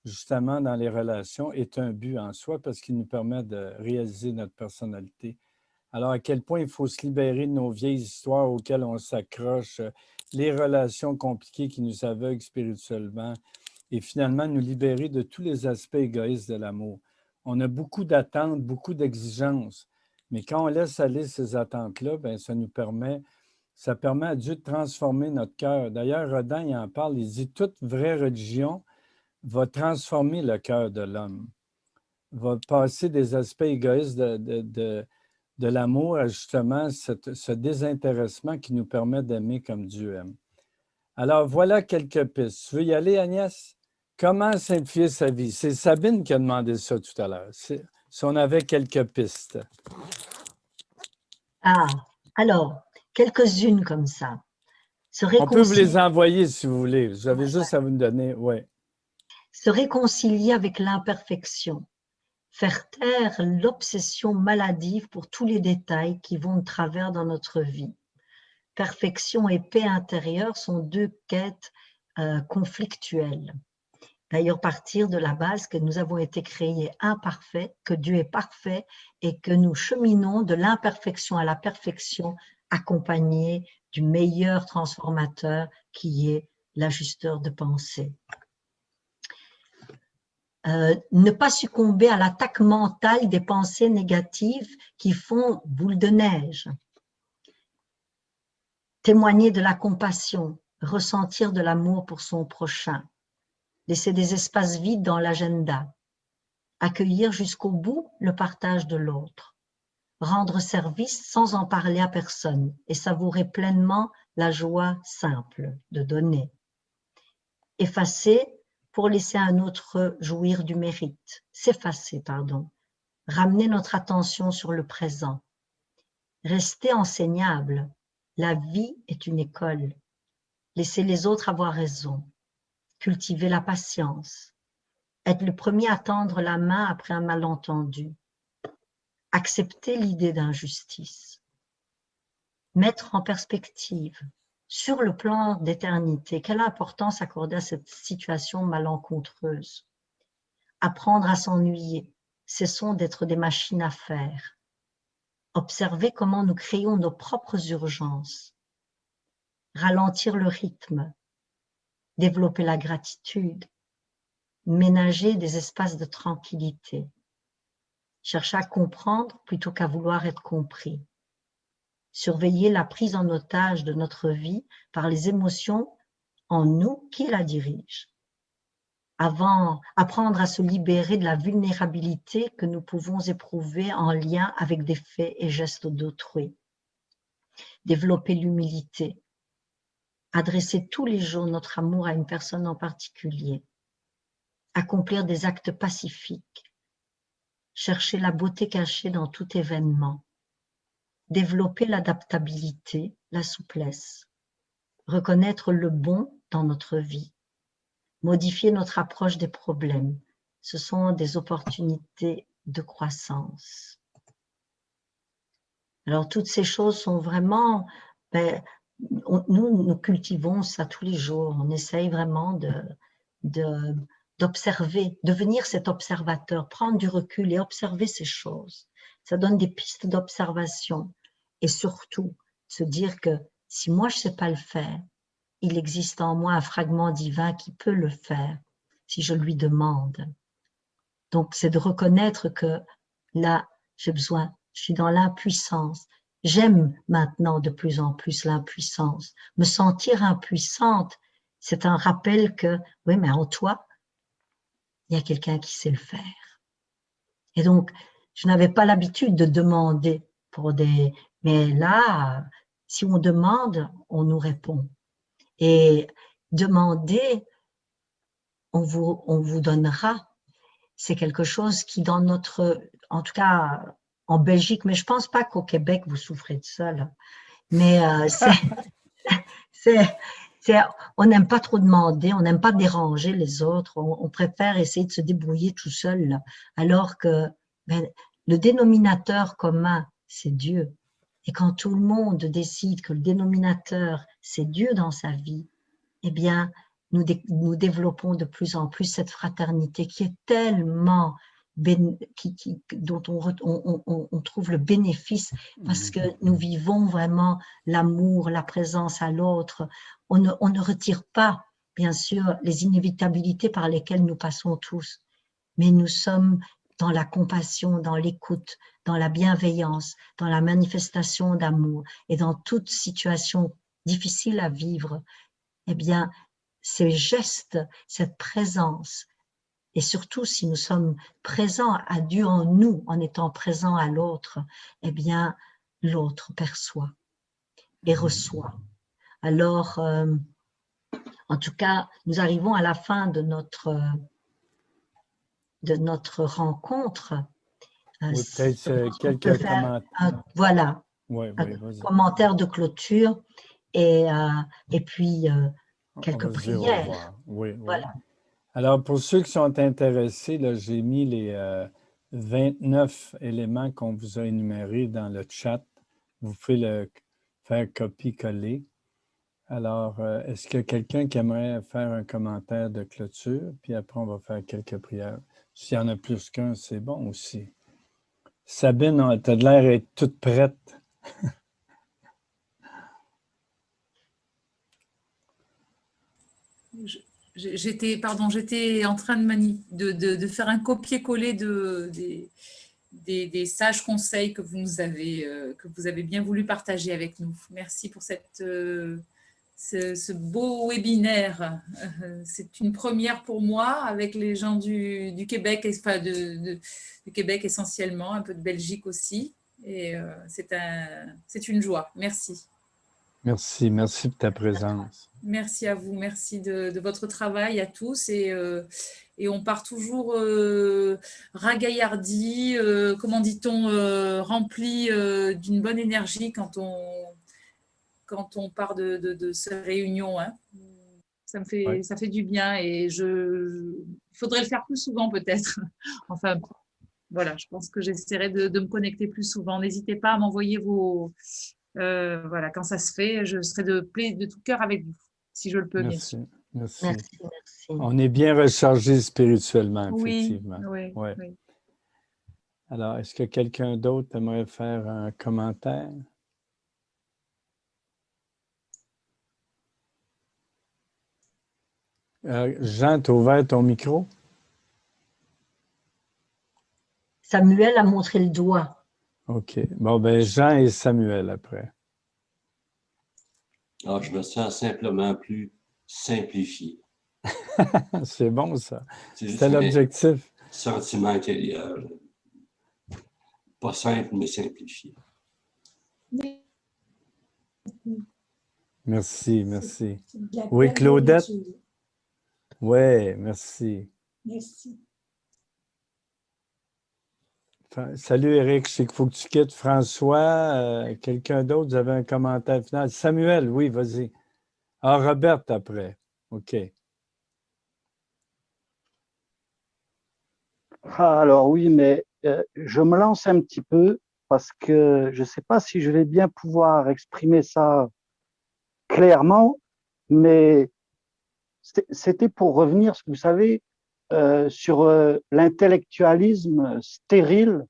justement dans les relations, est un but en soi parce qu'il nous permet de réaliser notre personnalité. Alors, à quel point il faut se libérer de nos vieilles histoires auxquelles on s'accroche, les relations compliquées qui nous aveuglent spirituellement et finalement nous libérer de tous les aspects égoïstes de l'amour. On a beaucoup d'attentes, beaucoup d'exigences, mais quand on laisse aller ces attentes-là, bien, ça permet à Dieu de transformer notre cœur. D'ailleurs, Rodin, il en parle, il dit « Toute vraie religion va transformer le cœur de l'homme, va passer des aspects égoïstes de de l'amour à justement ce désintéressement qui nous permet d'aimer comme Dieu aime. Alors, voilà quelques pistes. Tu veux y aller, Agnès? Comment simplifier sa vie? C'est Sabine qui a demandé ça tout à l'heure. Si on avait quelques pistes. Ah, alors, quelques-unes comme ça. On peut vous les envoyer si vous voulez. Vous avez juste à vous donner, oui. Se réconcilier avec l'imperfection. Faire taire l'obsession maladive pour tous les détails qui vont de travers dans notre vie. Perfection et paix intérieure sont deux quêtes conflictuelles. D'ailleurs, partir de la base que nous avons été créés imparfaits, que Dieu est parfait et que nous cheminons de l'imperfection à la perfection, accompagnés du meilleur transformateur qui est l'ajusteur de pensée. Ne pas succomber à l'attaque mentale des pensées négatives qui font boule de neige. Témoigner de la compassion, ressentir de l'amour pour son prochain. Laisser des espaces vides dans l'agenda. Accueillir jusqu'au bout le partage de l'autre. Rendre service sans en parler à personne et savourer pleinement la joie simple de donner. Effacer pour laisser un autre jouir du mérite. S'effacer, pardon. Ramener notre attention sur le présent. Rester enseignable. La vie est une école. Laisser les autres avoir raison. Cultiver la patience. Être le premier à tendre la main après un malentendu. Accepter l'idée d'injustice. Mettre en perspective. Sur le plan d'éternité, quelle importance accorder à cette situation malencontreuse? Apprendre à s'ennuyer, cessons d'être des machines à faire. Observer comment nous créons nos propres urgences. Ralentir le rythme, développer la gratitude, ménager des espaces de tranquillité. Chercher à comprendre plutôt qu'à vouloir être compris. Surveiller la prise en otage de notre vie par les émotions en nous qui la dirigent. Apprendre à se libérer de la vulnérabilité que nous pouvons éprouver en lien avec des faits et gestes d'autrui. Développer l'humilité. Adresser tous les jours notre amour à une personne en particulier. Accomplir des actes pacifiques. Chercher la beauté cachée dans tout événement. Développer l'adaptabilité, la souplesse, reconnaître le bon dans notre vie, modifier notre approche des problèmes. Ce sont des opportunités de croissance. Alors, toutes ces choses sont vraiment, nous cultivons ça tous les jours. On essaye vraiment d'observer, devenir cet observateur, prendre du recul et observer ces choses. Ça donne des pistes d'observation. Et surtout, se dire que si moi je ne sais pas le faire, il existe en moi un fragment divin qui peut le faire si je lui demande. Donc, c'est de reconnaître que là, j'ai besoin, je suis dans l'impuissance. J'aime maintenant de plus en plus l'impuissance. Me sentir impuissante, c'est un rappel que, oui, mais en toi, il y a quelqu'un qui sait le faire. Et donc, je n'avais pas l'habitude de demander pour des... Mais là, si on demande, on nous répond. Et demander, on vous donnera. C'est quelque chose qui dans notre... En tout cas, en Belgique, mais je ne pense pas qu'au Québec, vous souffrez de ça, là. Mais on n'aime pas trop demander, on n'aime pas déranger les autres, on préfère essayer de se débrouiller tout seul, là. Alors que le dénominateur commun, c'est Dieu. Et quand tout le monde décide que le dénominateur, c'est Dieu dans sa vie, eh bien, nous développons de plus en plus cette fraternité qui est tellement, dont on trouve le bénéfice parce que nous vivons vraiment l'amour, la présence à l'autre. On ne retire pas, bien sûr, les inévitabilités par lesquelles nous passons tous, mais nous sommes dans la compassion, dans l'écoute, dans la bienveillance, dans la manifestation d'amour et dans toute situation difficile à vivre, eh bien, ces gestes, cette présence Et surtout, si nous sommes présents à Dieu en nous, en étant présents à l'autre, eh bien, l'autre perçoit et reçoit. Alors, en tout cas, nous arrivons à la fin de notre rencontre. Oui, peut-être quelques commentaires. Voilà, Oui, un vas-y. commentaire de clôture et puis quelques On va se dire au prières. revoir. Oui, oui. Voilà. Alors, pour ceux qui sont intéressés, là, j'ai mis les 29 éléments qu'on vous a énumérés dans le chat. Vous pouvez le faire copier-coller. Alors, est-ce qu'il y a quelqu'un qui aimerait faire un commentaire de clôture? Puis après, on va faire quelques prières. S'il y en a plus qu'un, c'est bon aussi. Sabine, tu as de l'air d'être toute prête. J'étais en train de faire un copier-coller des sages conseils que vous avez bien voulu partager avec nous. Merci pour ce beau webinaire. C'est une première pour moi avec les gens du Québec, enfin du Québec essentiellement, un peu de Belgique aussi. Et c'est une joie. Merci. Merci pour ta présence. Merci à vous, merci de votre travail à tous et on part toujours ragaillardi, comment dit-on, rempli d'une bonne énergie quand on part de ces réunions. Hein. Ça fait du bien et il faudrait le faire plus souvent peut-être. Enfin, voilà, je pense que j'essaierai de me connecter plus souvent. N'hésitez pas à m'envoyer voilà, quand ça se fait, je serai de tout cœur avec vous. Si je le peux, bien sûr. Merci. Merci. On est bien rechargé spirituellement, Oui, effectivement. oui. Alors, est-ce que quelqu'un d'autre aimerait faire un commentaire? Jean, tu as ouvert ton micro? Samuel a montré le doigt. OK. Bon, ben Jean et Samuel après. Ah, je me sens simplement plus simplifié. C'est bon, ça. C'est C'était l'objectif. Sentiment intérieur. Pas simple, mais simplifié. Merci. Oui, Claudette? Oui, merci. Merci. Salut Eric, je sais qu'il faut que tu quittes. François, quelqu'un d'autre, vous avez un commentaire final? Samuel, oui, vas-y. Ah, Robert après. OK. Alors oui, mais je me lance un petit peu parce que je ne sais pas si je vais bien pouvoir exprimer ça clairement, mais c'était pour revenir, vous savez, sur l'intellectualisme stérile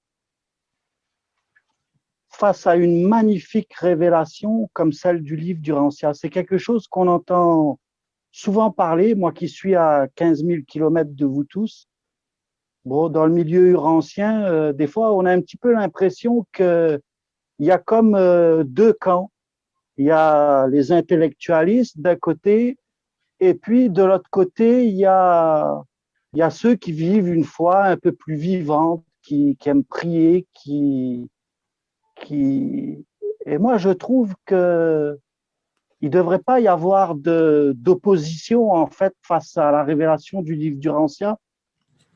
face à une magnifique révélation comme celle du livre du Rancia. C'est quelque chose qu'on entend souvent parler, moi qui suis à 15 000 kilomètres de vous tous. Bon, dans le milieu urancien, des fois, on a un petit peu l'impression qu'il y a comme deux camps. Il y a les intellectualistes d'un côté, et puis de l'autre côté, il y a ceux qui vivent une foi un peu plus vivante, qui aiment prier, Et moi, je trouve que il ne devrait pas y avoir d'opposition, en fait, face à la révélation du livre du Rancia.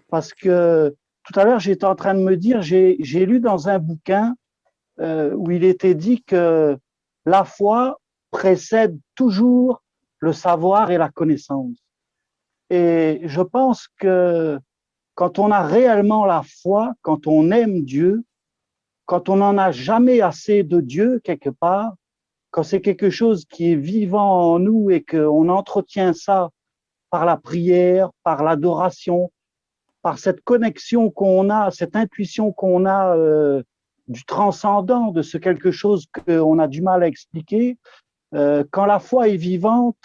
Parce que tout à l'heure, j'étais en train de me dire, j'ai lu dans un bouquin où il était dit que la foi précède toujours le savoir et la connaissance. Et je pense que quand on a réellement la foi, quand on aime Dieu, quand on n'en a jamais assez de Dieu quelque part, quand c'est quelque chose qui est vivant en nous et qu'on entretient ça par la prière, par l'adoration, par cette connexion qu'on a, cette intuition qu'on a du transcendant, de ce quelque chose qu'on a du mal à expliquer, quand la foi est vivante,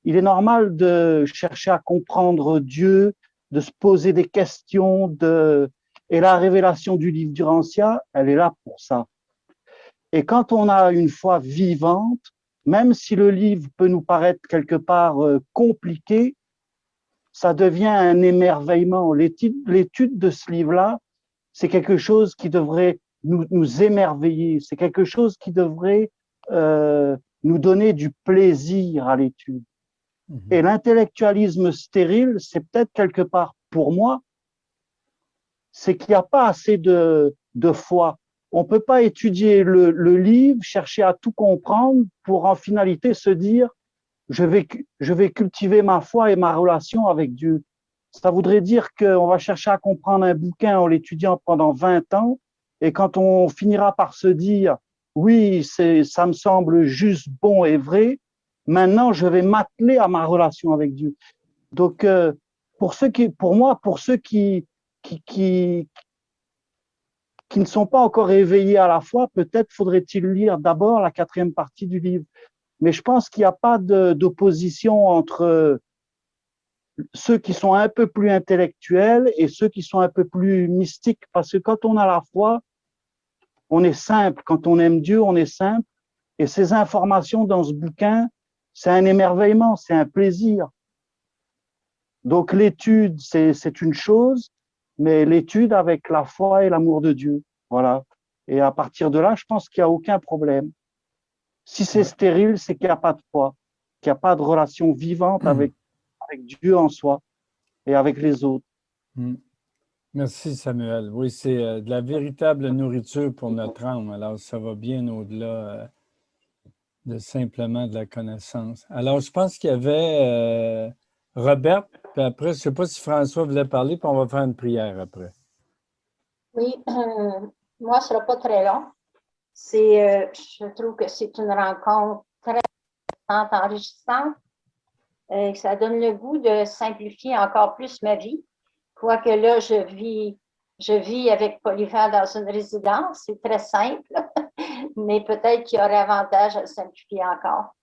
il est normal de chercher à comprendre Dieu, de se poser des questions, et la révélation du livre du Rancia, elle est là pour ça. Et quand on a une foi vivante, même si le livre peut nous paraître quelque part compliqué, ça devient un émerveillement. L'étude de ce livre-là, c'est quelque chose qui devrait nous émerveiller, c'est quelque chose qui devrait nous donner du plaisir à l'étude. Et l'intellectualisme stérile, c'est peut-être quelque part, pour moi, c'est qu'il n'y a pas assez de foi. On ne peut pas étudier le livre, chercher à tout comprendre pour en finalité se dire je vais cultiver ma foi et ma relation avec Dieu. Ça voudrait dire qu'on va chercher à comprendre un bouquin en l'étudiant pendant 20 ans et quand on finira par se dire oui, ça me semble juste, bon et vrai, maintenant je vais m'atteler à ma relation avec Dieu. Donc, pour moi, pour ceux qui ne sont pas encore éveillés à la foi, peut-être faudrait-il lire d'abord la 4e partie du livre. Mais je pense qu'il n'y a pas d'opposition entre ceux qui sont un peu plus intellectuels et ceux qui sont un peu plus mystiques. Parce que quand on a la foi, on est simple. Quand on aime Dieu, on est simple. Et ces informations dans ce bouquin, c'est un émerveillement, c'est un plaisir. Donc l'étude, c'est une chose, mais l'étude avec la foi et l'amour de Dieu. Voilà. Et à partir de là, je pense qu'il n'y a aucun problème. Si c'est stérile, c'est qu'il n'y a pas de foi, qu'il n'y a pas de relation vivante avec Dieu en soi et avec les autres. Merci Samuel. Oui, c'est de la véritable nourriture pour notre âme. Alors, ça va bien au-delà de simplement de la connaissance. Alors, je pense qu'il y avait Robert, puis après, je ne sais pas si François voulait parler, puis on va faire une prière après. Oui, moi, ce ne sera pas très long. Je trouve que c'est une rencontre très enrichissante. Ça donne le goût de simplifier encore plus ma vie. Quoique là, je vis avec Polyvan dans une résidence. C'est très simple, mais peut-être qu'il y aurait avantage à simplifier encore.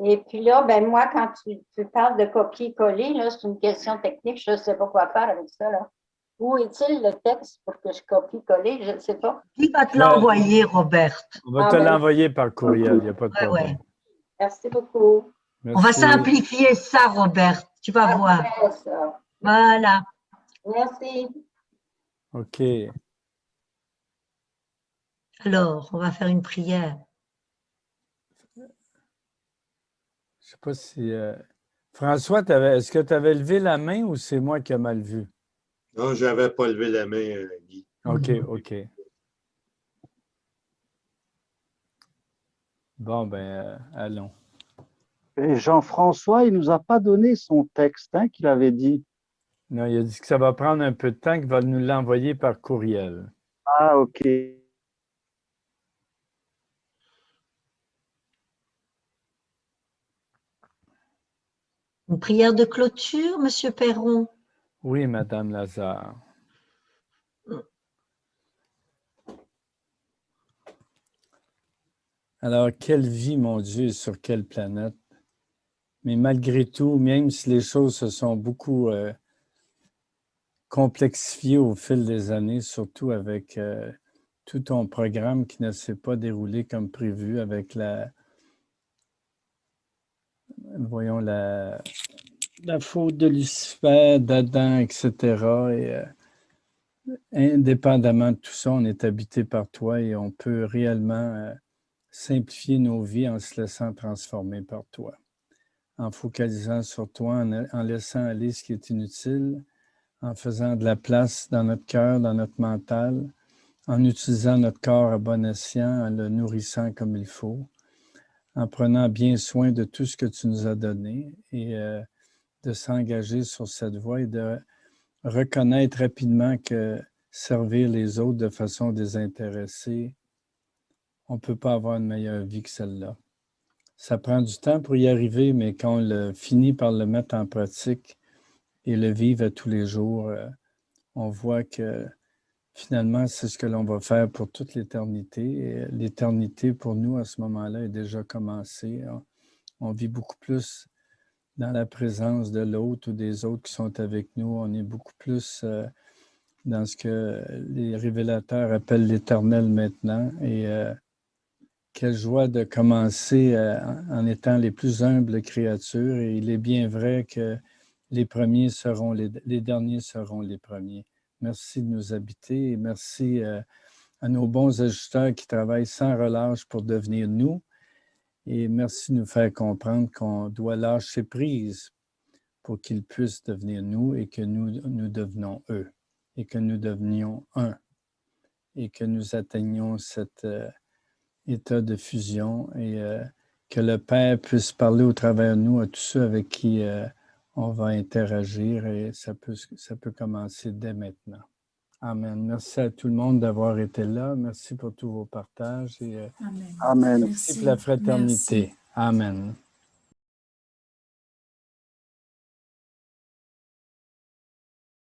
Et puis là, ben moi, quand tu parles de copier-coller, c'est une question technique. Je ne sais pas quoi faire avec ça, là. Où est-il le texte pour que je copie-coller? Je ne sais pas. Qui va te l'envoyer, Robert? On va te l'envoyer par courriel, il n'y a pas de problème. Ouais. Merci beaucoup. Merci. On va simplifier ça, Robert. Tu vas voir. Ça. Voilà. Merci. OK. Alors, on va faire une prière. Je ne sais pas si... François, est-ce que tu avais levé la main ou c'est moi qui ai mal vu? Non, je n'avais pas levé la main, Guy. OK, OK. Bon, ben, allons. Et Jean-François, il ne nous a pas donné son texte qu'il avait dit. Non, il a dit que ça va prendre un peu de temps, qu'il va nous l'envoyer par courriel. Ah, OK. Une prière de clôture, Monsieur Perron? Oui, Madame Lazare. Alors, quelle vie, mon Dieu, sur quelle planète? Mais malgré tout, même si les choses se sont beaucoup complexifiées au fil des années, surtout avec tout ton programme qui ne s'est pas déroulé comme prévu, avec la faute de Lucifer, d'Adam, etc. Et indépendamment de tout ça, on est habité par toi et on peut réellement simplifier nos vies en se laissant transformer par toi, en focalisant sur toi, en laissant aller ce qui est inutile, en faisant de la place dans notre cœur, dans notre mental, en utilisant notre corps à bon escient, en le nourrissant comme il faut, en prenant bien soin de tout ce que tu nous as donné et de s'engager sur cette voie et de reconnaître rapidement que servir les autres de façon désintéressée, on ne peut pas avoir une meilleure vie que celle-là. Ça prend du temps pour y arriver, mais quand on finit par le mettre en pratique et le vivre à tous les jours, on voit que finalement, c'est ce que l'on va faire pour toute l'éternité. Et l'éternité, pour nous, à ce moment-là, est déjà commencée. On vit beaucoup plus dans la présence de l'autre ou des autres qui sont avec nous. On est beaucoup plus dans ce que les révélateurs appellent l'éternel maintenant. Et quelle joie de commencer en étant les plus humbles créatures. Et il est bien vrai que les premiers seront les derniers seront les premiers. Merci de nous habiter et merci à nos bons ajusteurs qui travaillent sans relâche pour devenir nous. Et merci de nous faire comprendre qu'on doit lâcher prise pour qu'ils puissent devenir nous et que nous devenons eux et que nous devenions un et que nous atteignions cet état de fusion et que le Père puisse parler au travers de nous à tous ceux avec qui on va interagir et ça peut commencer dès maintenant. Amen. Merci à tout le monde d'avoir été là. Merci pour tous vos partages et Amen. Amen. Merci pour la fraternité. Merci. Amen.